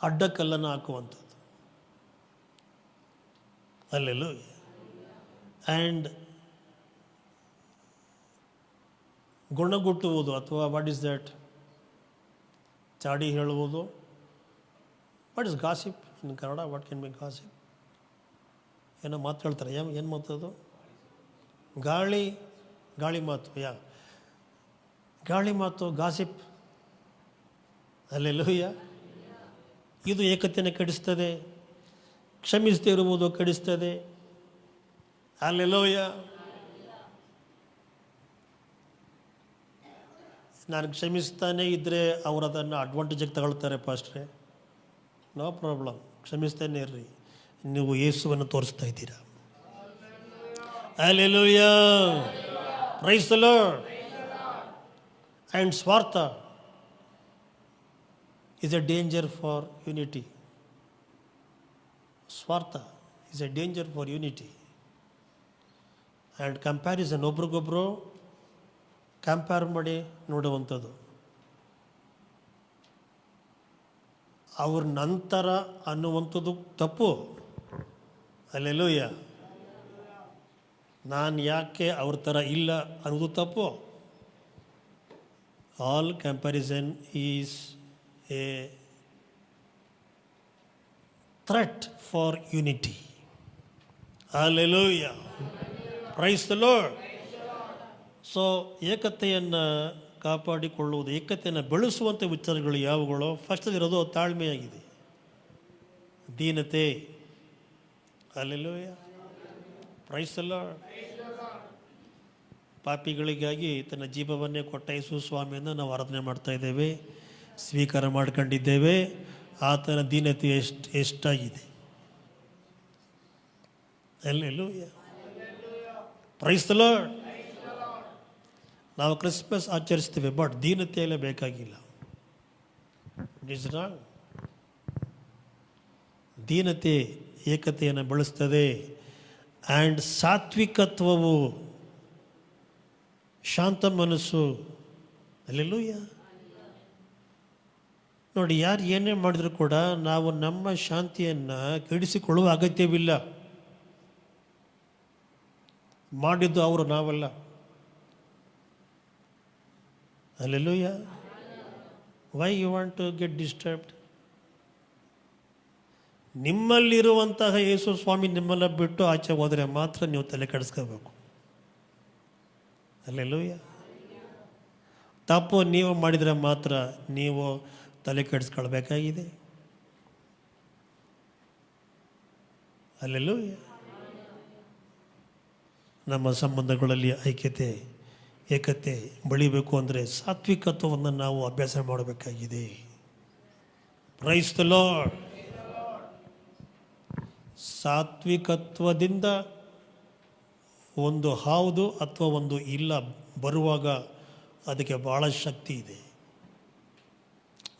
ಅಡ್ಡಕಲ್ಲನ್ನು ಹಾಕುವಂಥದ್ದು. Hallelujah. And ಗುಣಗುಟ್ಟುವುದು, ಅಥವಾ ವಾಟ್ ಈಸ್ ದ್ಯಾಟ್, ಚಾಡಿ ಹೇಳುವುದು. What is gossip in Kannada? What can be gossip? ಏನೋ ಮಾತು ಹೇಳ್ತಾರೆ. ಏನು ಮಾತದು? ಗಾಳಿ ಮಾತು. ಗಾಳಿ ಮಾತು, ಗಾಸಿಪ್. ಹಲ್ಲೆಲೂಯಾ. ಇದು ಏಕತೆಯನ್ನು ಕೆಡಿಸ್ತದೆ, ಕ್ಷಮಿಸದೇ ಇರುವುದು ಕೆಡಿಸ್ತದೆ. ಹಲ್ಲೆಲೂಯಾ. ನಾನು ಕ್ಷಮಿಸ್ತಾನೇ ಇದ್ದರೆ ಅವರು ಅದನ್ನು ಅಡ್ವಾಂಟೇಜಿಗೆ ತಗೊಳ್ತಾರೆ. ಪಾಸ್ಟ್ರೆ, ನೋ ಪ್ರಾಬ್ಲಮ್, ಕ್ಷಮಿಸ್ತಾನೆ ಇರ್ರಿ, ನೀವು ಯೇಸುವನ್ನು ತೋರಿಸ್ತಾ ಇದ್ದೀರಾ. Hallelujah. Praise the Lord. And ಸ್ವಾರ್ಥ is a danger for unity. Swartha is a danger for unity. And comparison, ಒಬ್ರಿಗೊಬ್ರು ಕಂಪೇರ್ ಮಾಡಿ ನೋಡುವಂಥದ್ದು, ಅವ್ರ ನಂತರ ಅನ್ನುವಂಥದ್ದು ತಪ್ಪು. ಹಲ್ಲೆಲೂಯಾ. ನಾನು ಯಾಕೆ ಅವ್ರ ಥರ ಇಲ್ಲ ಅನ್ನೋದು ತಪ್ಪು. All comparison is a threat for unity. Hallelujah, praise the Lord. So ಏಕತೆಯನ್ನು ಕಾಪಾಡಿಕೊಳ್ಳುವುದು, ಏಕತೆಯನ್ನು ಬೆಳೆಸುವಂಥ ವಿಚಾರಗಳು ಯಾವುಗಳು? ಫಸ್ಟ್ ಇರೋದು ತಾಳ್ಮೆಯಾಗಿದೆ, ದೀನತೆ. Hallelujah, praise the Lord. ಪಾಪಿಗಳಿಗಾಗಿ ತನ್ನ ಜೀವವನ್ನೇ ಕೊಟ್ಟ ಯೇಸು ಸ್ವಾಮಿಯನ್ನು ನಾವು ಆರಾಧನೆ ಮಾಡ್ತಾ ಇದ್ದೇವೆ, ಸ್ವೀಕಾರ ಮಾಡ್ಕೊಂಡಿದ್ದೇವೆ. ಆತನ ದೀನತೆ ಎಷ್ಟಾಗಿದೆ. Hallelujah, praise the lord. ನಾವು ಕ್ರಿಸ್ಮಸ್ ಆಚರಿಸ್ತೀವಿ, ಬಟ್ ದೀನತೆಯಲ್ಲೇ ಬೇಕಾಗಿಲ್ಲ. ದೀನತೆ ಏಕತೆಯನ್ನು ಬೆಳೆಸ್ತದೆ. ಆ್ಯಂಡ್ ಸಾತ್ವಿಕತ್ವವು, ಶಾಂತ ಮನಸ್ಸು. ಹಲ್ಲೆಲೂಯಾ. ನೋಡಿ, ಯಾರು ಏನೇ ಮಾಡಿದರೂ ಕೂಡ ನಾವು ನಮ್ಮ ಶಾಂತಿಯನ್ನು ಕೆಡಿಸಿಕೊಳ್ಳುವ ಅಗತ್ಯವಿಲ್ಲ. ಮಾಡಿದ್ದು ಅವರು, ನಾವಲ್ಲ. Hallelujah. Why you want to get disturbed? ನಿಮ್ಮಲ್ಲಿರುವಂತಹ ಯೇಸು ಸ್ವಾಮಿ ನಿಮ್ಮನ್ನ ಬಿಟ್ಟು ಆಚೆ ಹೋದರೆ ಮಾತ್ರ ನೀವು ತಲೆ ಕೆಡಿಸ್ಕೋಬೇಕು. ಹಲ್ಲೆಲೂಯಾ. ತಪ್ಪು ನೀವು ಮಾಡಿದರೆ ಮಾತ್ರ ನೀವು ತಲೆ ಕೆಡಿಸ್ಕೊಳ್ಬೇಕಾಗಿದೆ. ಹಲ್ಲೆಲೂಯಾ. ನಮ್ಮ ಸಂಬಂಧಗಳಲ್ಲಿ ಐಕ್ಯತೆ, ಏಕತೆ ಬೆಳಿಬೇಕು ಅಂದರೆ ಸಾತ್ವಿಕತ್ವವನ್ನು ನಾವು ಅಭ್ಯಾಸ ಮಾಡಬೇಕಾಗಿದೆ. Price the lord. ಸಾತ್ವಿಕತ್ವದಿಂದ ಒಂದು ಹೌದು ಅಥವಾ ಒಂದು ಇಲ್ಲ ಬರುವಾಗ ಅದಕ್ಕೆ ಭಾಳ ಶಕ್ತಿ ಇದೆ.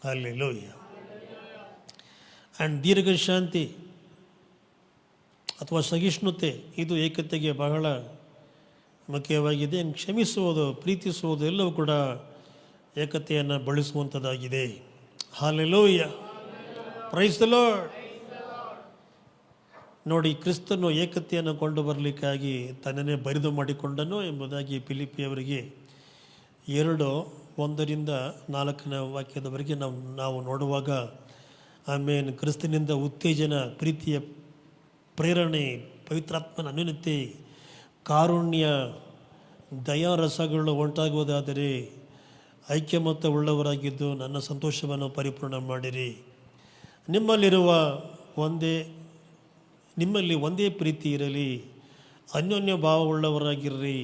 ಹಲ್ಲೆಲೂಯಾ. ಆ್ಯಂಡ್ ದೀರ್ಘಶಾಂತಿ ಅಥವಾ ಸಹಿಷ್ಣುತೆ, ಇದು ಏಕತೆಗೆ ಬಹಳ ಮುಖ್ಯವಾಗಿದೆ. ಕ್ಷಮಿಸುವುದು, ಪ್ರೀತಿಸುವುದು ಎಲ್ಲವೂ ಕೂಡ ಏಕತೆಯನ್ನು ಬೆಳೆಸುವಂಥದ್ದಾಗಿದೆ. Hallelujah, praise the Lord. ನೋಡಿ, ಕ್ರಿಸ್ತನು ಏಕತೆಯನ್ನು ಕೊಂಡು ಬರಲಿಕ್ಕಾಗಿ ತನ್ನನ್ನೇ ಬರಿದು ಮಾಡಿಕೊಂಡನು ಎಂಬುದಾಗಿ ಫಿಲಿಪ್ಪಿಯವರಿಗೆ 2:1-4 ವಾಕ್ಯದವರೆಗೆ ನಾವು ನೋಡುವಾಗ, ಆಮೇಲೆ ಕ್ರಿಸ್ತನಿಂದ ಉತ್ತೇಜನ, ಪ್ರೀತಿಯ ಪ್ರೇರಣೆ, ಪವಿತ್ರಾತ್ಮನ ಅನ್ಯೋನ್ಯತೆ, ಕಾರುಣ್ಯ, ದಯಾರಸಗಳು ಉಂಟಾಗುವುದಾದರೆ ಐಕ್ಯಮತ್ಯ ಉಳ್ಳವರಾಗಿದ್ದು ನನ್ನ ಸಂತೋಷವನ್ನು ಪರಿಪೂರ್ಣ ಮಾಡಿರಿ. ನಿಮ್ಮಲ್ಲಿ ಒಂದೇ ಪ್ರೀತಿ ಇರಲಿ, ಅನ್ಯೋನ್ಯ ಭಾವವುಳ್ಳವರಾಗಿರ್ರಿ,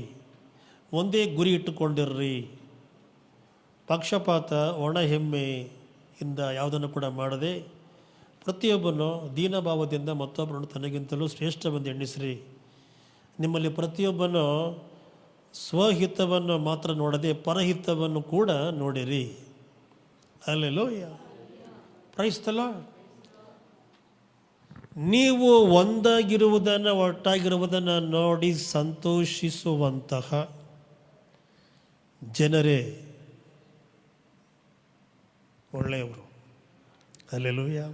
ಒಂದೇ ಗುರಿ ಇಟ್ಟುಕೊಂಡಿರ್ರಿ, ಪಕ್ಷಪಾತ, ಒಣ ಹೆಮ್ಮೆಯಿಂದ ಯಾವುದನ್ನು ಕೂಡ ಮಾಡದೆ ಪ್ರತಿಯೊಬ್ಬನು ದೀನಭಾವದಿಂದ ಮತ್ತೊಬ್ಬರನ್ನು ತನಗಿಂತಲೂ ಶ್ರೇಷ್ಠವೆಂದು ಎಣ್ಣಿಸ್ರಿ. ನಿಮ್ಮಲ್ಲಿ ಪ್ರತಿಯೊಬ್ಬನು ಸ್ವಹಿತವನ್ನು ಮಾತ್ರ ನೋಡದೆ ಪರಹಿತವನ್ನು ಕೂಡ ನೋಡಿರಿ. Hallelujah, praise the lord. ನೀವು ಒಂದಾಗಿರುವುದನ್ನು, ಒಟ್ಟಾಗಿರುವುದನ್ನು ನೋಡಿ ಸಂತೋಷಿಸುವಂತಹ ಜನರೇ ಒಳ್ಳೆಯವರು. Hallelujah,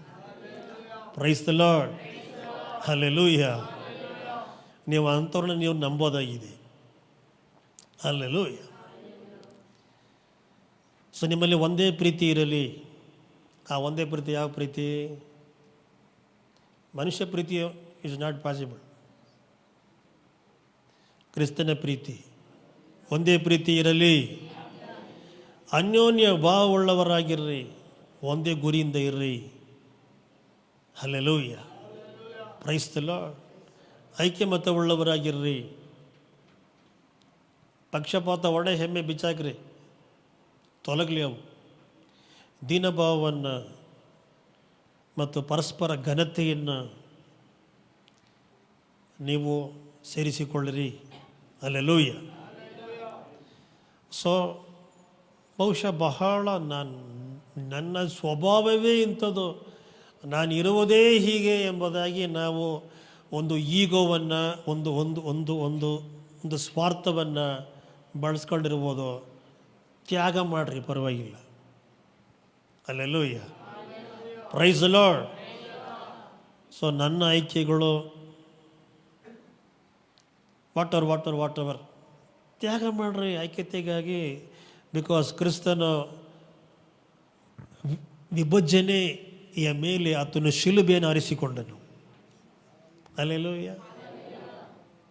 praise the Lord. Hallelujah. ನೀವು ಅಂಥವ್ರನ್ನ ನೀವು ನಂಬೋದಾಗಿದೆ. ಹಲ್ಲೆಲೂಯಾ. ಸೊ ನಿಮ್ಮಲ್ಲಿ ಒಂದೇ ಪ್ರೀತಿ ಇರಲಿ. ಆ ಒಂದೇ ಪ್ರೀತಿ ಯಾವ ಪ್ರೀತಿ? ಮನುಷ್ಯ ಪ್ರೀತಿ ಇಸ್ ನಾಟ್ ಪಾಸಿಬಲ್. ಕ್ರಿಸ್ತನ ಪ್ರೀತಿ, ಒಂದೇ ಪ್ರೀತಿ ಇರಲಿ, ಅನ್ಯೋನ್ಯ ಭಾವವುಳ್ಳವರಾಗಿರ್ರಿ, ಒಂದೇ ಗುರಿಯಿಂದ ಇರ್ರಿ. Hallelujah, praise the Lord. ಐಕ್ಯಮತ್ಯವುಳ್ಳವರಾಗಿರ್ರಿ, ಪಕ್ಷಪಾತ, ಒಣ ಹೆಮ್ಮೆ ಬಿಚ್ಚಾಕ್ರಿ, ತೊಲಗಲಿ ಅವು. ದೀನಭಾವವನ್ನು ಮತ್ತು ಪರಸ್ಪರ ಘನತೆಯನ್ನು ನೀವು ಸೇರಿಸಿಕೊಳ್ಳಿರಿ. ಹಲ್ಲೆಲೂಯಾ. ಸೊ ಬಹುಶಃ ಬಹಳ ನನ್ನ ಸ್ವಭಾವವೇ ಇಂಥದ್ದು, ನಾನು ಇರುವುದೇ ಹೀಗೆ ಎಂಬುದಾಗಿ ನಾವು ಒಂದು ಈಗೋವನ್ನು, ಒಂದು ಒಂದು ಒಂದು ಒಂದು ಒಂದು ಸ್ವಾರ್ಥವನ್ನು ಬಳಸ್ಕೊಂಡಿರ್ಬೋದು. ತ್ಯಾಗ ಮಾಡಿರಿ, ಪರವಾಗಿಲ್ಲ. Hallelujah, praise the Lord. So ನನ್ನ ಆಯ್ಕೆಗಳು ವಾಟ್ ಎವರ್ ತ್ಯಾಗ ಮಾಡಿರಿ ಐಕ್ಯತೆಗಾಗಿ. ಬಿಕಾಸ್ ಕ್ರಿಸ್ತನ ವಿಭಜನೆ ಮೇಲೆ ಆತನು ಶಿಲುಬೆಯನ್ನು ಆರಿಸಿಕೊಂಡನು. Hallelujah,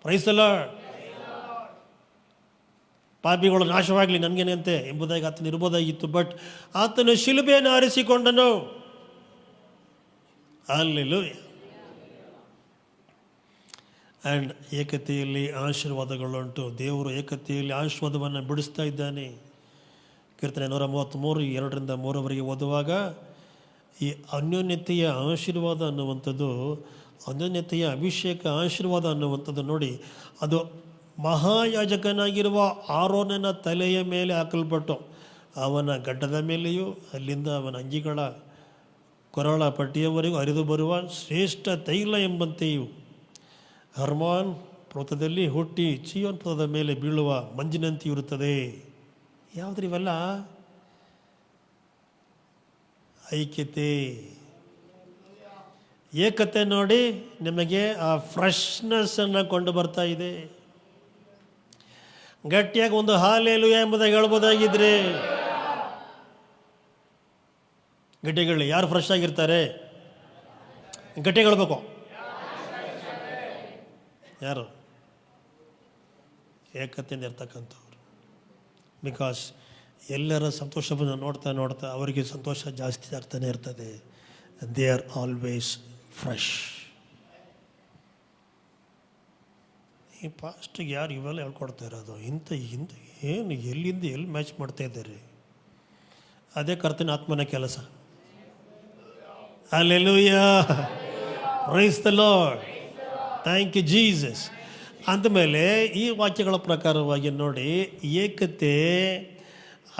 praise the Lord. ಪಾಪಿಗಳು ನಾಶವಾಗಲಿ ನನಗೇನಂತೆ ಎಂಬುದಾಗಿ ಆತನು ಇರ್ಬೋದಾಗಿತ್ತು, ಬಟ್ ಆತನು ಶಿಲುಬೆಯನ್ನು ಆರಿಸಿಕೊಂಡನು. ಹಲ್ಲೆಲೂಯಾ. ಆ್ಯಂಡ್ ಏಕತೆಯಲ್ಲಿ ಆಶೀರ್ವಾದಗಳುಂಟು. ದೇವರು ಏಕತೆಯಲ್ಲಿ ಆಶೀರ್ವಾದವನ್ನು ಬಿಡಿಸ್ತಾ ಇದ್ದಾನೆ. ಕೀರ್ತನೆ 133 2-3 ಓದುವಾಗ ಈ ಅನ್ಯೋನ್ಯತೆಯ ಆಶೀರ್ವಾದ ಅನ್ನುವಂಥದ್ದು, ಅನ್ಯೋನ್ಯತೆಯ ಅಭಿಷೇಕ ಆಶೀರ್ವಾದ ಅನ್ನುವಂಥದ್ದು ನೋಡಿ, ಅದು ಮಹಾಯಾಜಕನಾಗಿರುವ ಆರೋನನ ತಲೆಯ ಮೇಲೆ ಹಾಕಲ್ಪಟ್ಟು ಅವನ ಗಡ್ಡದ ಮೇಲೆಯೂ ಅಲ್ಲಿಂದ ಅವನ ಅಂಗಿಗಳ ಕೊರಳ ಪಟ್ಟಿಯವರೆಗೂ ಹರಿದು ಬರುವ ಶ್ರೇಷ್ಠ ತೈಲ ಎಂಬಂತೆಯೂ ಹರ್ಮಾನ್ ಪರ್ವತದಲ್ಲಿ ಹುಟ್ಟಿ ಚೀಯೋನ್ ಪರ್ವತದ ಮೇಲೆ ಬೀಳುವ ಮಂಜಿನಂತೆ ಇರುತ್ತದೆ. ಯಾವುದ್ರಿ ಇವೆಲ್ಲ? ಐಕ್ಯತೆ, ಏಕತೆ ನೋಡಿ ನಿಮಗೆ ಆ ಫ್ರೆಶ್ನೆಸ್ಸನ್ನು ಕೊಂಡು ಬರ್ತಾ ಇದೆ. ಗಟ್ಟಿಯಾಗಿ ಒಂದು ಹಾಲೆಲೂಯಾ ಎಂಬುದಾಗಿ ಹೇಳ್ಬೋದಾಗಿದ್ರೆ, ಗಟ್ಟಿಗಳು ಯಾರು ಫ್ರೆಶ್ ಆಗಿರ್ತಾರೆ? ಗಟ್ಟಿ ಹೇಳ್ಬೇಕು. ಯಾರು? ಏಕತೆಯಿಂದ ಇರ್ತಕ್ಕಂಥವ್ರು. ಬಿಕಾಸ್ ಎಲ್ಲರ ಸಂತೋಷವನ್ನು ನೋಡ್ತಾ ನೋಡ್ತಾ ಅವರಿಗೆ ಸಂತೋಷ ಜಾಸ್ತಿ ಆಗ್ತಾನೆ ಇರ್ತದೆ. They are always fresh. ಈ ಪಾಸ್ಟಿಗೆ ಯಾರು ಇವೆಲ್ಲ ಹೇಳ್ಕೊಡ್ತಾ ಇರೋದು? ಇಂಥ ಏನು ಎಲ್ಲಿಂದ ಎಲ್ಲಿ ಮ್ಯಾಚ್ ಮಾಡ್ತಾ ಇದ್ದಾರೆ? ಅದೇ ಕರ್ತನ ಆತ್ಮನ ಕೆಲಸ. Hallelujah, praise the Lord, thank you Jesus. ಅಂದಮೇಲೆ ಈ ವಾಕ್ಯಗಳ ಪ್ರಕಾರವಾಗಿ ನೋಡಿ, ಏಕತೆ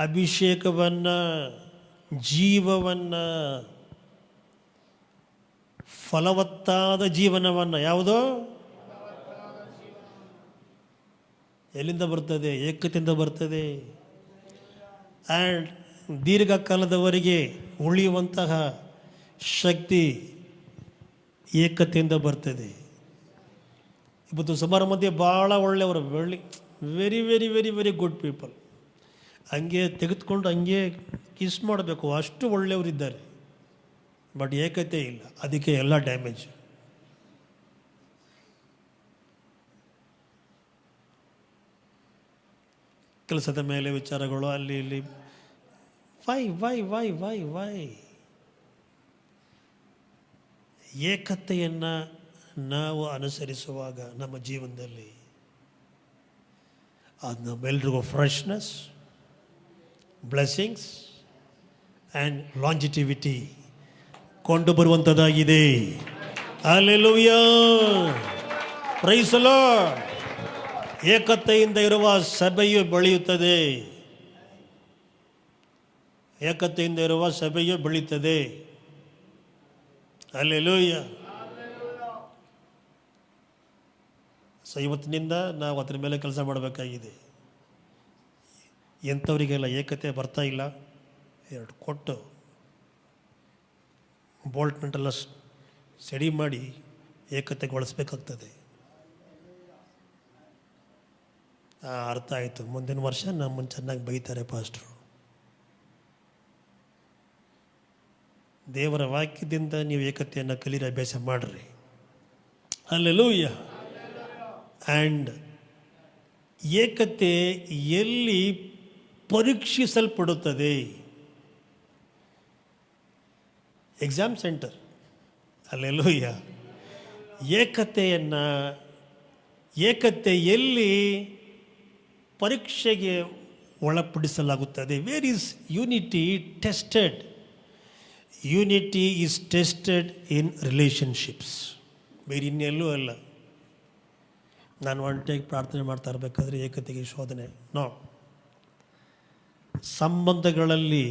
ಅಭಿಷೇಕವನ್ನು, ಜೀವವನ್ನು, ಫಲವತ್ತಾದ ಜೀವನವನ್ನು, ಯಾವುದೋ ಎಲ್ಲಿಂದ ಬರ್ತದೆ? ಏಕತೆಯಿಂದ ಬರ್ತದೆ. ಆ್ಯಂಡ್ ದೀರ್ಘಕಾಲದವರೆಗೆ ಉಳಿಯುವಂತಹ ಶಕ್ತಿ ಏಕತೆಯಿಂದ ಬರ್ತದೆ. ಇವತ್ತು ಸುಮಾರು ಮಧ್ಯೆ ಭಾಳ ಒಳ್ಳೆಯವರು, very very very very good people, ಹಂಗೆ ತೆಗೆದುಕೊಂಡು ಹಂಗೆ ಕಿಸ್ ಮಾಡಬೇಕು, ಅಷ್ಟು ಒಳ್ಳೆಯವರಿದ್ದಾರೆ. ಬಟ್ ಏಕತೆ ಇಲ್ಲ, ಅದಕ್ಕೆ ಎಲ್ಲ ಡ್ಯಾಮೇಜ್. ಕೆಲಸದ ಮೇಲೆ ವಿಚಾರಗಳು ಅಲ್ಲಿ ಇಲ್ಲಿ. Why why why why why ಏಕತೆಯನ್ನು ನಾವು ಅನುಸರಿಸುವಾಗ ನಮ್ಮ ಜೀವನದಲ್ಲಿ ಅದು ನಮ್ಮೆಲ್ರಿಗೂ ಫ್ರೆಶ್ನೆಸ್, ಬ್ಲೆಸ್ಸಿಂಗ್ಸ್ ಆ್ಯಂಡ್ ಲಾಂಜಿಟಿವಿಟಿ ಕೊಂಡು ಬರುವಂಥದ್ದಾಗಿದೆ. Hallelujah, praise the Lord. ಏಕತೆಯಿಂದ ಇರುವ ಸಭೆಯು ಬೆಳೆಯುತ್ತದೆ. ಏಕತೆಯಿಂದ ಇರುವ ಸಭೆಯು ಬೆಳೆಯುತ್ತದೆ. ಹಲ್ಲೆಲೂಯಾ. ಸೊ ಇವತ್ತಿನಿಂದ ನಾವು ಅದರ ಮೇಲೆ ಕೆಲಸ ಮಾಡಬೇಕಾಗಿದೆ. ಎಂಥವರಿಗೆಲ್ಲ ಏಕತೆ ಬರ್ತಾ ಇಲ್ಲ, ಎರಡು ಕೊಟ್ಟು ಬೋಲ್ಟ್ಮೆಂಟೆಲ್ಲ ಸೆಡಿ ಮಾಡಿ ಏಕತೆಗೊಳಿಸ್ಬೇಕಾಗ್ತದೆ. ಅರ್ಥ ಆಯಿತು. ಮುಂದಿನ ವರ್ಷ ನಮ್ಮನ್ನು ಚೆನ್ನಾಗಿ ಬೈತಾರೆ ಪಾಸ್ಟ್ರು. ದೇವರ ವಾಕ್ಯದಿಂದ ನೀವು ಏಕತೆಯನ್ನು ಕಲಿಯಲು ಅಭ್ಯಾಸ ಮಾಡಿರಿ. ಹಲ್ಲೆಲೂಯಾ. ಆ್ಯಂಡ್ ಏಕತೆ ಎಲ್ಲಿ ಪರೀಕ್ಷಿಸಲ್ಪಡುತ್ತದೆ? Exam centre. ಹಲ್ಲೆಲೂಯಾ. ಏಕತೆ ಎಲ್ಲಿ ಪರೀಕ್ಷೆಗೆ ಒಳಪಡಿಸಲಾಗುತ್ತದೆ? Where is unity tested? Unity is tested in relationships, ಬೇರೆ ಇನ್ನೆಲ್ಲೂ ಅಲ್ಲ. ನಾನು ಒಂಟಿಯಾಗಿ ಪ್ರಾರ್ಥನೆ ಮಾಡ್ತಾ ಇರಬೇಕಾದ್ರೆ ಏಕತೆಗೆ ಶೋಧನೆ ನೋ. ಸಂಬಂಧಗಳಲ್ಲಿ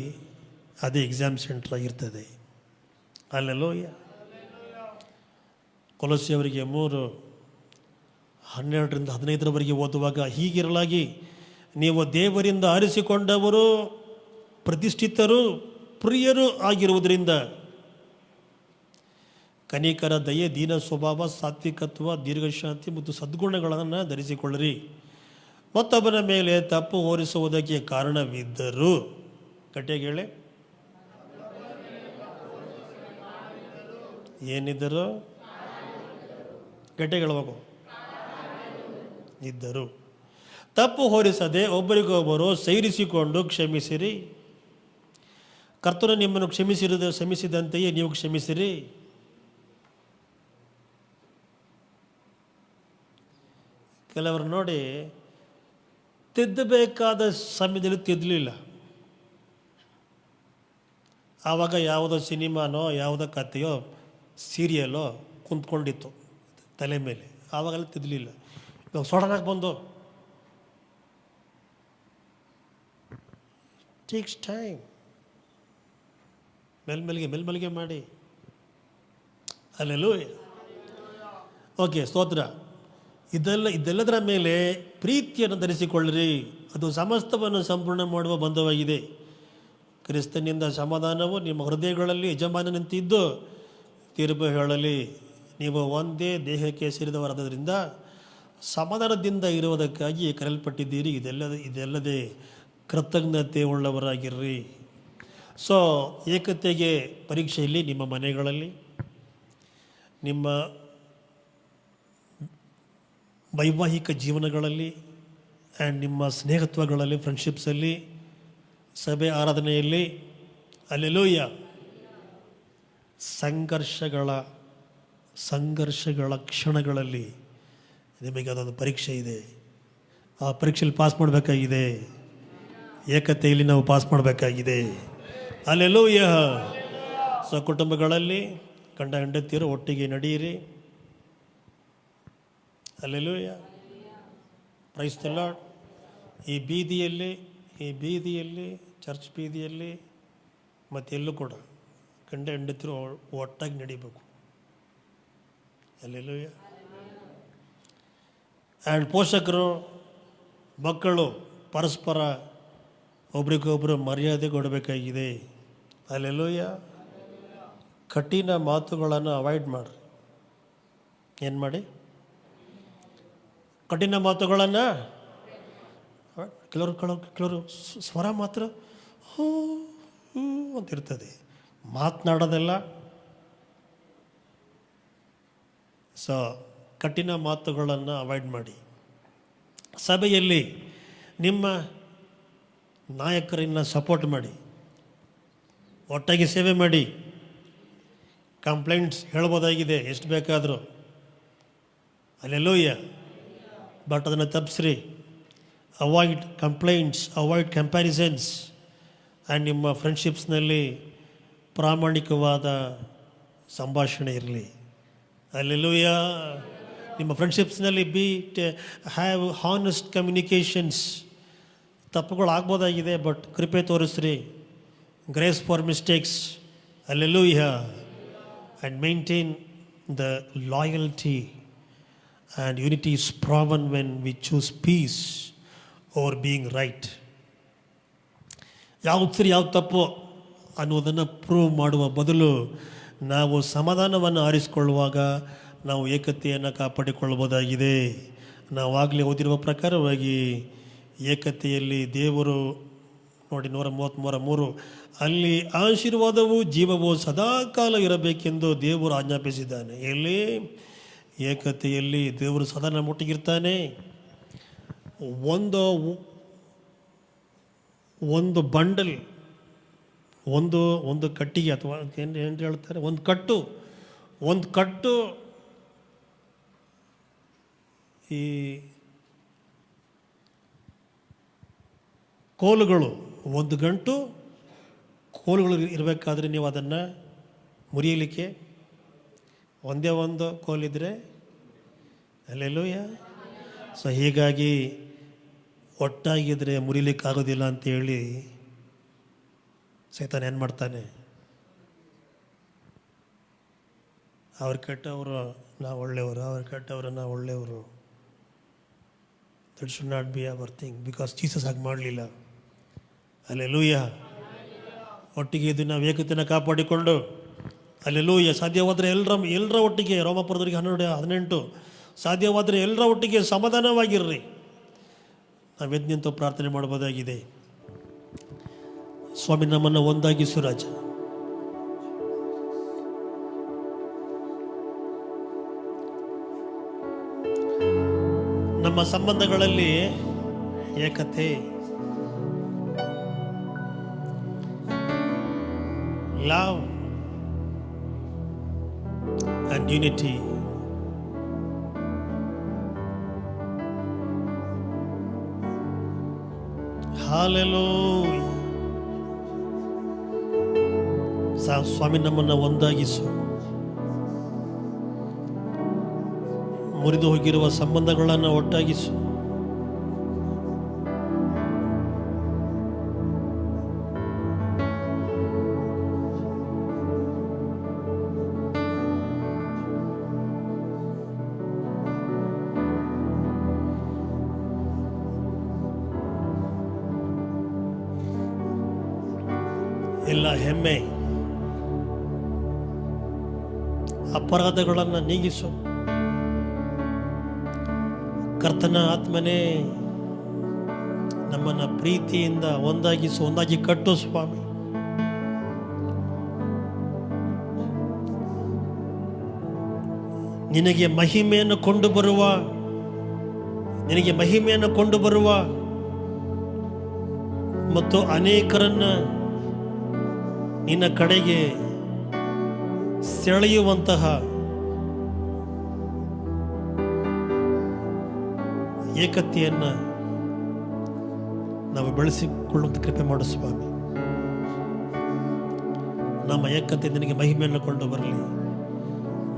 ಅದೇ ಎಕ್ಸಾಮ್ ಸೆಂಟರ್ ಆಗಿರ್ತದೆ. ಹಲ್ಲೆಲೂಯಾ. ಕೊಲೊಸ್ಸೆಯವರಿಗೆ 3:12-15 ಓದುವಾಗ, ಹೀಗಿರಲಾಗಿ ನೀವು ದೇವರಿಂದ ಆರಿಸಿಕೊಂಡವರು, ಪ್ರತಿಷ್ಠಿತರು, ಪ್ರಿಯರು ಆಗಿರುವುದರಿಂದ ಕನಿಕರ, ದಯೆ, ದೀನ ಸ್ವಭಾವ, ಸಾತ್ವಿಕತ್ವ, ದೀರ್ಘಶಾಂತಿ ಮತ್ತು ಸದ್ಗುಣಗಳನ್ನು ಧರಿಸಿಕೊಳ್ಳಿರಿ. ಮತ್ತೊಬ್ಬನ ಮೇಲೆ ತಪ್ಪು ಹೊರಿಸುವುದಕ್ಕೆ ಕಾರಣವಿದ್ದರೂ, ಗಟ್ಟಿಯಾಗಿ ಹೇಳಿ, ಏನಿದ್ದರು ಗಟ್ಟಿಗೆ ಹೇಳ್ಬೇಕು, ಇದ್ದರು. ತಪ್ಪು ಹೊರಿಸದೆ ಒಬ್ಬರಿಗೊಬ್ಬರು ಸೈರಿಸಿಕೊಂಡು ಕ್ಷಮಿಸಿರಿ. ಕರ್ತನು ನಿಮ್ಮನ್ನು ಕ್ಷಮಿಸಿದಂತೆಯೇ ನೀವು ಕ್ಷಮಿಸಿರಿ. ಕೆಲವರು ನೋಡಿ, ತಿದ್ದಬೇಕಾದ ಸಮಯದಲ್ಲಿ ತಿದ್ದಲಿಲ್ಲ. ಆವಾಗ ಯಾವುದೋ ಸಿನಿಮಾನೋ ಯಾವುದೋ ಕಥೆಯೋ ಸೀರಿಯಲ್ಲೋ ಕುಂತ್ಕೊಂಡಿತ್ತು ತಲೆ ಮೇಲೆ, ಆವಾಗೆಲ್ಲ ತಿದ್ದಲಿಲ್ಲ. ಇವಾಗ ಸಡನ್ನಾಗಿ ಬಂದು ಟೇಕ್ಸ್ ಟೈಮ್, ಮೇಲ್ಮೆಲ್ಗೆ ಮಾಡಿ. ಅಲ್ಲೆಲ್ಲೂ ಓಕೆ, ಸ್ತೋತ್ರ. ಇದೆಲ್ಲದರ ಮೇಲೆ ಪ್ರೀತಿಯನ್ನು ಧರಿಸಿಕೊಳ್ಳಿರಿ, ಅದು ಸಮಸ್ತವನ್ನು ಸಂಪೂರ್ಣ ಮಾಡುವ ಬಂಧವಾಗಿದೆ. ಕ್ರಿಸ್ತನಿಂದ ಸಮಾಧಾನವು ನಿಮ್ಮ ಹೃದಯಗಳಲ್ಲಿ ಯಜಮಾನನಂತಿದ್ದು ತೀರ್ಪು ಹೇಳಲಿ. ನೀವು ಒಂದೇ ದೇಹಕ್ಕೆ ಸೇರಿದವರಾದ್ದರಿಂದ ಸಮಾಧಾನದಿಂದ ಇರುವುದಕ್ಕಾಗಿ ಕರೆಯಲ್ಪಟ್ಟಿದ್ದೀರಿ. ಇದೆಲ್ಲದೆ ಕೃತಜ್ಞತೆ ಉಳ್ಳವರಾಗಿರ್ರಿ. ಸೊ ಏಕತೆಗೆ ಪರೀಕ್ಷೆಯಲ್ಲಿ ನಿಮ್ಮ ಮನೆಗಳಲ್ಲಿ, ನಿಮ್ಮ ವೈವಾಹಿಕ ಜೀವನಗಳಲ್ಲಿ ಆ್ಯಂಡ್ ನಿಮ್ಮ ಸ್ನೇಹತ್ವಗಳಲ್ಲಿ, ಫ್ರೆಂಡ್ಶಿಪ್ಸಲ್ಲಿ, ಸಭೆ ಆರಾಧನೆಯಲ್ಲಿ, ಅಲ್ಲೆಲೂಯ್ಯ, ಸಂಘರ್ಷಗಳ ಕ್ಷಣಗಳಲ್ಲಿ ನಿಮಗೆ ಅದೊಂದು ಪರೀಕ್ಷೆ ಇದೆ. ಆ ಪರೀಕ್ಷೆಯಲ್ಲಿ ಪಾಸ್ ಮಾಡಬೇಕಾಗಿದೆ. ಏಕತೆಯಲ್ಲಿ ನಾವು ಪಾಸ್ ಮಾಡಬೇಕಾಗಿದೆ. ಅಲ್ಲೆಲೂಯ್ಯ. ಸೊ ಕುಟುಂಬಗಳಲ್ಲಿ ಗಂಡ ಹೆಂಡತಿಯರು ಒಟ್ಟಿಗೆ ನಡೆಯಿರಿ. ಅಲ್ಲೆಲೂಯ್ಯ. Praise the Lord. ಈ ಬೀದಿಯಲ್ಲಿ ಚರ್ಚ್ ಬೀದಿಯಲ್ಲಿ ಮತ್ತೆಲ್ಲೂ ಕೂಡ ಗಂಡ ಹೆಂಡತಿರು ಒಟ್ಟಾಗಿ ನಡಿಬೇಕು. ಅಲ್ಲೆಲೂಯ್ಯ. ಆ್ಯಂಡ್ ಪೋಷಕರು, ಮಕ್ಕಳು ಪರಸ್ಪರ ಒಬ್ರಿಗೊಬ್ಬರು ಮರ್ಯಾದೆ ಕೊಡಬೇಕಾಗಿದೆ. ಅಲ್ಲೆಲೂಯ್ಯ. ಕಠಿಣ ಮಾತುಗಳನ್ನು ಅವಾಯ್ಡ್ ಮಾಡಿ. ಏನು ಮಾಡಿ? ಕಠಿಣ ಮಾತುಗಳನ್ನು ಕೆಲವರು ಸ್ವರ ಮಾತ್ರ ಹೂ ಅಂತಿರ್ತದೆ, ಮಾತನಾಡೋದೆಲ್ಲ. ಸೊ ಕಠಿಣ ಮಾತುಗಳನ್ನು ಅವಾಯ್ಡ್ ಮಾಡಿ. ಸಭೆಯಲ್ಲಿ ನಿಮ್ಮ ನಾಯಕರನ್ನು ಸಪೋರ್ಟ್ ಮಾಡಿ, ಒಟ್ಟಾಗಿ ಸೇವೆ ಮಾಡಿ. ಕಂಪ್ಲೇಂಟ್ಸ್ ಹೇಳ್ಬೋದಾಗಿದೆ ಎಷ್ಟು ಬೇಕಾದರೂ, ಅಲ್ಲೆಲ್ಲೂಯ್ಯ, ಬಟ್ ಅದನ್ನು ತಪ್ಪಿಸ್ರಿ. Avoid complaints, avoid comparisons. And ನಿಮ್ಮ ಫ್ರೆಂಡ್ಶಿಪ್ಸ್ನಲ್ಲಿ ಪ್ರಾಮಾಣಿಕವಾದ ಸಂಭಾಷಣೆ ಇರಲಿ. ಅಲ್ಲೆಲ್ಲೂಯ್ಯ. ನಿಮ್ಮ ಫ್ರೆಂಡ್ಶಿಪ್ಸ್ನಲ್ಲಿ ಹ್ಯಾವ್ ಹಾನೆಸ್ಟ್ ಕಮ್ಯುನಿಕೇಷನ್ಸ್. ತಪ್ಪುಗಳು ಆಗ್ಬೋದಾಗಿದೆ, ಬಟ್ ಕೃಪೆ ತೋರಿಸ್ರಿ. Grace for mistakes. Hallelujah. And maintain the loyalty and unity is proven when we choose peace over being right. ಯಾವುದು ಸರಿ ಯಾವುದು ತಪ್ಪು ಅನ್ನೋದನ್ನು ಪ್ರೂವ್ ಮಾಡುವ ಬದಲು ನಾವು ಸಮಾಧಾನವನ್ನು ಆರಿಸಿಕೊಳ್ಳುವಾಗ ನಾವು ಏಕತೆಯನ್ನು ಕಾಪಾಡಿಕೊಳ್ಳಬಹುದಾಗಿದೆ. ನಾವಾಗಲೇ ಓದಿರುವ ಪ್ರಕಾರವಾಗಿ ಏಕತೆಯಲ್ಲಿ ದೇವರು ನೋಡಿ 133 ಅಲ್ಲಿ ಆಶೀರ್ವಾದವು ಜೀವವು ಸದಾಕಾಲ ಇರಬೇಕೆಂದು ದೇವರು ಆಜ್ಞಾಪಿಸಿದ್ದಾನೆ. ಎಲ್ಲಿ? ಏಕತೆಯಲ್ಲಿ ದೇವರು ಸದಾ ನಮ್ಮೊಟ್ಟಿಗಿರ್ತಾನೆ. ಒಂದು ಬಂಡಲ್, ಒಂದು ಕಟ್ಟಿಗೆ ಅಥವಾ ಏನು ಹೇಳ್ತಾರೆ, ಒಂದು ಕಟ್ಟು ಈ ಕೋಲುಗಳು, ಒಂದು ಗಂಟು ಕೋಲುಗಳು ಇರಬೇಕಾದ್ರೆ ನೀವು ಅದನ್ನು ಮುರಿಯಲಿಕ್ಕೆ ಒಂದೇ ಒಂದು ಕೋಲಿದ್ರೆ ಅಲ್ಲೆಲ್ಲೂಯ್ಯ. ಸೊ ಹೀಗಾಗಿ ಒಟ್ಟಾಗಿದ್ದರೆ ಮುರಿಲಿಕ್ಕಾಗೋದಿಲ್ಲ ಅಂತೇಳಿ ಸೈತಾನ ಏನು ಮಾಡ್ತಾನೆ, ಅವ್ರು ಕೆಟ್ಟವರು ನಾವು ಒಳ್ಳೆಯವರು, ಅವ್ರು ಕೆಟ್ಟವರು ನಾವು ಒಳ್ಳೆಯವರು. That should not be our thing, because Jesus ಹಾಗೆ ಮಾಡಲಿಲ್ಲ. ಅಲ್ಲೆಲ್ಲೂಯ್ಯ. ಒಟ್ಟಿಗೆ ಇದು ನಾವು ಏಕತೆಯನ್ನು ಕಾಪಾಡಿಕೊಂಡು ಅಲ್ಲೆಲ್ಲೂಯ್ಯ ಸಾಧ್ಯವಾದರೆ ಎಲ್ಲರ ಒಟ್ಟಿಗೆ, ರೋಮಾಪುರದವರಿಗೆ 12:18 ಸಾಧ್ಯವಾದರೆ ಎಲ್ಲರ ಒಟ್ಟಿಗೆ ಸಮಾಧಾನವಾಗಿರ್ರಿ. ನಾವು ಎದ್ದು ನಿಂತು ಪ್ರಾರ್ಥನೆ ಮಾಡಬಹುದಾಗಿದೆ. ಸ್ವಾಮಿ, ನಮ್ಮನ್ನು ಒಂದಾಗಿಸು ರಾಜ. ನಮ್ಮ ಸಂಬಂಧಗಳಲ್ಲಿ ಏಕತೆ, love and unity. Hallelujah. ಸ್ವಾಮಿ ನಮ್ಮನ್ನು ಒಂದಾಗಿಸು. ಮುರಿದು ಹೋಗಿರುವ ಸಂಬಂಧಗಳನ್ನು ಒಟ್ಟಾಗಿಸು. ಎಲ್ಲ ಹೆಮ್ಮೆ, ಅಪರಾಧಗಳನ್ನು ನೀಗಿಸು. ಕರ್ತನ ಆತ್ಮನೇ ನಮ್ಮನ್ನು ಪ್ರೀತಿಯಿಂದ ಒಂದಾಗಿಸು, ಒಂದಾಗಿ ಕಟ್ಟು ಸ್ವಾಮಿ. ನಿನಗೆ ಮಹಿಮೆಯನ್ನು ಕೊಂಡು ಬರುವ ಮತ್ತು ಅನೇಕರನ್ನ ನಿನ್ನ ಕಡೆಗೆ ಸೆಳೆಯುವಂತಹ ಏಕತೆಯನ್ನು ನಾವು ಬೆಳೆಸಿಕೊಳ್ಳುವಂತ ಕೃಪೆ ಮಾಡು ಸ್ವಾಮಿ. ನಮ್ಮ ಏಕತೆ ನಿನಗೆ ಮಹಿಮೆಯನ್ನು ಕೊಂಡು ಬರಲಿ.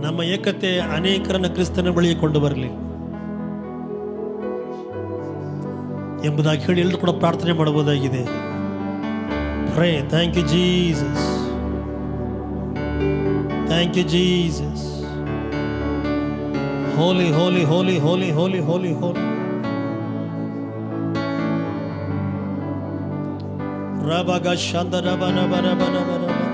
ನಮ್ಮ ಏಕತೆ ಅನೇಕರನ್ನ ಕ್ರಿಸ್ತನ ಬಳಿಗೆ ಕೊಂಡು ಬರಲಿ ಎಂಬುದಾಗಿ ಹೇಳಿ ಎಲ್ಲರೂ ಕೂಡ ಪ್ರಾರ್ಥನೆ ಮಾಡಬಹುದಾಗಿದೆ. Pray. Thank you, Jesus. Thank you, Jesus. Holy, holy, holy, holy, holy, holy, holy. Rabaga shanda rabana bana bana bana bana.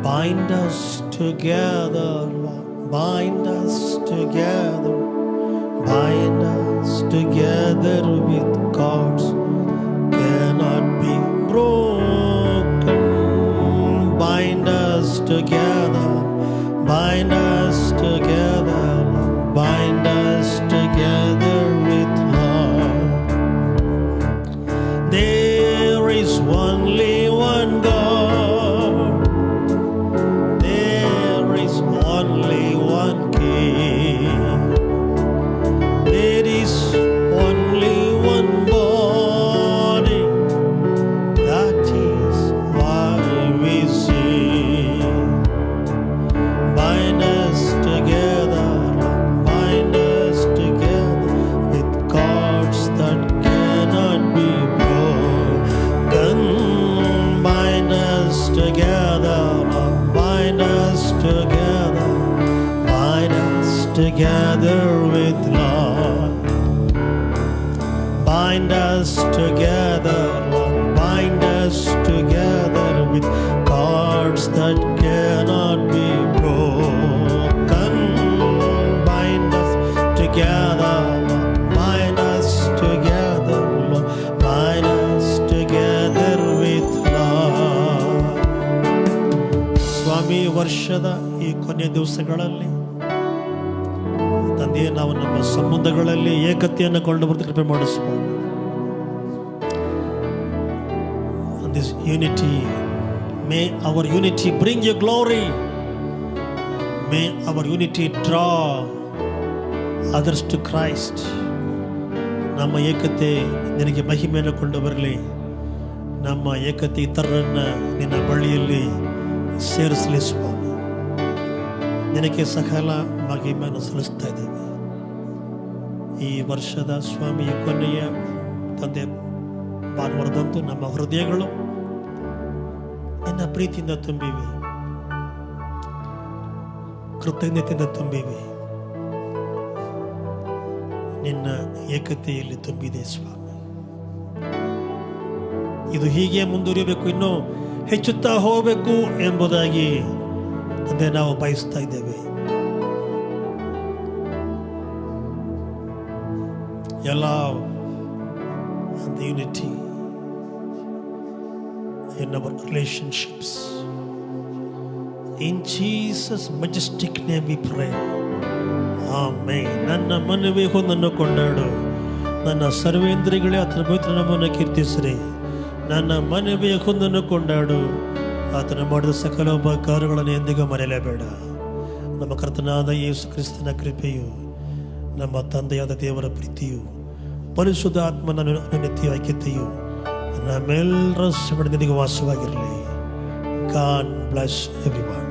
Bind us together, Lord. Bind us together. Bind us together with cords cannot be broken. Bind us together. Bind us together. Bind us together with love. There is only one God. There is only one King. There is only one body. That is why we sing. Bind us together. Bind us together with cords that cannot be broken. Bind us together. Bind us together. Bind us together with love. Bind us together, Lord. Bind us together with cords that cannot be broken. Bind us together, Lord. Bind us together, Lord. Bind us together with love. ಸ್ವಾಮಿ, ವರ್ಷದ ಈ ಕೊನೆಯ ದಿವಸಗಳಲ್ಲಿ ತಂದೆಯೇ, ನಾವು ನಮ್ಮ ಸಂಬಂಧಗಳಲ್ಲಿ ಏಕತೆಯನ್ನು ಕೊಂಡು ಬರುತ್ತ ಕೃಪೆ ಮಾಡಿಸ್ಬೋದು. And this unity, may our unity bring you glory. May our unity draw others to Christ. ನಮ್ಮ ಏಕತೆ ನಿನಗೆ ಮಹಿಮೆಯನ್ನು ಕೊಂಡು ಬರಲಿ. ನಮ್ಮ ಏಕತೆ ಇತರರನ್ನ ನಿನ್ನ ಬಳಿಯಲ್ಲಿ ಸೇರಿಸಲಿ ಸ್ವಾಮಿ. ನಿನಗೆ ಸಕಲ ಮಹಿಮೆಯನ್ನು ಸಲ್ಲಿಸ್ತಾ ಇದ್ದೇವೆ. ಈ ವರ್ಷದ ಸ್ವಾಮಿಯ ಕೊನೆಯ ತಂದೆ ಭಾನುವಾರದಂತೂ ನಮ್ಮ ಹೃದಯಗಳು ನಿನ್ನ ಪ್ರೀತಿಯಿಂದ ತುಂಬಿವೆ, ಕೃತಜ್ಞತೆಯಿಂದ ತುಂಬಿವೆ, ನಿನ್ನ ಏಕತೆಯಲ್ಲಿ ತುಂಬಿದೆ ಸ್ವಾಮಿ. ಇದು ಹೀಗೆ ಮುಂದುವರಿಯಬೇಕು, ಇನ್ನೂ ಹೆಚ್ಚುತ್ತಾ ಹೋಗಬೇಕು ಎಂಬುದಾಗಿ ತಂದೆ ನಾವು ಬಯಸ್ತಾ ಇದ್ದೇವೆ. Love and the unity in our relationships, in Jesus Majestic name we pray. Amen. ನನ್ನ ಮನವೇ ಹೊಂದನ್ನು ಕೊಂಡಾಡು, ನನ್ನ ಸರ್ವೇಂದ್ರಿಗಳೇ ಆತನ ಪವಿತ್ರ ನಾಮವನ್ನು ಕೀರ್ತಿಸಿರಿ. ನನ್ನ ಮನವೇ ಹೊಂದನ್ನು ಕೊಂಡಾಡು, ಆತನ ಮಾಡಿದ ಸಕಲ ಉಪಕಾರಗಳನ್ನು ಎಂದಿಗೂ ಮರೆಯಲೇಬೇಡ. ನಮ್ಮ ಕರ್ತನಾದ ಯೇಸು ಕ್ರಿಸ್ತನ ಕೃಪೆಯು, ನಮ್ಮ ತಂದೆಯಾದ ದೇವರ ಪ್ರೀತಿಯು, ಪರಿಶುದ್ಧ ಆತ್ಮನ ಅನುಮತಿಯ ಐಕ್ಯತೆಯು ನಮ್ಮೆಲ್ಲರ ಶ್ರಮಣದೊಂದಿಗೆ ವಾಸವಾಗಿರಲಿ. God bless everyone.